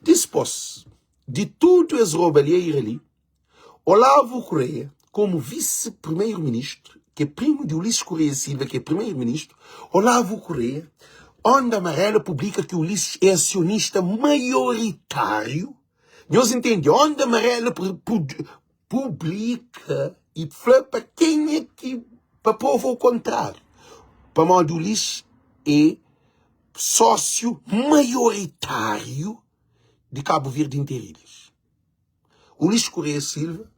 Depois de tudo as roubalheiras ali, Olavo Correia, como vice-primeiro-ministro, que é primo de Ulisses Correia Silva, que é primeiro-ministro, Olavo Correia, Onda Amarela publica que Ulisses é acionista maioritário. Nós entendemos, Onda Amarela publica e fala para quem é que, para provar o contrário. Para modo Ulisses é sócio maioritário de Cabo Verde Interilhas. Ulisses Correia Silva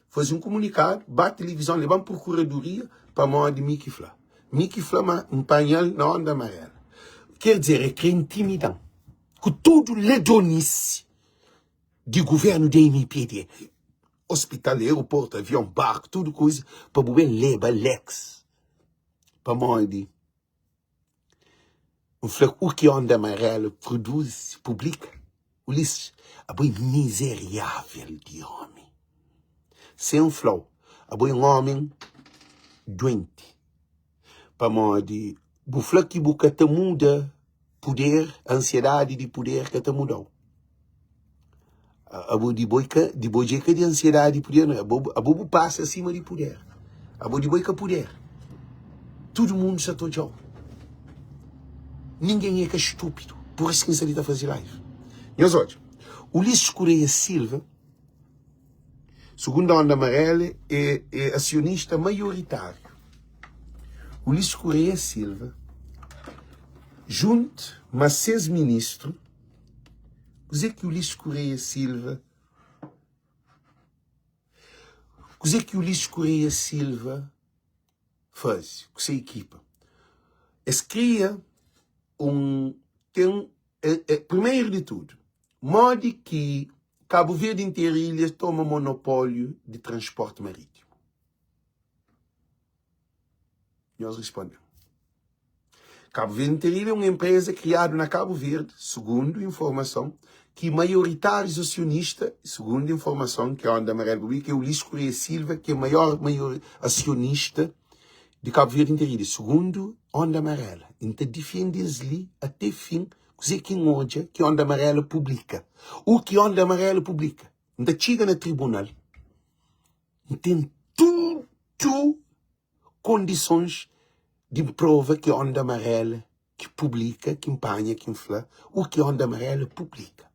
faz um comunicado, bate televisão, leva para procuradoria para modo de Mickey Flá. Mickey Flá um painel na Onda Amarela. Quer dizer, é que é intimidante. Com tudo ledonice de governo da MPD. Hospital, aeroporto, avião, barco, tudo coisa, para boer leba, lex. Para modo o que Onda Amarela produz, publica. Ulisses, a boi miserável de homem. Sem um flow, a boi um homem doente. Para modo bufla que buca te muda poder, ansiedade de poder que te mudou. A de boica de ansiedade de poder, não é? A bobo passa acima de poder. A de boica poder. Todo mundo se atojou. Ninguém é que é estúpido. Por isso que ele está a fazer live. Meus olhos, Ulisses Correia Silva, segundo a Onda Amarela, é acionista maioritário. Ulisses Correia Silva, junto, mas 6 ministros, dizer que Ulisses Correia Silva, faz, com essa equipa. Eles cria primeiro de tudo, modo que Cabo Verde Interilhas toma monopólio de transporte marítimo. Nós respondemos. Cabo Verde Interilhas é uma empresa criada na Cabo Verde, segundo informação, que maioritários acionistas, segundo informação que a Onda Amarela publica, é o Ulisses Correia Silva, que é o maior acionista de Cabo Verde Interilhas, segundo Onda Amarela. Então defende-se até fim, dizer que hoje que a Onda Amarela publica. O que a Onda Amarela publica, ainda chega no tribunal, tem tudo condições de prova que a Onda Amarela que publica, que empanha, que infla, o que a Onda Amarela publica.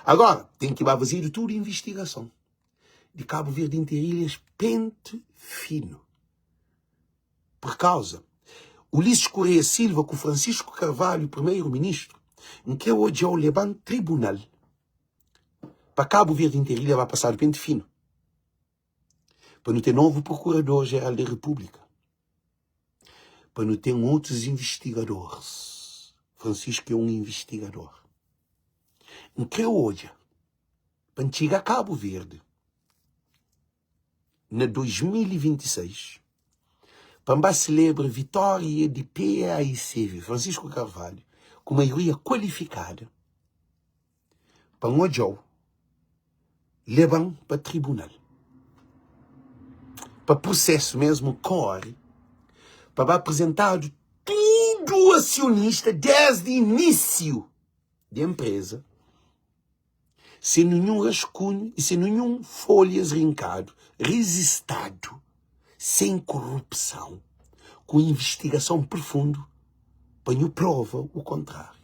Agora, tem que fazer tudo investigação. De Cabo Verde Interilhas, pente fino. Por causa, Ulisses Correia Silva com Francisco Carvalho, primeiro-ministro, em que hoje eu levanto tribunal. Para Cabo Verde Interilhas vai passar o pente fino. Para não ter novo procurador-geral da República. Para não ter outros investigadores. Francisco é um investigador. Em que hoje, para chegar a Cabo Verde, na 2026, para celebrar a vitória de PAICV, Francisco Carvalho, com maioria qualificada, para hoje, levam para tribunal. Para processo mesmo, corre, para apresentar tudo acionista desde o início da empresa, sem nenhum rascunho e sem nenhum folhas rincado, resistado, sem corrupção, com investigação profunda, para não prova o contrário.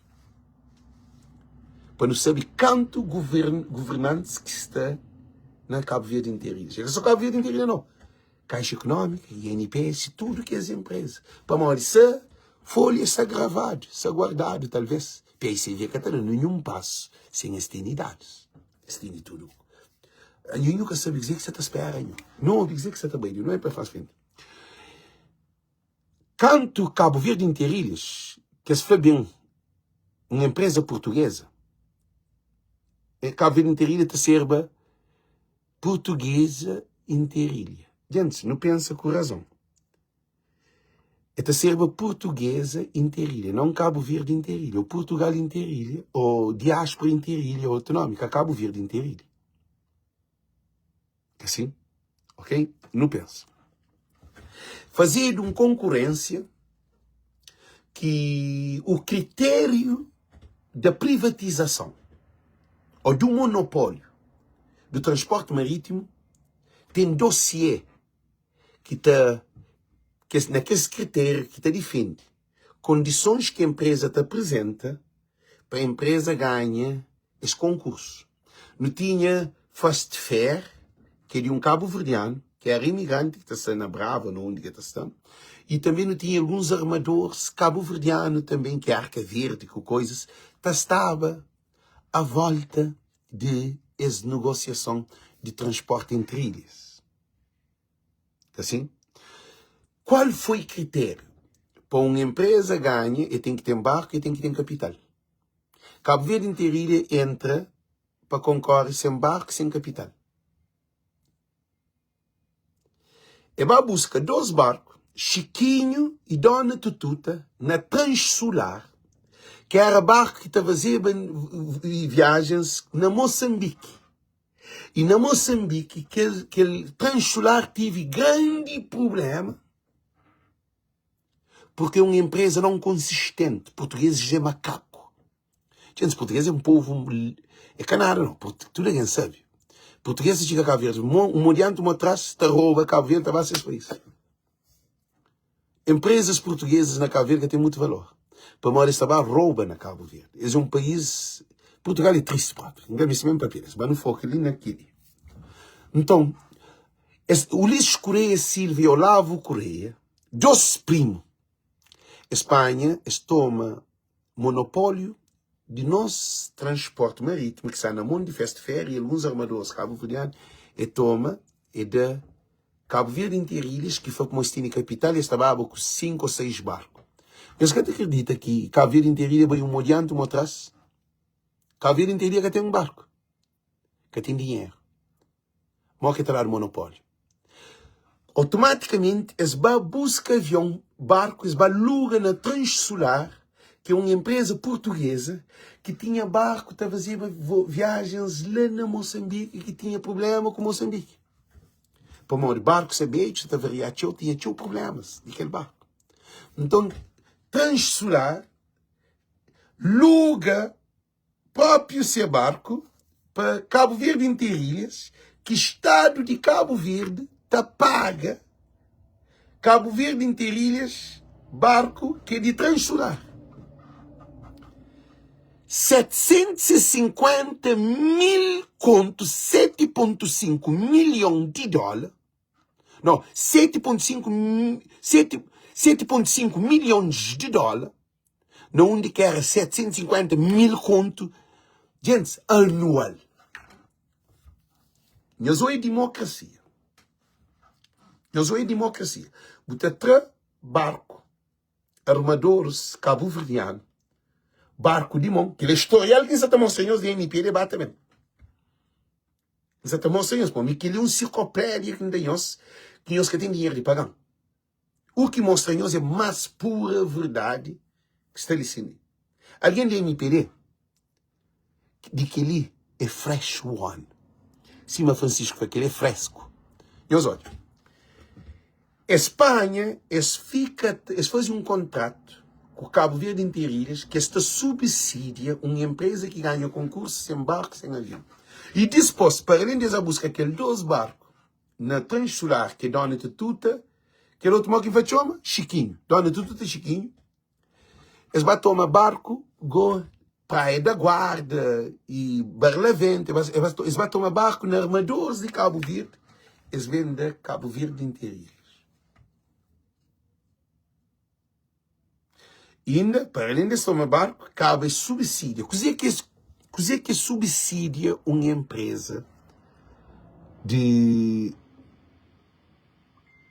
Para não saber quanto governantes que está na Cabo Verde Interilhas. É só Cabo Verde Interilhas não. Caixa Econômica, INPS, tudo que é as empresas. Para maior, se folha está gravado, está guardado, talvez. PICV Catarina, nenhum passo sem as unidades. Tem tudo. Eu nunca sabe dizer que você está esperando. Não dizer que você está bem, não é para fazer. Canto Cabo Verde Interilhas, que se foi bem uma empresa portuguesa, Cabo Verde Interilhas te serba portuguesa Interilha. Gente, não pensa com razão. Te serba portuguesa Interilha, não Cabo Verde Interilha, ou Portugal Interilha, ou diáspora Interilha, ou autonômica, Cabo Verde Interilha. Assim? Ok? Não pensa. Fazer de uma concorrência que o critério da privatização ou do monopólio do transporte marítimo tem dossiê naquele critério que te defende condições que a empresa te apresenta para a empresa ganhar esse concurso. Não tinha Fast Fair, que é de um cabo-verdiano, que era imigrante, que está na Brava, não onde que está. E também não tinha alguns armadores cabo-verdiano também, que é Arca Verde, que coisas, estava à volta de essa negociação de transporte entre ilhas. Assim? Qual foi o critério? Para uma empresa ganhar, tem que ter barco e tem que ter capital. Cabo Verde Interilha entra para concorrer sem barco e sem capital. E vai buscar 2 barcos, Chiquinho e Dona Tututa, na Transolar, que era barco que estava a fazer viagens na Moçambique. E na Moçambique, aquele Transolar teve grande problema, porque é uma empresa não consistente. Portugueses é macaco. Gente, português é um povo... É canara, não. Tudo ninguém sabe. Portugueses chegam a Cabo Verde. Um adiante, um atrás, te rouba Cabo Verde, vai ser por isso. Empresas portuguesas na Cabo Verde têm muito valor. Para morar esta barra, rouba na Cabo Verde. É um país... Portugal é triste, próprio. Ninguém vê mesmo papéis. Mas não foca ali naquele. Então, Ulisses Correia Silva e Olavo Correia, 2 primos. Espanha toma monopólio de nosso transporte marítimo, que está na mão de Fast Fair e alguns armadores cabo-verdianos, toma de Cabo Verde Interilhas, que foi como se capital, e estava com 5 ou 6 barcos. Mas que acredita que Cabo Verde Interilhas vai um adiante, um atrás? Cabo Verde Interilhas que tem um barco, que tem dinheiro. Mas que terá o monopólio. Automaticamente, eles vão buscar avião, barco, eles vão alugar na Transolar, que é uma empresa portuguesa que tinha barco, estava a fazer viagens lá na Moçambique e que tinha problema com Moçambique. Para o barco saber, estava a tinha problemas naquele barco. Então, Transolar aluga próprio seu barco para Cabo Verde Interilhas, que o Estado de Cabo Verde paga Cabo Verde Interilhas, barco que é de Transolar. 750 mil contos, 7,5 milhões de dólares. Não, 7,5 milhões de dólares. Não onde que era 750 mil contos. Gente, anual. Nós é democracia. Nós é democracia. Botar 3 barcos, armadores cabo-verdianos, barco de mão, que é historial que exatamente senhores de MP debate também. Exatamente senhores, porque que ele é um enciclopédia que nós que tem dinheiro de pagar. O que mostra nós é mais pura verdade que está ali sendo. Alguém de MPD de que ele é fresh one. Cima Francisco foi que ele é fresco. E os olhos. Espanha, eles fazem um contrato com o Cabo Verde Interilhas, que esta subsidia uma empresa que ganha concurso sem barco, sem avião. E disposto, para além de buscar aqueles 2 barcos na Transolar, que é Dona Tututa, que é outro mal que vai chamar Chiquinho. Dona Tututa Chiquinho. Eles vão tomar barco, go Praia da Guarda e Barlavento. Eles vão tomar barco na armadores de Cabo Verde. Eles vêm de Cabo Verde Interilhas. E ainda, para além de tomar barco, cabe subsídio. Coisa que subsidia uma empresa de...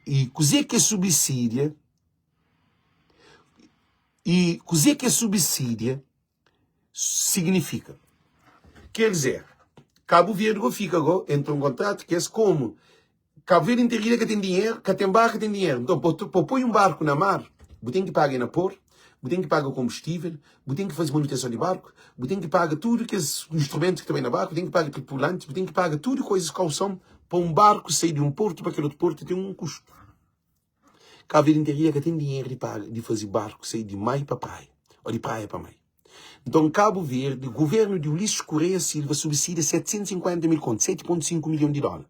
E coisa que subsidia... E coisa que subsidia significa. Quer dizer, Cabo Verde fica entre um contrato que é como Cabo Verde Interilha que tem dinheiro, que tem barco, que tem dinheiro. Então, para pôr um barco na mar, você tem que pagar na pôr, você tem que pagar combustível, você tem que fazer manutenção de barco, você tem que pagar tudo que os instrumentos que estão na barco, você tem que pagar tripulantes, você tem que pagar tudo coisas que calção para um barco sair de um porto para aquele outro porto tem um custo. Cabo Verde Interilha que tem dinheiro de fazer barco sair de maio para praia, ou de praia para maio. Então, Cabo Verde, o governo de Ulisses Correia Silva subsidia 750 mil contos, 7,5 milhões de dólares.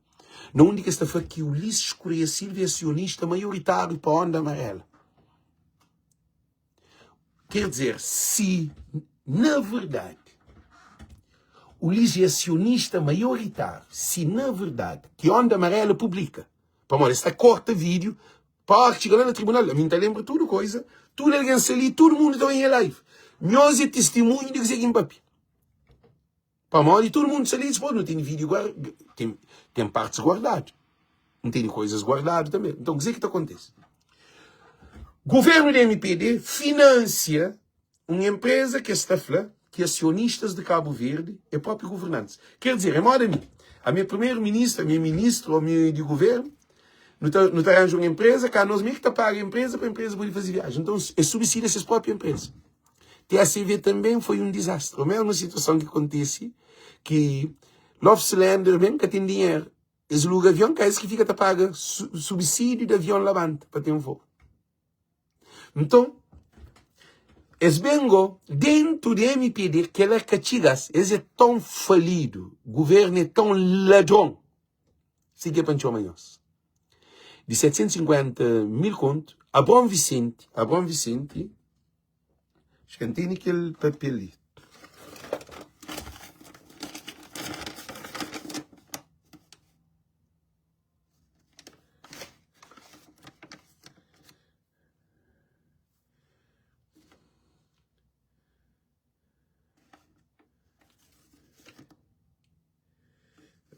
Não onde que está foi que Ulisses Correia Silva é acionista maioritário para a Onda Amarela. Quer dizer, se, na verdade, Ulisses é acionista maioritário, se, na verdade, que a Onda Amarela publica, para mostrar, esta corta vídeo, para que chega lá no tribunal, a mim lembra tudo coisa, tudo alguém ali, todo mundo está em live. Nós é testemunho de que se papi. Para mostrar, e todo mundo se ali, não tem vídeo guardado, tem partes guardadas. Não tem coisas guardadas também. Então, o que é que acontece? O governo da MPD financia uma empresa que está falando que acionistas de Cabo Verde é próprio governantes. Quer dizer, é modo a minha primeiro-ministra, a minha ministra, ou minha de governo, não arranja uma empresa, cá nós mesmo que paga a empresa para a empresa poder fazer viagem. Então, é subsídio essas próprias empresas. TACV também foi um desastre. A mesma situação que acontece, que Love Cylinder mesmo que tem dinheiro, eles alugam avião, que é esse que fica a pagar subsídio de avião lavante para ter um voo. Então, eles vengo dentro do MPD, que é cachigas, eles é tão falido, o governo é tão ladrão, se que é pancho amanhãs. De 750 mil contos, a Bom Vicente, acho que tem aquele papel ali.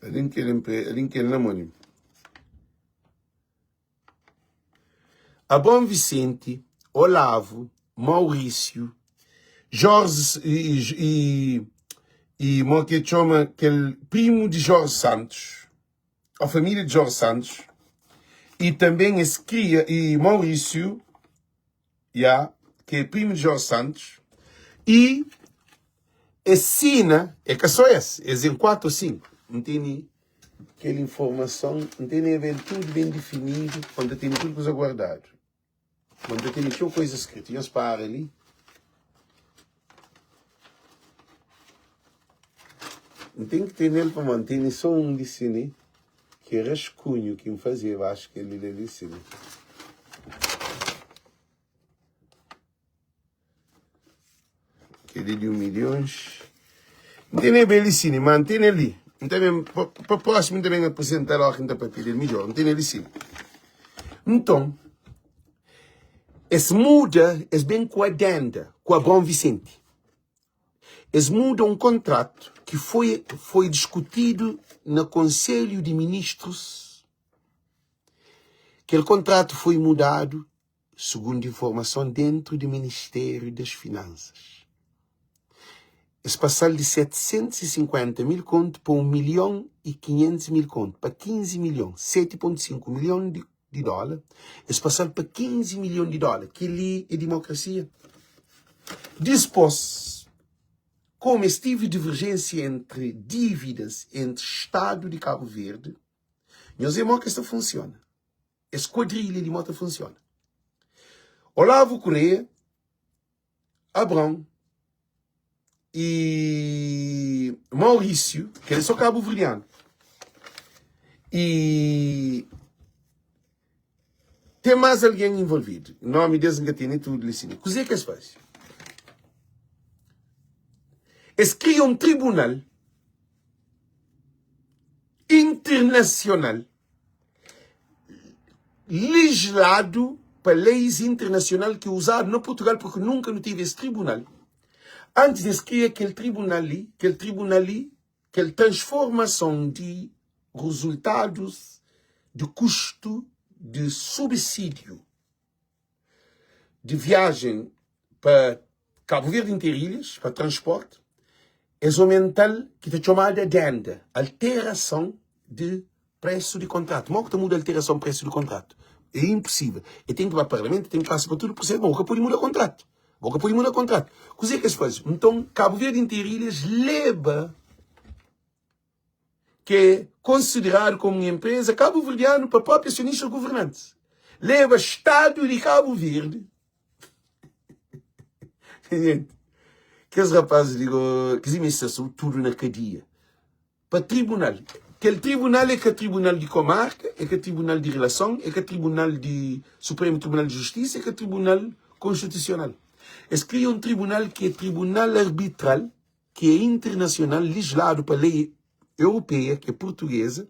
Ali que ele namora. A Bom Vicente, Olavo, Maurício, Jorge e mo que chama aquele primo de Jorge Santos, a família de Jorge Santos, e também esse cria e Maurício, que é primo de Jorge Santos, e assina, é que só esse, é em 4 ou 5, não tem aquela informação, não tem nem bem tudo bem definido, quando tem tudo coisa guardado. Quando tem muita coisa escrita, e para ali. Não tem que ter nele para manter, só um disse, né? Que era rascunho que me fazia, eu acho que ele disse, né? Aquele de 1 milhão. Não tem nem bem ali, mantém ali. Então, para o próximo também apresentar lá a renda para pedir melhor. Não tem ali sim. Então, esse muda, esse bem com a Denda, com a Bom Vicente. Esse muda um contrato que foi discutido no Conselho de Ministros. Aquele contrato foi mudado, segundo informação, dentro do Ministério das Finanças. Esse passar de 750 mil contos para 1 milhão e 500 mil contos, para 15 milhões, 7,5 milhões de dólares. Esse passar para 15 milhões de dólares, que ali é democracia. Depois, como estive divergência entre dívidas entre Estado de Cabo Verde, nós vemos que isso funciona. Esse quadrilha de moto funciona. Olavo Correia, Abrão e Maurício, que eles são cabo-verdianos, e tem mais alguém envolvido. O nome deles não tem tudo ali. O que é que eles fazem? Eles criam um tribunal internacional legislado para leis internacionais que é usado no Portugal, porque nunca não tive esse tribunal. Antes de criar aquele tribunal ali, aquela transformação de resultados de custo de subsídio de viagem para Cabo Verde Interilhas, para transporte, é aumentar que é chamada Denda, alteração de preço de contrato. Mal que muda a alteração de preço de contrato. É impossível. E tem que ir para o Parlamento, tem que passar por tudo o processo. Bom, que pode mudar o contrato. Bom, que pode mudar o contrato. O que é que se faz? Então, Cabo Verde Interilhas leva que é considerado como uma empresa cabo-verdiana para próprios acionistas governantes. Leva Estado de Cabo Verde. Gente, que os rapazes digam que se tudo na cadeia. Para tribunal. que o tribunal é que o tribunal de comarca, é que o tribunal de relação, é que o tribunal de Supremo Tribunal de Justiça, é que o tribunal constitucional. Eles criam um tribunal que é tribunal arbitral, que é internacional, legislado pela lei europeia, que é portuguesa,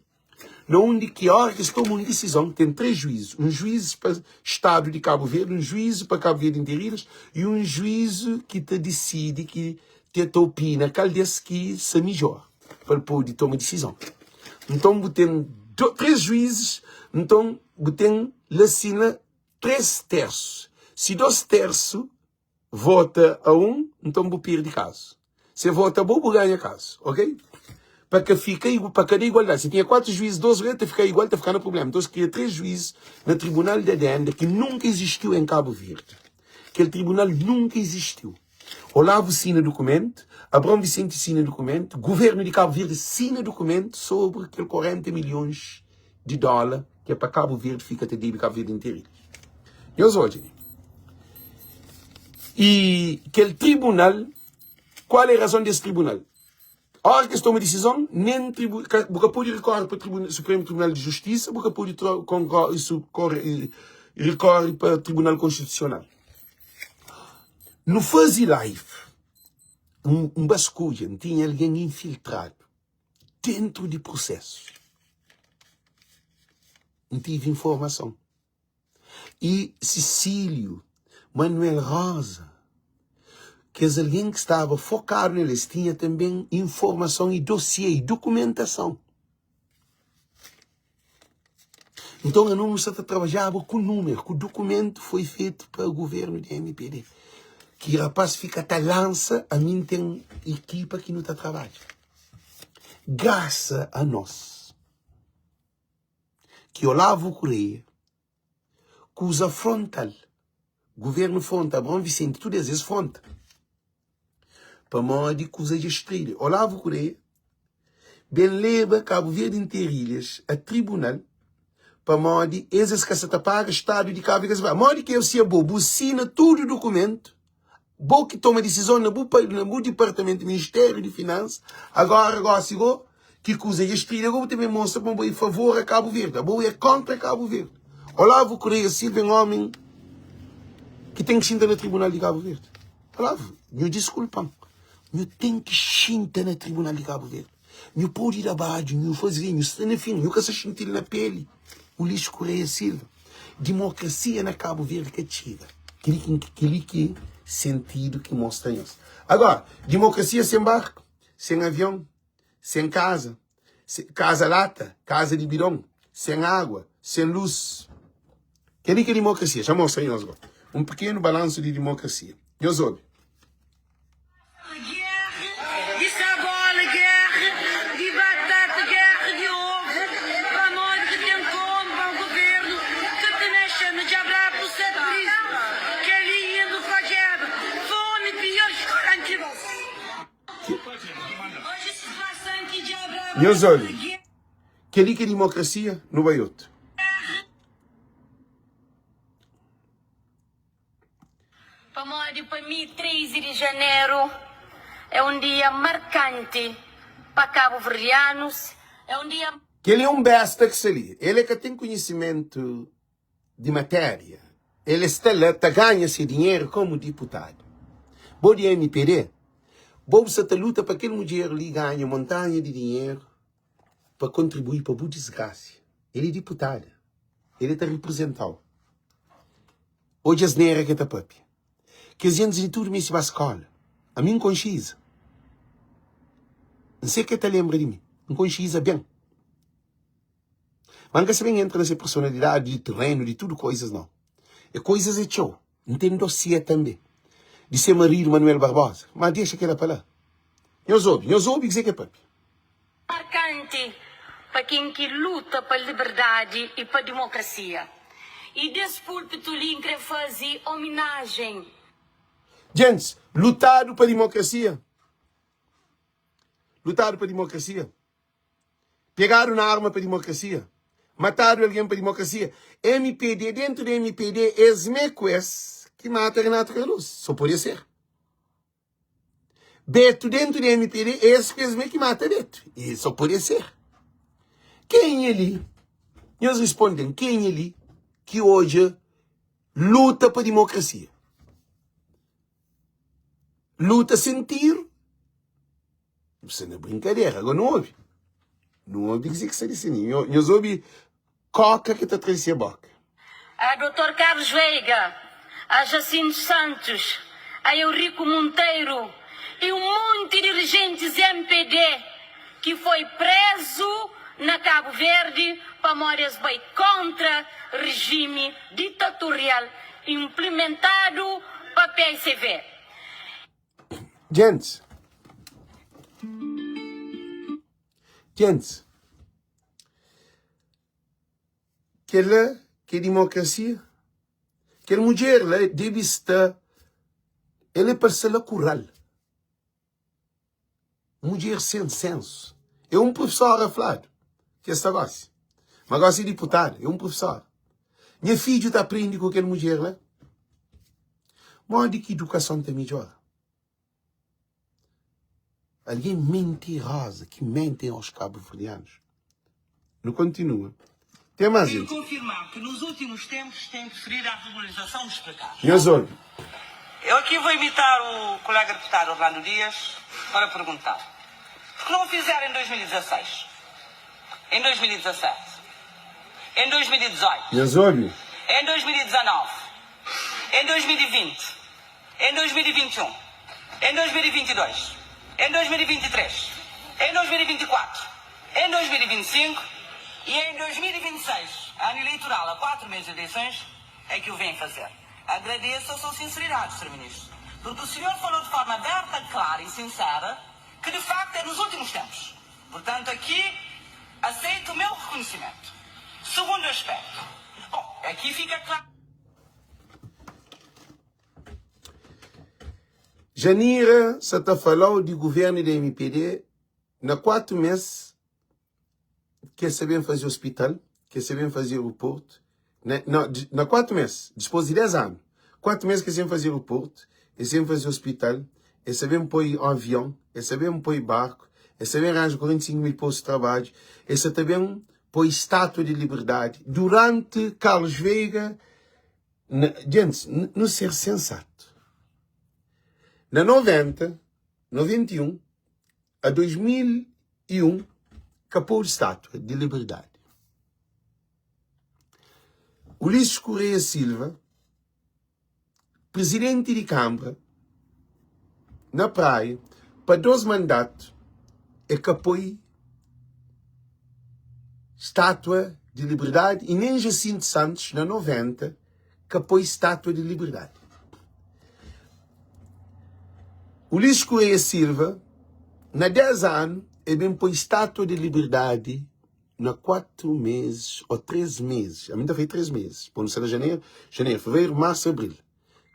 onde que a hora que se toma uma decisão, tem 3 juízes. Um juiz para o Estado de Cabo Verde, um juiz para Cabo Verde Interilhas e um juiz que te decide, que te opina, caldes que se melhor, para poder tomar decisão. Então, tem 3 juízes, então, tem assina 3 terços. Se 2 terços vota a um, então, vou perder caso. Se vota a vou ganhar caso, ok? Para que fique igual, para cada igualdade. Se tinha 4 juízes, 12 vezes, fica igual, está ficando problema. Então, se cria 3 juízes no Tribunal de Adenda, que nunca existiu em Cabo Verde. Aquele tribunal nunca existiu. Olavo assina documento, Abrão Vicente assina documento, governo de Cabo Verde assina documento sobre aquele 40 milhões de dólares que é para Cabo Verde, fica até de Cabo Verde inteiro. E hoje, e aquele tribunal, qual é a razão desse tribunal? A hora que se toma decisão, nem você pode recorrer para o Supremo Tribunal de Justiça, você pode recorrer para o Tribunal Constitucional. No Fuzzy Live, um basculho, tinha alguém infiltrado dentro de processo. Não tive informação. E Cecílio, Manuel Rosa, que é alguém que estava focado neles, tinha também informação e dossiê e documentação. Então, eu não trabalhava com número, que o documento foi feito para o governo de MPD. Que rapaz fica a lança, a mim tem equipa que não está trabalhando. Graças a nós, que Olavo Correia, que usa frontal, governo frontal, Abrão Vicente, tudo às vezes frontal, para modo que usa gestrelha. Olavo Correia, bem leva Cabo Verde Interilhas a tribunal, para modo esses que se paga Estado de Cabo Verde, modo que eu se bobo, assina tudo o documento, bom que toma decisão no departamento do Ministério de Finanças, agora chegou, que usa gestrelha, agora também mostra para um favor a Cabo Verde, a boa é contra Cabo Verde. Olavo Correia Silva é um homem que tem que sentar no Tribunal de Cabo Verde. Olavo, me desculpa. Eu tenho que sentar no Tribunal de Cabo Verde. Eu pode ir abaixo, eu fazer, eu estou no fim, eu quero sentir na pele. O Lixo Correia Silva. Democracia na Cabo Verde que chega. Aquele que sentido que mostra isso. Agora, democracia sem barco, sem avião, sem casa, casa-lata, casa de birão, sem água, sem luz. Aquele que é democracia. Já mostra aí nós agora. Um pequeno balanço de democracia. Eu soube. Meus olhos, aquele que é democracia no Baioto. Para mim, 13 de janeiro é um dia marcante para cabo-verdianos. É um dia... Que ele é um besta que se ali. Ele é que tem conhecimento de matéria. Ele está lá, ganha-se dinheiro como deputado. Bom de MPD. Bolsa te luta para aquele mulher ali ganha montanha de dinheiro para contribuir para a desgraça. Ele é deputado. Ele está representado. Hoje as neiras que está papi. Que as gente de tudo me se vai à escola. A mim consciência. Não sei que te lembra de mim. Não consciência bem. Mas não se bem entra nessa personalidade de terreno, de tudo coisas não. É coisas é show. Não tem dossiê também. De ser marido Manuel Barbosa. Mas deixa que ela para lá. Eu soube dizer que é papi. Marcante para quem que luta para a liberdade e para a democracia. E desse púlpito lhe quer fazer homenagem. Gente, lutado para a democracia. Lutaram para a democracia. Pegaram na arma para a democracia. Mataram alguém para a democracia. MPD, dentro do MPD, esmeques que mata Renato Carlos. Só podia ser. Beto, dentro do MPD, esse mesmo que mata Beto. E só podia ser. quem ele? Eles respondem, quem ele que hoje luta para a democracia? Luta sem tiro? Isso não é brincadeira, agora não ouve. Não ouve dizer que você disse assim. Nós ouve coca que está atrás da boca. A Dr. Carlos Veiga, a Jacinto Santos, a Eurico Monteiro e um monte de dirigentes MPD que foi preso na Cabo Verde para memórias bem contra regime ditatorial implementado para PSV. Gente, que democracia, que mulher lá deve estar, ela é parcela coral. Mulher sem senso. É um professor a falar, que esta gosta. Mas gosta de deputado, é um professor. Minha filha está aprendendo com aquela mulher lá. Mas de que educação tem melhor? Alguém mentirosa que mentem aos cabo-verdianos. Não continua. Tem mais Quero gente. confirmar que nos últimos tempos tem preferido a regularização dos precados. Meus olhos. Eu aqui vou imitar o colega deputado Orlando Dias para perguntar. Por que não o fizeram em 2016? Em 2017? Em 2018? Meus olhos. Em 2019? Em 2020? Em 2021? Em 2022? Em 2023? Em 2024? Em 2025? E em 2026, ano eleitoral, a 4 meses de eleições, é que o vem fazer. Agradeço a sua sinceridade, Sr. Ministro, porque o senhor falou de forma aberta, clara e sincera que, de facto, é nos últimos tempos. Portanto, aqui, aceito o meu reconhecimento. Segundo aspecto. Bom, aqui fica claro... Janira, você está falando de governo da MPD, na 4 meses, quer saber fazer hospital, quer saber fazer aeroporto. Na 4 meses, depois de 10 anos, 4 meses quer saber fazer aeroporto, quer saber fazer hospital, quer saber pôr avião, quer saber pôr barco, quer saber arranjar 45 mil postos de trabalho, quer saber pôr estátua de liberdade. Durante Carlos Veiga, gente, não ser sensato. Na 90, 91, a 2001, capou a estátua de liberdade. Ulisses Correia Silva, presidente de Câmara, na praia, para 2 mandatos, e capou estátua de liberdade, e nem Jacinto Santos, na 90, capou estátua de liberdade. Ulisses Correia Silva, na 10 anos, é bem pôr estátua de liberdade na 4 meses ou 3 meses. A minha foi 3 meses. Por não ser janeiro, fevereiro, março, abril.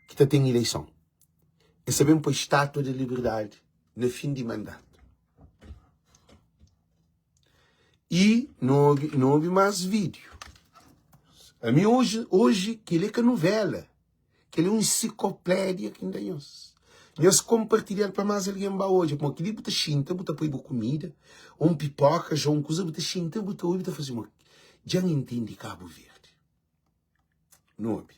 Que tem eleição. É bem pôr estátua de liberdade no fim de mandato. E não houve mais vídeo. A mim hoje que ele é que novela. Que ele é uma enciclopédia que ainda é. Nós compartilhar para mais alguém hoje. Como aquele bota xinta, bota põe comida, ou pipoca, já coisa, bota xinta, bota fazer uma... Já não entende Cabo Verde. Não ouve.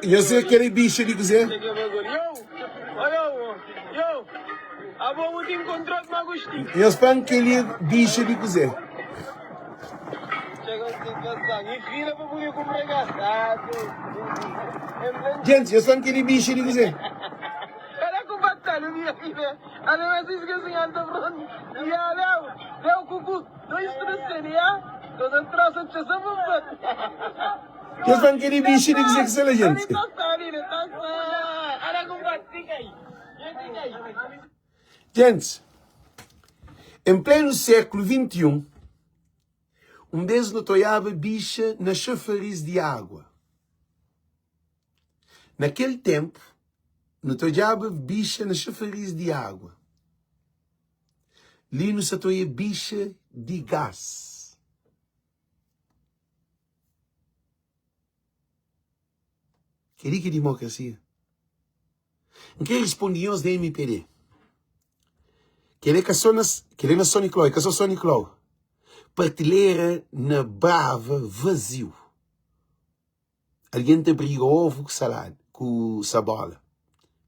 Eu sei aquele bicho de dizer. Eu espero aquele bicho de dizer. Gente, eu espero aquele bicho de dizer. Eu espero aquele bicho de dizer que são a gente. Gente, em pleno século XXI, vez não toiava bicha na chafariz de água. Naquele tempo, não toiava bicha na chafariz de água. Ali não se toia bicha de gás. Que é democracia. Em que respondiam os da MPD? Que ele na Sony Clau, que só Sony Clau. Prateleira na brava, vazio. Alguém te briga ovo com salada, com sabola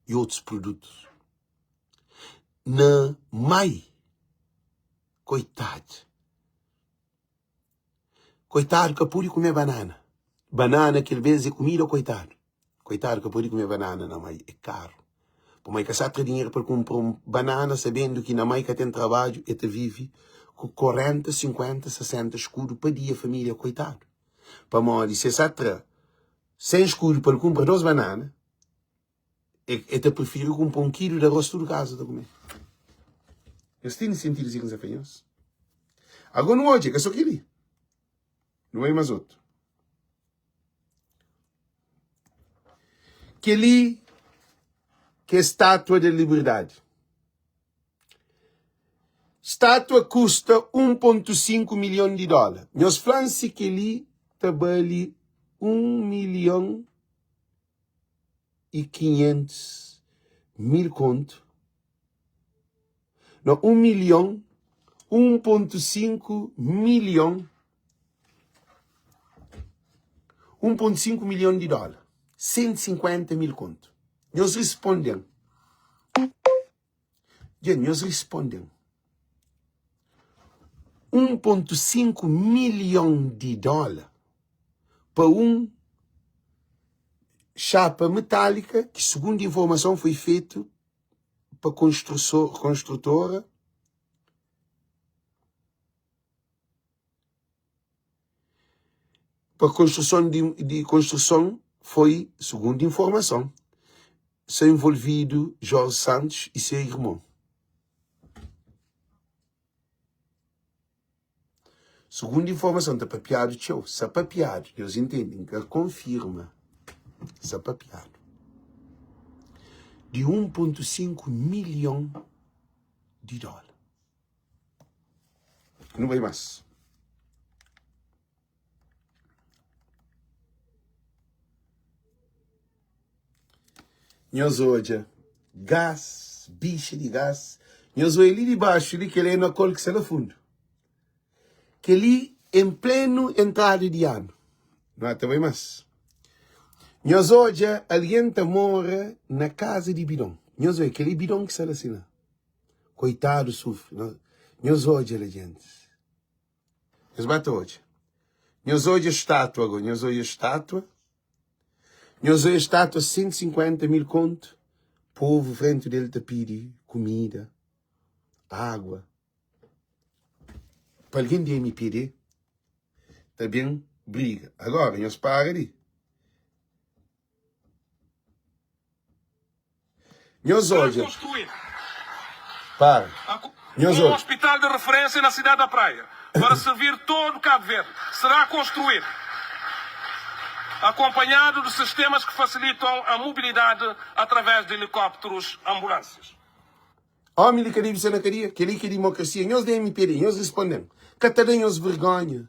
e outros produtos. Na mai. Coitado. Coitado que pode comer banana. Banana que às vezes é comida, coitado. Coitado que pode comer banana na mai. É caro. Por mais que você dinheiro para comprar uma banana, sabendo que na mai que tem trabalho, e te vive com 40, 50, 60 escudos para dia, família, coitado. Para morrer, se você tem 100 escudos para comprar 2 bananas, eu te prefiro comprar 1 quilo de arroz toda casa de comer. Eles têm sentido assim com os afanhos. Agora não hoje, que é só aquilo. Não é mais outro. Aquele que é estátua da liberdade. Estátua custa 1,5 milhão de dólares. Nós falamos que ele trabalha 1.500.000 conto. Não, 1,5 milhão. 1,5 milhão de dólares. 150.000 conto. Nós respondemos. Nós respondemos. 1,5 milhão de dólares para chapa metálica que, segundo a informação, foi feito para construtora para construção de construção foi, segundo a informação, seu envolvido Jorge Santos e seu irmão. Segundo a informação, está papiado, tchau. Está papiado, Deus entende, que confirma. Está papiado. De 1,5 milhão de dólares. Não vai mais. Nós hoje, gás, bicha de gás. Nós olhamos ali de baixo, ali que ele é no colo que está no fundo. Que ali, em pleno entrada de ano. Não há também mais. Nós hoje, alguém mora na casa de bidão. Nós olhamos aquele bidão que está assim. Coitado, sofre. Nós hoje, a gente. Nós bate hoje. Nós hoje a estátua agora. Nós hoje a estátua. Nós hoje a estátua 150.000 conto. Povo frente dele te pede comida, água. Para alguém de MPD, também briga. Agora, nós para ali. Nós hoje... Para. Nós hoje... hospital de referência na cidade da Praia, para servir todo Cabo Verde, será construído, acompanhado de sistemas que facilitam a mobilidade através de helicópteros ambulâncias. Homem de Caribe, você não queria? Queria que a democracia. Nós da MPD, nós respondemos. Catarina, vergonha.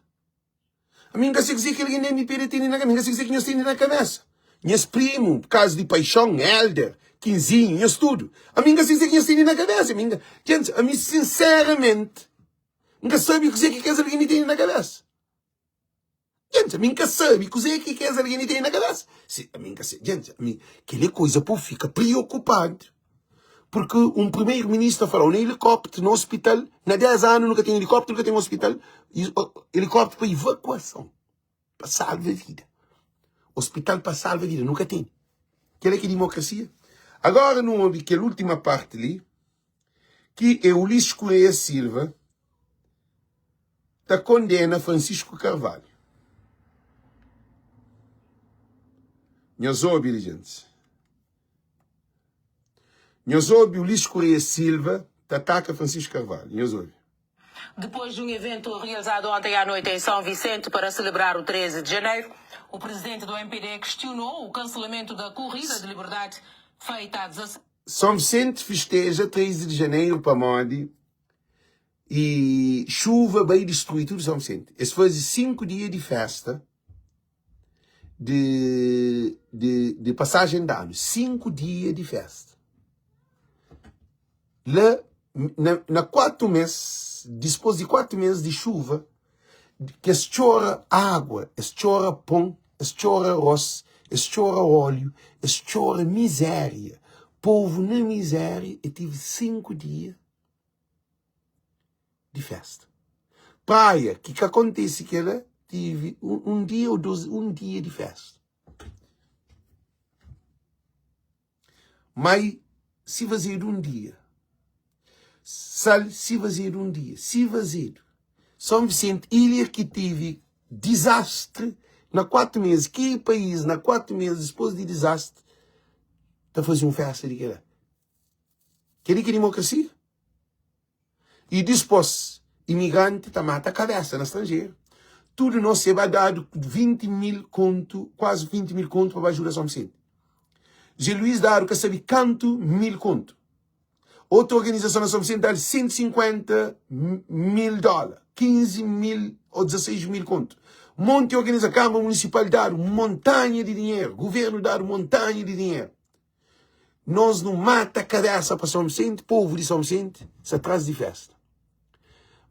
A mim, não sei dizer que alguém da MPD tem na cabeça. Não sei dizer que nós temos na cabeça. Meus primos, por causa de paixão, Helder, Quinzinho, nós tudo. A mim, não sei dizer que nós temos na cabeça. Gente, a mim, sinceramente, não sabe o que alguém tem na cabeça. Gente, a mim nunca sabe o que alguém tem na cabeça. A mim nunca sabe. Gente, a mim, aquela coisa, pô, fica preocupado. Porque um primeiro-ministro falou no helicóptero, no hospital, na 10 anos nunca tem helicóptero, nunca tem hospital. Helicóptero para evacuação, para salvar a vida. Hospital para salvar a vida, nunca tem. Aquela que é democracia. Agora, naquela última parte ali, que é Ulisses Correia Silva, está condena Francisco Carvalho. Nós ouvimos, gente. Nós ouvimos Ulisses Correia Silva ataca Francisco Carvalho. Nós ouvimos. Depois de um evento realizado ontem à noite em São Vicente para celebrar o 13 de janeiro, o presidente do MPD questionou o cancelamento da corrida de liberdade feita a 17... São Vicente festeja 13 de janeiro para Modi e chuva vai destruir tudo São Vicente. Esse foi 5 dias de festa de passagem de ano, 5 dias de festa. Lá, na 4 meses, depois de 4 meses de chuva, que estoura água, estoura pão, estoura arroz, estoura óleo, estoura miséria. Povo na miséria, e tive 5 dias de festa. Praia, que acontece que ela tive um dia ou 12, um dia de festa. Mas se vazio de um dia, se vazio de um dia, se vazio, São Vicente, ilha que tive desastre na 4 meses, que país na 4 meses depois de desastre, está fazendo festa de que quer democracia? E depois, imigrante está mata a cabeça na estrangeira. Tudo nós se vai dado 20 mil conto, quase 20 mil conto para ajudar São Vicente. Zé Luís dado que sabe quanto mil conto. Outra organização na São Vicente dá 150 mil dólares, 15 mil ou 16 mil conto. Monte organiza a Câmara Municipal dar montanha de dinheiro, governo dar montanha de dinheiro. Nós não mata a cabeça para São Vicente, povo de São Vicente, se atrás de festa.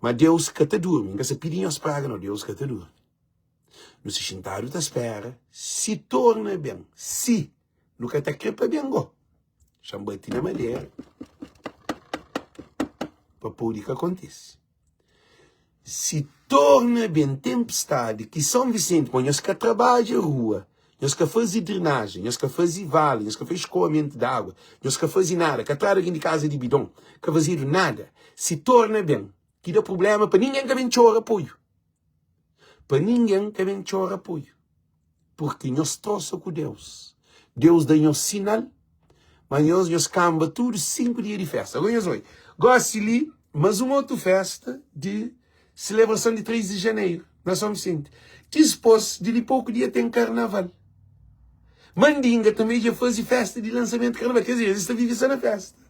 Mas Deus que te dorme, não se pedir as pragas, não, Deus que te dorme. No se sentado te espera, se torna bem, se nunca te crepa bem, go. Chambati na madeira, para poder que acontece. Se torna bem tempestade, que São Vicente, quando nós que trabalha a rua, nós que fazem drenagem, nós que fazem vale, nós que fazem escoamento de água, nós que fazem nada, que traem de casa de bidão, que fazem nada, se torna bem, que dá problema para ninguém que vem chorar apoio. Para ninguém que vem chorar apoio. Porque nós trouxemos com Deus. Deus dá-nos sinal, mas nós cambia tudo 5 dias de festa. Agora nós olhamos, gosto ali, mas uma outra festa de celebração de 3 de janeiro, na São Vicente. Depois de pouco dia tem carnaval. Mandinga também já faz festa de lançamento de carnaval. Quer dizer, eles estão vivendo na festa.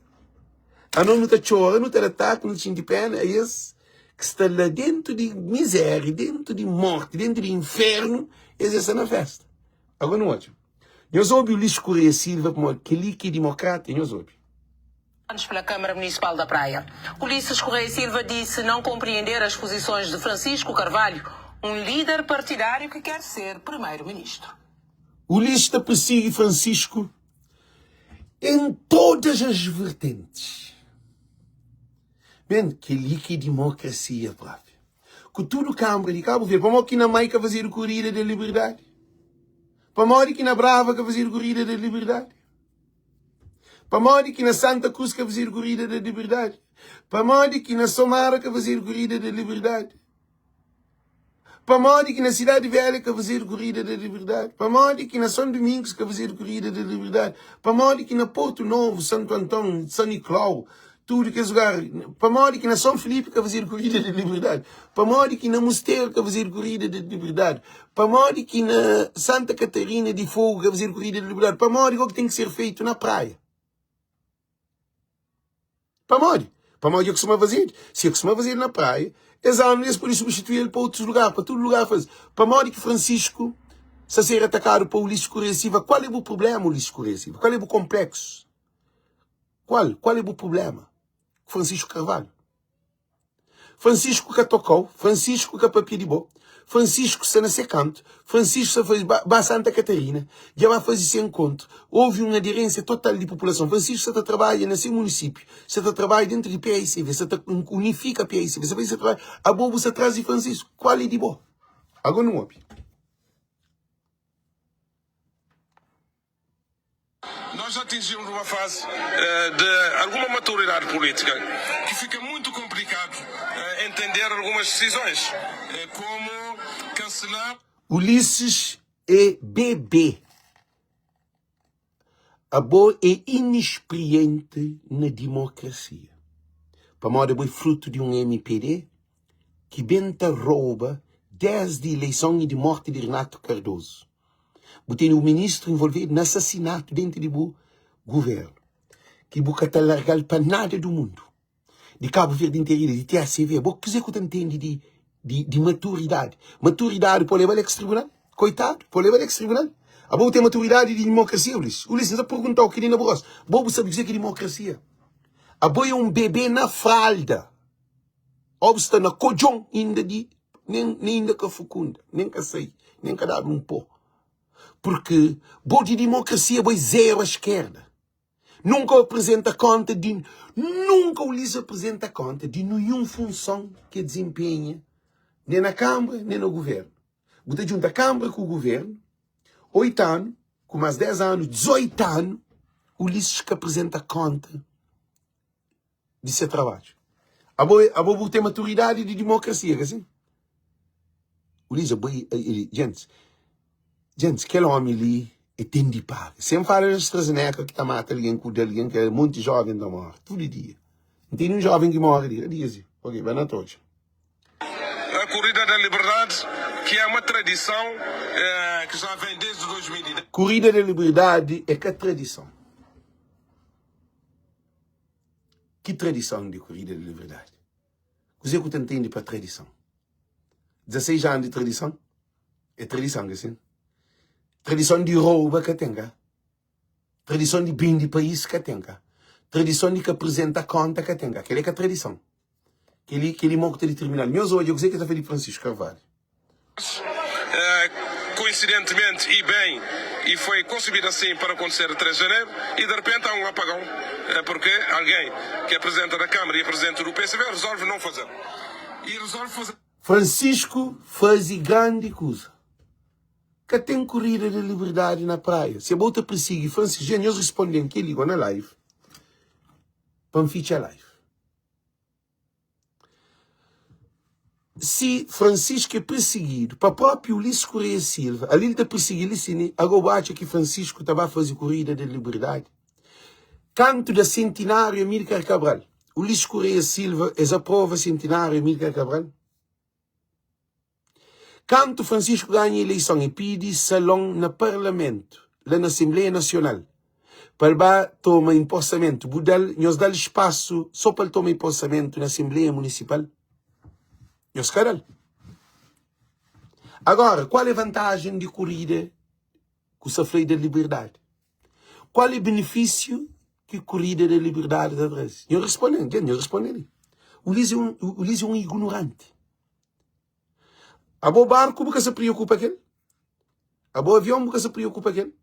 A não está chorando, não está ataque, não tinha de pena. É esse que está lá dentro de miséria, dentro de morte, dentro de inferno, eles estão na festa. Agora não ótimo. Nós ouvimos o Ulisses Correia Silva, que é democrata, nós ouvimos. Antes pela Câmara Municipal da Praia. Ulisses Correia Silva disse não compreender as posições de Francisco Carvalho, um líder partidário que quer ser primeiro-ministro. Ulisses persegue Francisco em todas as vertentes. Bem, que democracia, bravo. Que tudo Câmara de Cabo Verde, para morrer que na Maica fazer corrida da liberdade. Para morrer que na Brava que fazer corrida da liberdade. Para morrer que na Santa Cruz que fazer corrida da liberdade. Para morrer que na Somara que fazer corrida da liberdade. Para morrer que na Cidade Velha que fazer corrida da liberdade. Para morrer que na São Domingos que fazer corrida da liberdade. Para morrer que na Porto Novo, Santo Antônio, São Nicolau, tudo que é lugar. Para morrer que na São Felipe que fazer corrida da liberdade. Para morrer que na Mosteiro que fazer corrida da liberdade. Para morrer que na Santa Catarina de Fogo que fazer corrida da liberdade. Para morrer o que tem que ser feito na praia. Para morrer o que costuma fazer. Se costuma fazer na praia, eles podem substituir ele para outros lugares, para todo lugar fazer. Para morrer que Francisco se ser atacado por Ulisses Correia Silva, qual é o problema, Ulisses Correia Silva? Qual é o complexo? Qual é o problema? Francisco Carvalho. Francisco que tocou, Francisco que papia de boa, Francisco se nasceu canto, Francisco se fez para Santa Catarina, já vai fazer esse encontro. Houve uma aderência total de população. Francisco se trabalha nesse município, se trabalha dentro de PICV, se unifica a PICV, se trabalha, a bobo se traz de Francisco. Qual é de boa? Agora não ouve. Nós atingimos uma fase de alguma maturidade política que fica muito complicado entender algumas decisões, como cancelar... Ulisses é bebê. A boa é inexperiente na democracia. Para modo é fruto de um MPD que benta rouba desde a eleição e de morte de Renato Cardoso. Tem o ministro envolvido no assassinato dentro do governo. Que nunca está largado para nada do mundo. De Cabo Verde inteiro, de TACV. O que você entende de maturidade? Maturidade pode levar a esse tribunal? Coitado, o problema é que tribunal. A boa tem maturidade de democracia, Ulisses. Ulisses, não pergunta o que ele na voz. Bobo sabe dizer que é democracia. A boa é um bebê na fralda. Obsta na cojão ainda de, nem ainda que fecunda, nem que sei, nem que dar um pó. Porque boa de democracia, boa zero à esquerda. Nunca apresenta conta de, nunca o Ulisses apresenta conta de nenhuma função que desempenha, nem na Câmara, nem no governo. Você junta a Câmara com o governo, 8 anos, com mais 10 anos, 18 anos, o Ulisses que apresenta conta de seu trabalho. A boa tem maturidade de democracia, assim. O Ulisses, gente, aquele homem ali é tem de paga. Sempre fala de AstraZeneca que está matando alguém, cuida de alguém, que é muito jovem da morte, todo dia. Não tem um jovem que morre ali, diz, ok, vai na tocha. A Corrida da Liberdade, que é uma tradição que já vem desde 2010. Corrida da Liberdade é que tradição. Que tradição de Corrida da Liberdade? O que você entende para tradição? 16 anos de tradição? É tradição, assim? Tradição de rouba que tenha. Tradição de bem de país que tenha. Tradição de que apresenta conta que tenha. Aquela é que é a tradição. Aquele monte de terminal. Meus olhos, eu sei que está feito de Francisco Carvalho. Coincidentemente e bem, e foi concebido assim para acontecer a 3 de janeiro, e de repente há um apagão, porque alguém que é presidente da Câmara e é presidente do PCV resolve não fazer. E resolve fazer. Francisco faz grande coisa. Que tem Corrida da Liberdade na praia. Se a bota persegue Francisco, gente, eles respondem que ligam na live. Para me fichar a live. Se Francisco é perseguido, para o próprio Ulisses Correia Silva, ali ele está perseguindo, agora acha que Francisco estava a fazer Corrida da Liberdade. Canto da centenário Amílcar Cabral. Ulisses Correia Silva aprova centenário Amílcar Cabral. Canto Francisco ganha a eleição e pede salão no Parlamento, lá na Assembleia Nacional, para tomar empossamento, nós dá espaço só para tomar empossamento na Assembleia Municipal. Nós caralho. Agora, qual é a vantagem de corrida com o freio da liberdade? Qual é o benefício que a corrida da liberdade traz? Eu respondo. O Ulisses é um ignorante. A boa barco porque se preocupa aquele. A boa avião porque se preocupa aquele.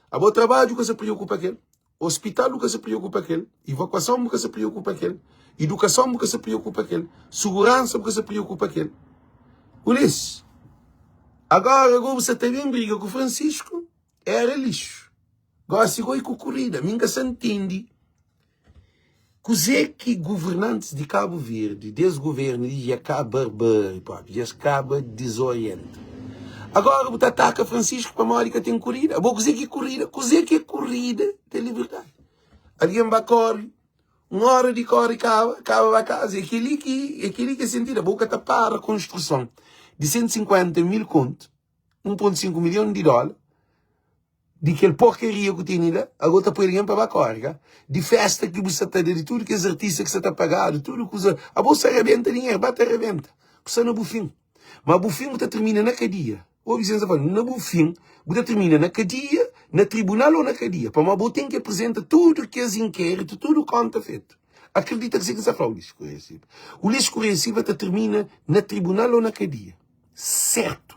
A boa trabalho porque se preocupa aquele. Hospital porque se preocupa aquele. Evacuação porque se preocupa aquele. Educação porque se preocupa aquele. Segurança porque se preocupa aquele. Ulisses. Agora você também briga com o Francisco. Era lixo. Agora se vai com corrida. Minha se entende. Que governantes de Cabo Verde, desgoverno, e acaba barbárie, e acaba desorienta. Agora você ataca Francisco para a que tem corrida. Vou dizer que corrida. Que é corrida de liberdade. Alguém vai correr. 1 hora de corre acaba a casa. É aquele que é sentido. A boca tapar a construção de 150 mil contos, 1,5 milhão de dólares, de aquele porcaria que tem lá, agora está por alguém para a corre. De festa que você está de tudo que os artistas que você está pagando, tudo que você. A bolsa arrebenta dinheiro, bate arrebenta. Você não bufim. Mas bufim você termina na cadeia. Ou Vicente fala, na bufim, você termina na cadeia, na tribunal ou na cadeia. Para uma boa tem que apresentar tudo que as inquéritos, tudo quanto é feito. Acredita que você fala o Ulisses Correia Silva. O Ulisses Correia Silva termina na tribunal ou na cadeia. Certo.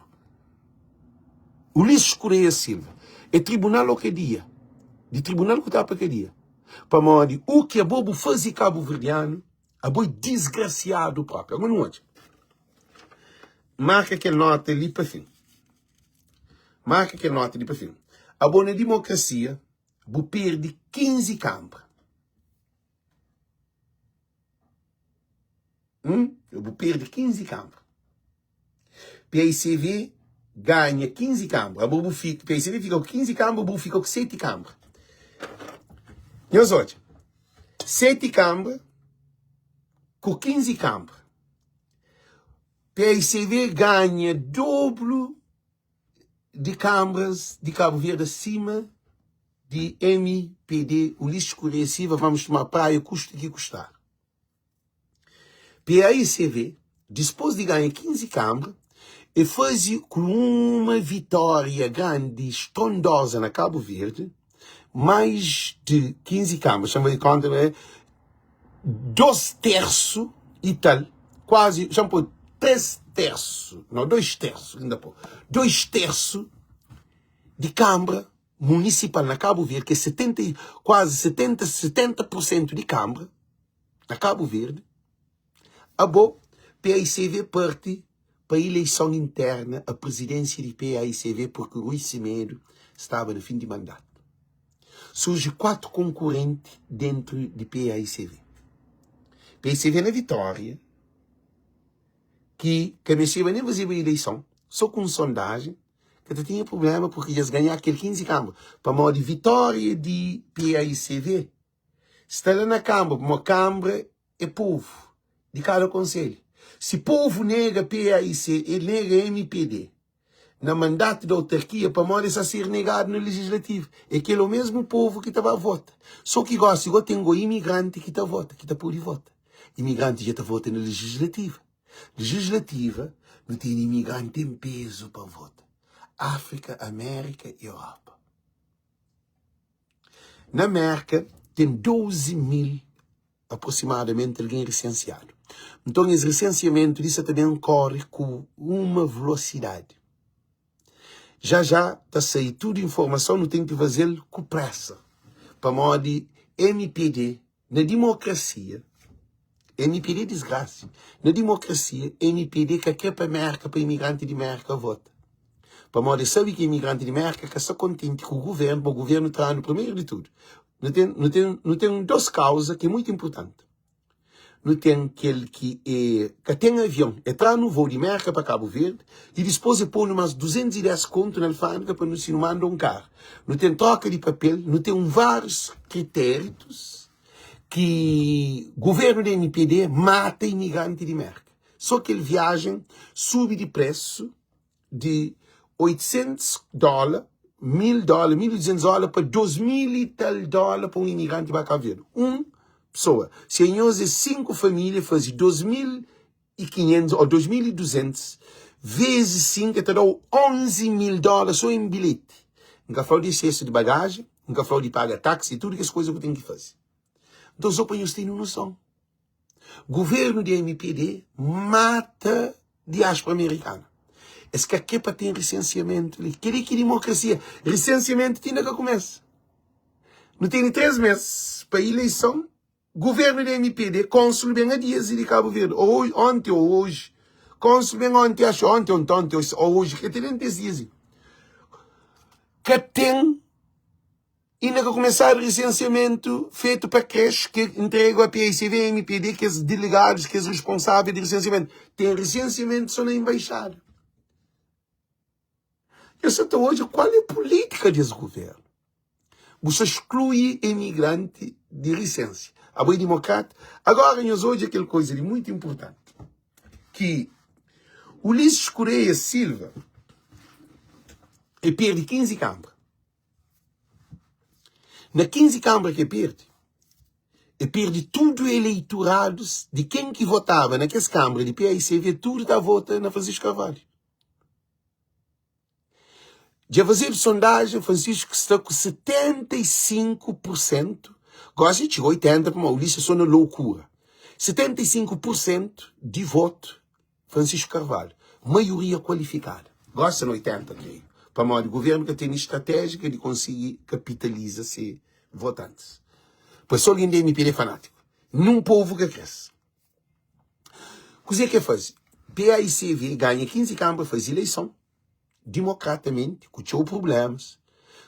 O Ulisses Correia Silva é tribunal ou cadeia. De tribunal que está para cadeia. Para morrer, o que é bobo faz cabo verdiano, a boi desgraciado próprio. Agora não é. Marca aquele nota ali para fim. A boa democracia, vou perder 15 câmaras. Eu vou perder 15 câmaras. PICV ganha 15 câmaras. PICV fica com 15 câmaras, eu fico com 7 câmaras. Meus olhos, 7 câmaras com 15 câmaras. PICV ganha dobro de câmaras de Cabo Verde acima de MPD, Ulisses Correia Silva, vamos tomar praia, custa que custar. PICV, depois de ganhar 15 câmaras, e fez com uma vitória grande, estrondosa na Cabo Verde, mais de 15 câmaras, chama de conta, 2/3 e tal, quase, chama por 3/3, não, 2/3, ainda por 2/3 de Câmara Municipal na Cabo Verde, que é quase 70% de Câmara na Cabo Verde, a boa, PAICV parte para a eleição interna, a presidência de PAICV, porque Rui Semedo estava no fim de mandato. Surge 4 concorrentes dentro de PAICV. PAICV na vitória, que começava nem fazer a eleição, só com sondagem, que tinha problema porque eles ganharam aquele 15 câmaras. Para a de vitória de PAICV, está lá na Câmara, uma Câmara é povo, de cada conselho. Se o povo nega PAIC, ele nega MPD. No mandato da autarquia, para morrer a ser negado no legislativo. É aquele o mesmo povo que estava a votar. Só que igual tem um imigrante que está a votar, que está por votar. Imigrante já está a votar na legislativa. Legislativa não tem imigrante em peso para votar. África, América e Europa. Na América, tem 12.000 aproximadamente alguém recenseado. Então, esse recenseamento disso também corre com uma velocidade. Já está a sair tudo informação, não tem que fazer com pressa. Para modo de MPD, na democracia, MPD é desgraça. Na democracia, MPD que quer para a América, para imigrante de América, vota. Para modo de saber que imigrante de América que está contente com o governo está no primeiro de tudo. Não tem 2 causas que é muito importante. Não tem aquele que tem avião, entrar no voo de América para Cabo Verde e depois pôr umas 210 contos na alfândega para não se não manda um carro. Não tem troca de papel, não tem vários critérios que o governo da MPD mata imigrante de América. Só que ele viagem sube de preço de $800, $1.000, $1.200 para $2.000 e tal para um imigrante para Cabo Verde. Pessoa. Se em hoje 5 famílias fazem 2.500 ou 2.200 vezes 5, te dá $11.000 só em bilhete. Nunca falou de excesso de bagagem, nunca falou de pagar táxi, tudo as coisas que tem que fazer. Então só para vocês terem noção. Governo de MPD mata diáspora americana. Esse que aqui para ter licenciamento, queria que democracia, licenciamento tinha que começar. Não tem 3 meses para eleição. Governo da MPD, cônsul bem a dias de Cabo Verde, ontem ou hoje. Cônsul bem ontem, acho ontem ou hoje, que tem 3 dias. Que tem, ainda que começar o licenciamento feito para creche, que entrega a PAICV e a MPD, que os delegados, que os responsáveis de licenciamento. Tem licenciamento só na embaixada. Eu sei até hoje qual é a política desse governo. Você exclui imigrante de licença. A Boa Democrata. Agora, nós hoje aquela coisa de muito importante. Que Ulisses Correia Silva perde 15 câmaras. Na 15 câmaras que perde tudo o eleitorado de quem que votava naquelas câmaras de PAICV, tudo está votando na Francisco Carvalho. Já fazer sondagem, Francisco está com 75%. Gosta de 80% para Maurício, só na loucura. 75% de voto, Francisco Carvalho. Maioria qualificada. Gosta de 80%, creio. Para o governo que tem estratégia de conseguir capitalizar-se votantes. Pois só alguém da MPD fanático. Num povo que cresce. O que faz? PAICV ganha 15 câmaras, faz eleição. Democraticamente, com problemas.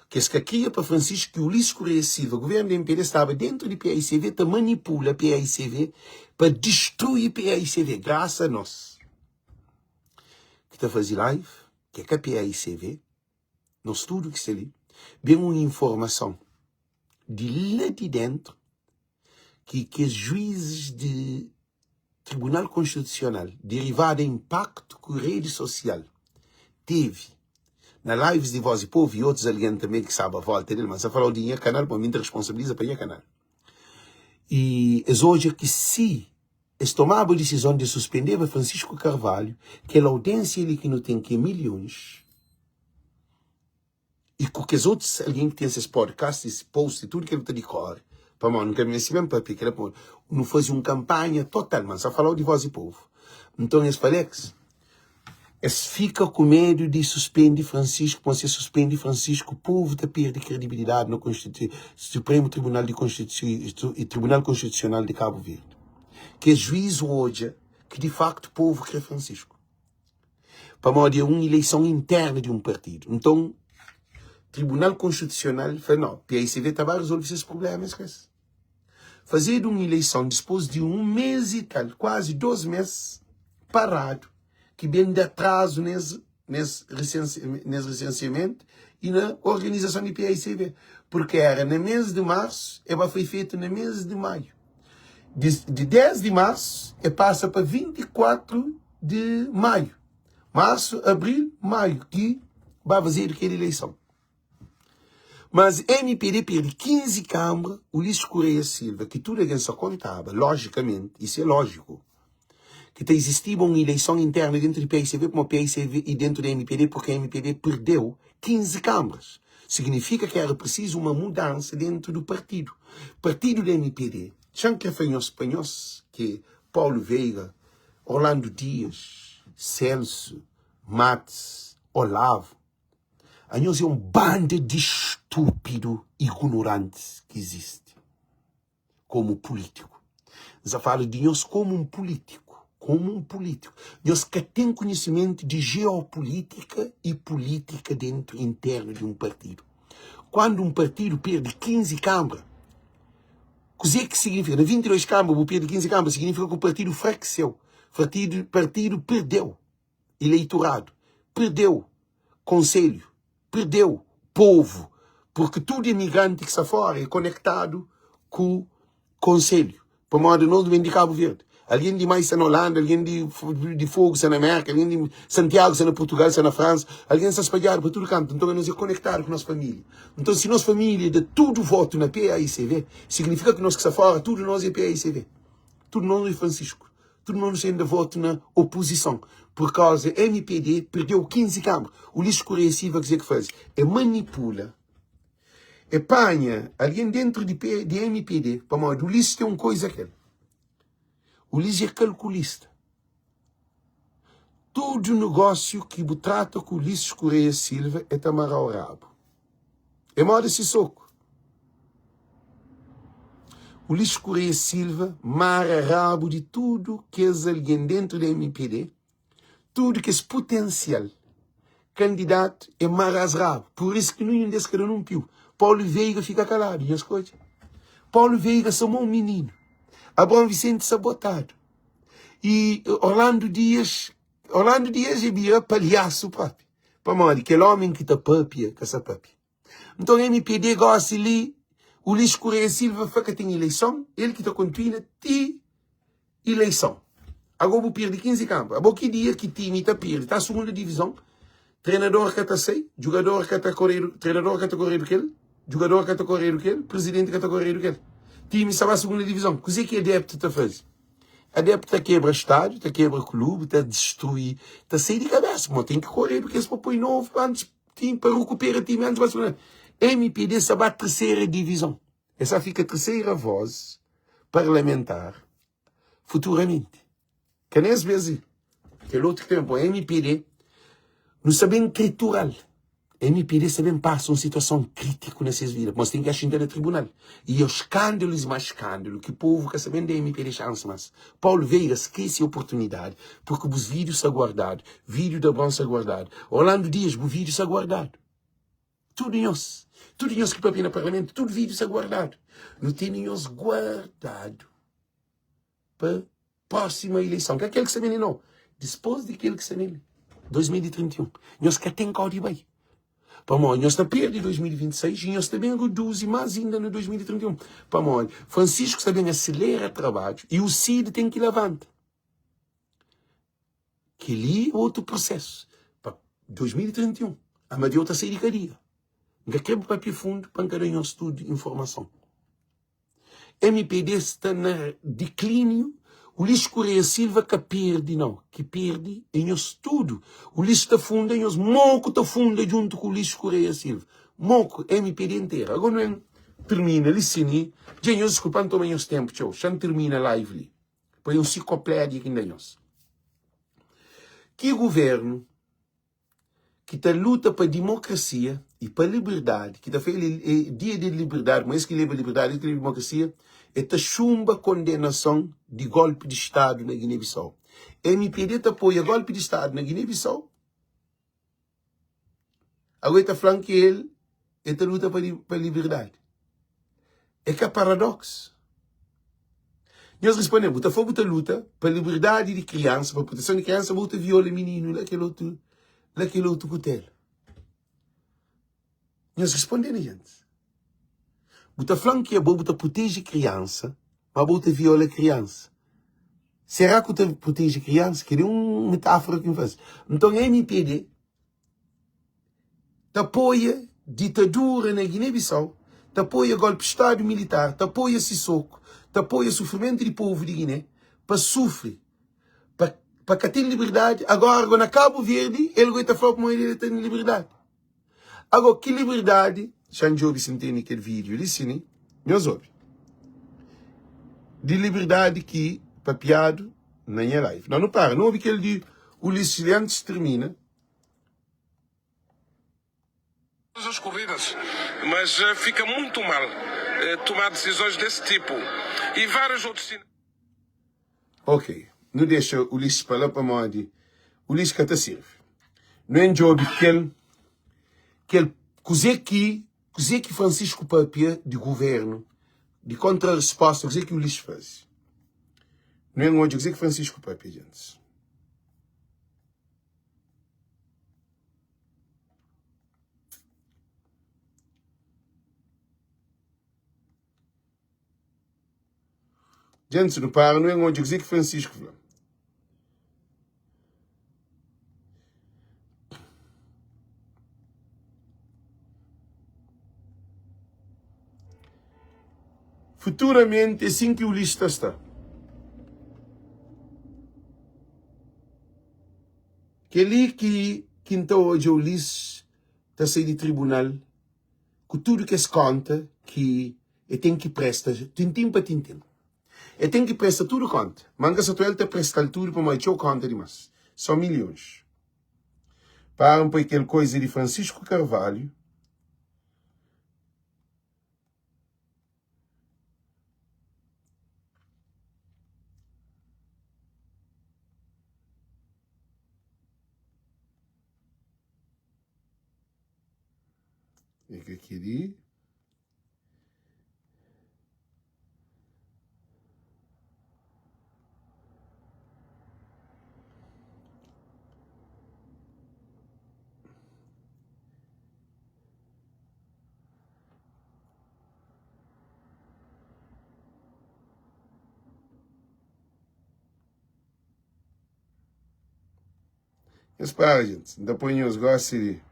Que se cria para Francisco que Ulisses Correia Silva, o governo da MPD estava dentro de PAICV, te manipula PAICV para destruir PAICV, graças a nós. Que está fazendo live, que é a PAICV, no estudo que está ali, vem uma informação de lá de dentro que os juízes de Tribunal Constitucional, derivado do impacto que a rede social teve na lives de Voz e Povo e outros alguém também que sabe a volta dele, mas a falar de minha canal, para mim te responsabiliza para minha canal. E hoje que se eles tomaram a decisão de suspender Francisco Carvalho, que a audiência ele que não tem que milhões, e com que os outros, alguém que tem esses podcasts, esse post, e tudo que ele está de cor, para não quero me mesmo para porque ele não faz uma campanha total, mas só falou de voz e povo. Então, eles falam eles ficam com medo de suspender Francisco, quando se suspende Francisco, o povo está perde credibilidade no Supremo Tribunal de Constituição e Tribunal Constitucional de Cabo Verde. Que é juízo hoje que de facto o povo quer Francisco. Para modo uma eleição interna de um partido. Então, Tribunal Constitucional fala, não, PICV está a resolver esses problemas. Fazer uma eleição depois de um mês e tal, quase 2 meses, parado, que vem de atraso nesse recenseamento e na organização do PICV. Porque era no mês de março, e foi feito no mês de maio. De 10 de março, e passa para 24 de maio. Março, abril, maio, que vai fazer aquela eleição. Mas MPD perde 15 câmaras, o Ulisses Correia Silva, que tudo alguém só contava, logicamente, isso é lógico, que existia uma eleição interna dentro do PICV, como o PICV e dentro da MPD, porque a MPD perdeu 15 câmaras. Significa que era preciso uma mudança dentro do partido. Partido da MPD, tinha que foi os espanhóis, que Paulo Veiga, Orlando Dias, Celso, Matos, Olavo, a nós é um bando de estúpido ignorantes que existe como político. Nós falamos de nós como um político. Nós que tem conhecimento de geopolítica e política dentro interno de um partido. Quando um partido perde 15 câmaras, o que significa? Na 22 câmaras, o perde 15 câmaras, significa que o partido fraqueceu. O partido perdeu eleitorado, perdeu conselho, perdeu povo, porque todo imigrante que está fora é conectado com o conselho. Para modo não vem de Cabo Verde. Alguém de mais está na Holanda, alguém de Fogo está na América, alguém de Santiago está na Portugal, está na França, alguém está espalhado por todo canto. Então nós é conectado com a nossa família. Então se nossa família dá tudo voto na PAICV, significa que nós que está fora, tudo nós é PAICV. Tudo nós é Francisco. Tudo nós ainda voto na oposição. Por causa MPD perdeu 15 câmaras. O Ulisses Correia Silva que faz é manipula, é panha alguém dentro de MPD, para modo, o Ulisses tem uma coisa aquela. O Ulisses é calculista. Todo negócio que trata com o Ulisses Correia Silva é tamarrar o rabo. É modo esse soco. O Ulisses Correia Silva mara rabo de tudo que é alguém dentro da MPD, tudo que é potencial candidato é marras rabo. Por isso que não desse cara não piu. Paulo Veiga fica calado, e as coisas. Paulo Veiga somou um menino. Abrão Vicente sabotado. E Orlando Dias é bia palhaço, papi. Para morrer, aquele homem que está papia, que essa papi. Então, MPD gosta ali, o Ulisses Correia Silva fica tem eleição, ele que está continua, tem eleição. Agora vou perder 15 campos. Agora que dia que time está perdendo, está a segunda divisão, treinador que está sei, jogador que está correndo, treinador que está correndo que ele, jogador que está correndo que ele, presidente que está correndo que ele. Time estava a segunda divisão. O que é adepto está a fazer? Adepto está a quebrar estádio, está a quebrar clube, está a destruir, está a sair de cabeça. Mas tem que correr, porque esse papai novo, antes, para recuperar o time, antes vai segunda. MPD estava a terceira divisão. Essa fica a terceira voz parlamentar, futuramente. Que nem às vezes, aquele outro tempo, a MPD, não sabem tritural. MPD também passa uma situação crítica nessas vidas, mas tem que ascender no tribunal. E os escândalos mais escândalos, que o povo quer saber da MPD chance mais. Paulo Veiga esquece a oportunidade, porque os vídeos são guardados, vídeo da Branca guardado, Orlando Dias, o vídeo está guardado. Tudo nós que papel no parlamento, tudo vídeo está guardado. Não tem nós guardado para a próxima eleição. Que é aquele que se vê não. Depois daquele que se vê 2031. Nós que tem código bem. Para nós está perto em 2026 e nós também reduzimos mais ainda no 2031. Para nós, Francisco também acelera o trabalho e o CID tem que levantar. Que ali é outro processo. Para 2031, a Madeira está sair de cadeia. Não quebra papel fundo para encarar um estudo de informação. MPD está no declínio, Ulisses Correia Silva que perde, não. Que perde em os tudo. Ulisses está funda em os moco está funda junto com Ulisses Correia Silva. Moco, MPD inteira. Agora não é, termina, licini. Já nós desculpando também os tempos, tchau. Já não termina a live ali. Põe um cicloplédia aqui ainda nós. Que governo que está luta para a democracia e para a liberdade, que está fazendo dia de liberdade, mas que leva a liberdade e a democracia, está chumba condenação de golpe de Estado na Guiné-Bissau. MPD apoia golpe de Estado na Guiné-Bissau. Agora está falando que ele está luta para a liberdade. É que é paradoxo. Nós respondemos, está fora luta para a liberdade de criança, para a proteção de criança, para viola menino, naquele outro hotel. Nós respondemos, gente. Você falando que é bom proteger criança, mas você viola criança. Será que você protege criança? Que é uma metáfora que me faz. Então, a MPD apoia ditadura na Guiné-Bissau, apoia golpe de Estado militar, apoia Sissoko, apoia sofrimento do povo de Guiné, para sofrer, para que tenha liberdade. Agora, na Cabo Verde, ele vai falar como ele tem liberdade. Agora, que liberdade? Xanjobi se entende aquele vídeo, ele ensina, nós ouve. De liberdade que, papiado, na minha live. Não para, não ouve que ele diz, o Ulisses antes termina. As corridas, mas fica muito mal tomar decisões desse tipo. E vários outros... Ok, não deixa o Ulisses falar para mim de Ulisses que te serve. Não é job que ele cozer que Francisco Papia de governo, de contra-resposta, cozer que o Ulisses faz. Não é onde cozer que Francisco Papia, gente. Gente, não para, não é onde dizer que Francisco falou. Futuramente, assim que o Ulisses está. Que ali que então hoje o Ulisses está saindo de tribunal, com tudo que se conta, que ele tem que prestar, tintim para tintim. Ele tem que prestar tudo conta. Manga se tu ele te prestar tudo para mais eu conta demais. São milhões. Param para aquela coisa de Francisco Carvalho. E que queria. Mas para, gente. Depois os gostos de...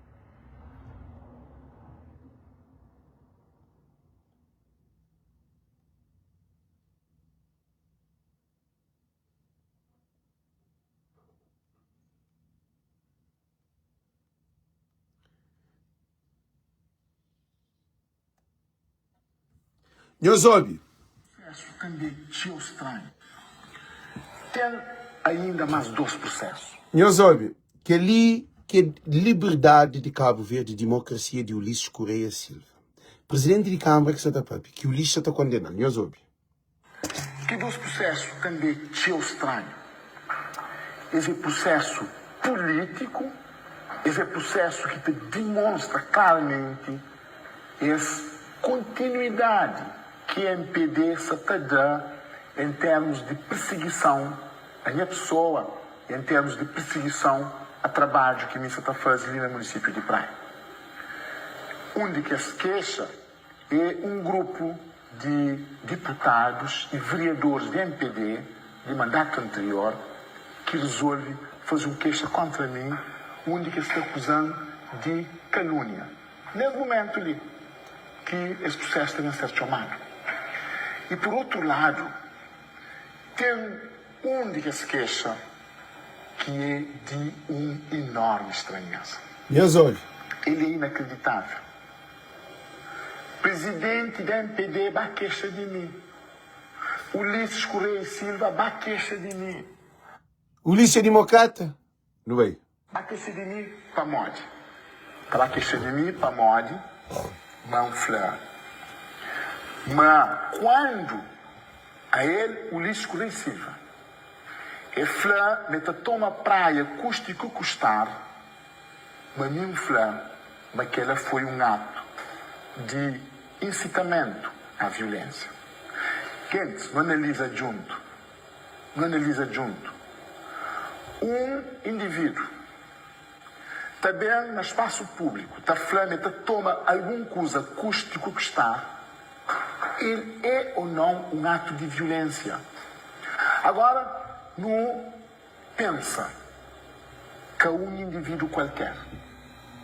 Nhosobi. Candidato estranho. Tem ainda mais 2 processos. Nhosobi, que ali que liberdade de Cabo Verde, democracia de Ulisses Correia Silva. Presidente de Câmara que está papi, que Ulisses está condenando. Nhosobi. Que 2 processos candidato estranho. Esse processo político, esse processo que te demonstra claramente essa continuidade que a MPD se dá em termos de perseguição à minha pessoa, em termos de perseguição a trabalho que me está fazendo ali no município de Praia. Onde que se queixa é um grupo de deputados e vereadores de MPD de mandato anterior que resolve fazer uma queixa contra mim, onde que se está acusando de calúnia. Nesse momento ali, que esse processo tem a ser chamado. E por outro lado, tem única se queixa que é de enorme estranheza. Meus olhos. Ele é inacreditável. Presidente da MPD vai queixa de mim. Ulisses Correia e Silva vai queixa de mim. Ulisses é democrata? Não é? Vai queixa de mim para mod. Vai queixa de mim para mod. Mas um flor. Mas quando a ele, Ulisses Correia e Silva, e flor meta toma praia custe que custar, mas mim flor, mas que ela foi um ato de incitamento à violência. Gente, não analisa junto. Um indivíduo também no espaço público, está falando, está toma alguma coisa custe que custar, ele é ou não um ato de violência. Agora, não pensa que um indivíduo qualquer,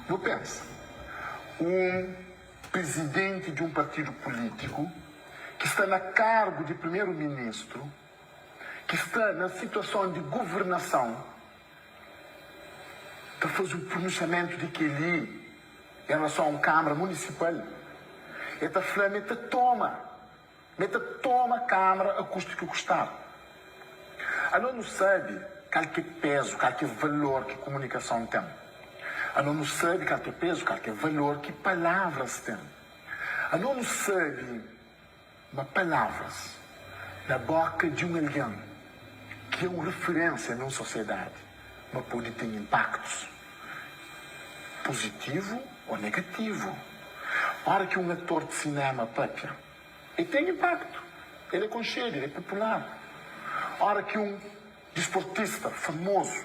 não pensa, um presidente de um partido político que está na cargo de primeiro-ministro, que está na situação de governação, está a fazer um pronunciamento de que ele, em relação a uma Câmara Municipal, ele está falando, ele toma a Câmara a custo que custar. A não sabe qual que é peso, qual que é valor que a comunicação tem. A não sabe qual que é peso, qual que é valor que palavras têm. A não sabe, mas palavras na boca de um alguém que é uma referência numa sociedade, mas pode ter impactos positivo ou negativo. A hora que um ator de cinema papia, ele tem impacto, ele é conhecido, ele é popular. A hora que um desportista famoso,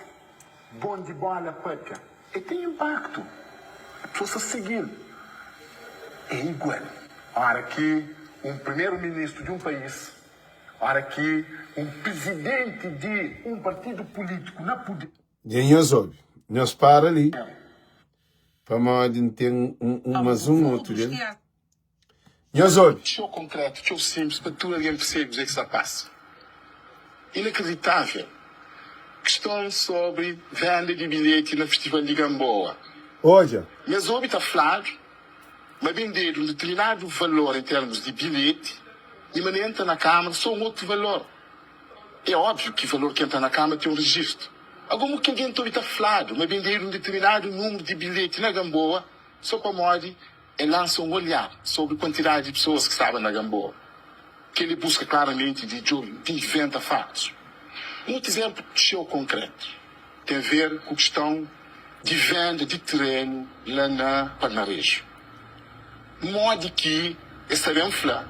bom de bola papia, ele tem impacto, a pessoa se seguir. É igual. A hora que um primeiro-ministro de um país, a hora que um presidente de um partido político na poder. Nós ouve. Nós para ali. Para mais ter um outro dele. Nós ouve. Show concreto, show simples, para tu alguém perceber o que se passa. Inacreditável. Questão sobre venda de bilhete no Festival de Gamboa. Olha. Mas ouve está falado, mas vender um determinado valor em termos de bilhete, e mas entra na Câmara só um outro valor. É óbvio que o valor que entra na Câmara tem um registro. Agora, que alguém está falado, mas vender um determinado número de bilhete na Gamboa, só para morrer, ele lança um olhar sobre a quantidade de pessoas que estavam na Gamboa. Que ele busca claramente de inventa fatos. Um outro exemplo de show concreto tem a ver com a questão de venda de terreno lá na Palmarejo. Modo que, sabemos falar,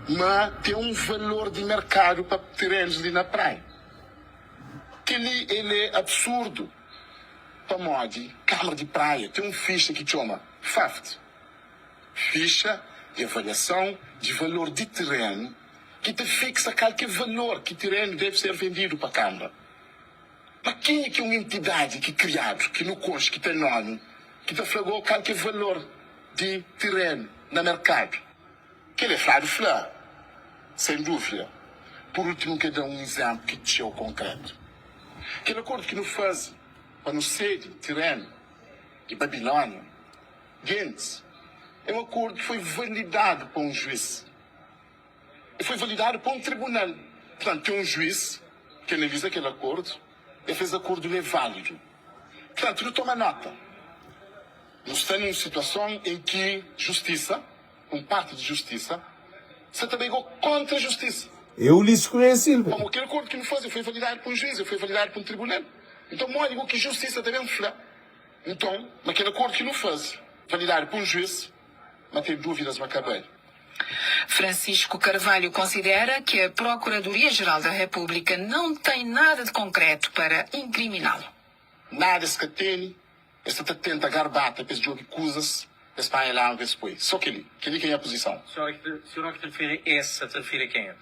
mas tem um valor de mercado para terrenos ali na praia. Que ele é absurdo. Para modo, Câmara de Praia tem um ficha que chama FAFT. Ficha de avaliação de valor de terreno que te fixa qualquer valor que terreno deve ser vendido para a Câmara. Mas quem é que é uma entidade que criado, que no consta, que tem nome, que te flagou qualquer valor de terreno no mercado? Que ele é flor, sem dúvida. Por último, quero dar um exemplo que te chegou concreto. Aquele acordo que nos faz para nos ceder terreno de Babilônia, Gentes, é um acordo que foi validado por um juiz. E foi validado por um tribunal. Portanto, tem um juiz que analisa aquele acordo e fez acordo ele é válido. Portanto, não toma nota. Nós estamos numa situação em que justiça, parte de justiça, se também contra a justiça. Eu lhe esclareci. Como aquele acordo que não faz, foi validado por um juiz, foi validado por um tribunal. Então, eu digo que justiça também é. Então, naquele acordo que não faz, validado por um juiz, mas tem dúvidas no cabelo. Francisco Carvalho considera que a Procuradoria-Geral da República não tem nada de concreto para incriminá-lo. Nada se tem, esta tenta garbata, esse jogo de coisas, esse pai lá, esse pai. Só que ele quem é a posição. Se o não te refere essa, te refere a quem é?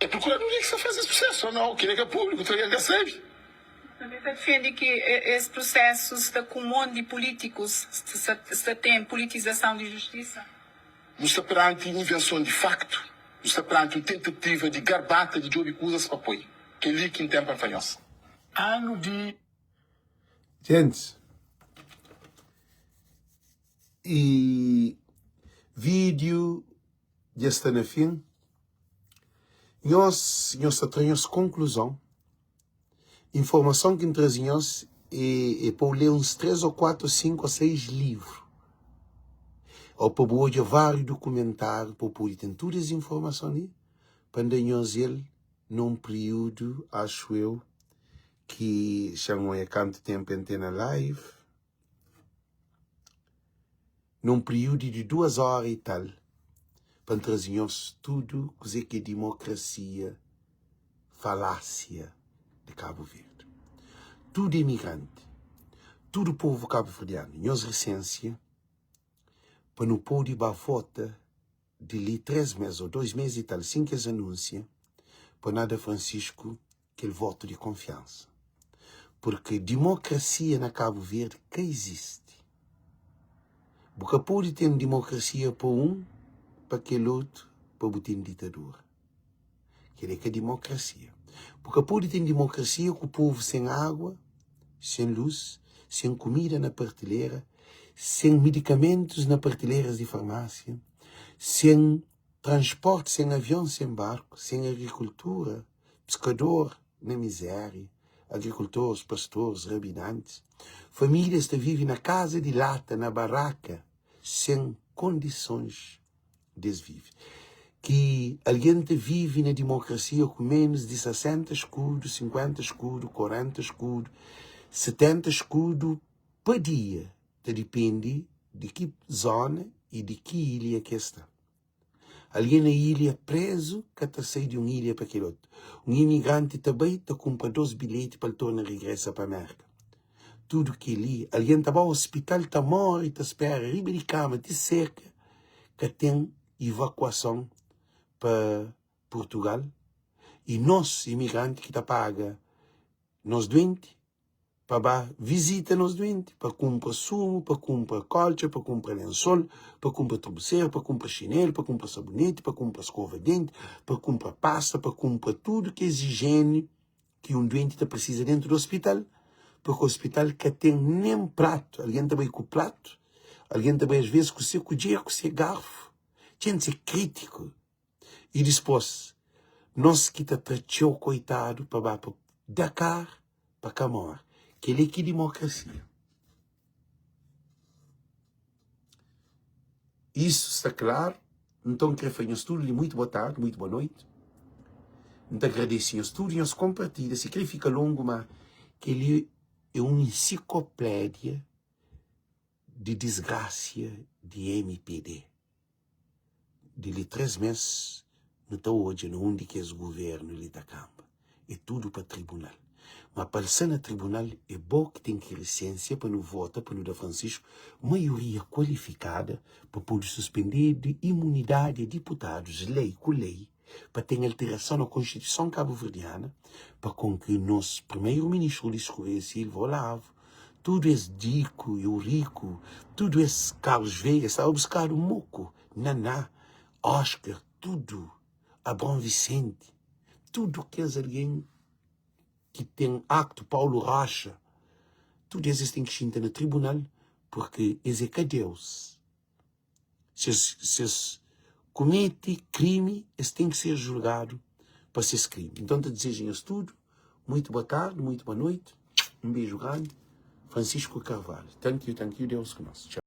É a Procuradoria que se faz esse processo, ou não? Quem é que é público, então ele recebe. Também defende que esse processo está com um monte de políticos, se tem politização de justiça. Não está perante invenção de facto, Está perante uma tentativa de garbata de jogo coisas para apoio. Que ali que tem para falhança. Ano de... Gente, e vídeo já está no fim. Nós trazemos conclusão. Informação que trazemos é para ler uns 3 ou 4, 5 ou 6 livros. Ou para ver vários documentários, para poder ter todas as informações para nós ele num período, acho eu, que chamam a quanto tempo antena live, num período de 2 horas e tal, para trazermos tudo que é democracia, falácia de Cabo Verde. Tudo imigrante, tudo povo cabo-verdiano, nossa recência, para não poder votar de ali 3 meses ou 2 meses e tal, assim que eles anunciam, para nada Francisco, aquele voto de confiança. Porque democracia na Cabo Verde que existe. Porque pode ter democracia para um, para aquele outro, para botar em ditadura. Que é democracia. Porque pode ter democracia com o povo sem água, sem luz, sem comida na prateleira, sem medicamentos na prateleiras de farmácia, sem transporte, sem avião, sem barco, sem agricultura, pescador na miséria, agricultores, pastores, rabinantes, famílias que vivem na casa de lata, na barraca, sem condições de viver. Que alguém que vive na democracia com menos de 60 escudos, 50 escudos, 40 escudos, 70 escudos por dia. Depende de que zona e de que ilha que está. Alguém na ilha preso, que está saindo de uma ilha para aquele outro. Um imigrante também está comprando 2 bilhetes para tornar regressar para a América. Tudo que ali, alguém está ao hospital, está morto, está espera, riba de cama, de cerca, que tem evacuação para Portugal. E nós, imigrantes, que está paga, nós doentes, para visita nos doentes, para comprar sumo, para comprar colcha, para comprar lençol, para comprar travesseiro, para comprar chinelo, para comprar sabonete, para comprar escova de dente, para comprar pasta, para comprar tudo que é higiene que um doente precisa dentro do hospital, porque o hospital que tem nem prato, alguém também com prato, alguém também às vezes com o seu colher, com o seu garfo, gente, é crítico. E depois, nós que está tratando coitado para Dakar, para Camor. Que é que democracia. Isso está claro. Então, quero fazer um estudo. Muito boa tarde, muito boa noite. Então, agradeço o estudo e os compartilhos. Se quer ficar longo, mas que ele é uma enciclopédia de desgraça de MPD. De 3 meses, não está hoje, não onde que é o governo ele está camba. É tudo para tribunal. Mas para ser no tribunal é bom que tem que licença para não votar, para não dar Francisco, maioria qualificada para poder suspender de imunidade de deputados, lei com lei, para ter alteração na Constituição cabo-verdiana, para com que nosso primeiro-ministro Luís Correia Silva Olavo, tudo é Dico e o Rico, tudo é Carlos Veiga, está a buscar o Moco, Naná, Oscar, tudo, Abrão Vicente, tudo que é alguém que tem acto Paulo Rocha, tudo isso tem que estar no tribunal, porque esse é Deus. Se comete crime, esse tem que ser julgado para ser crime. Então, te desejo isso tudo. Muito boa tarde, muito boa noite. Um beijo grande. Francisco Carvalho. Thank you, Deus conosco. Tchau.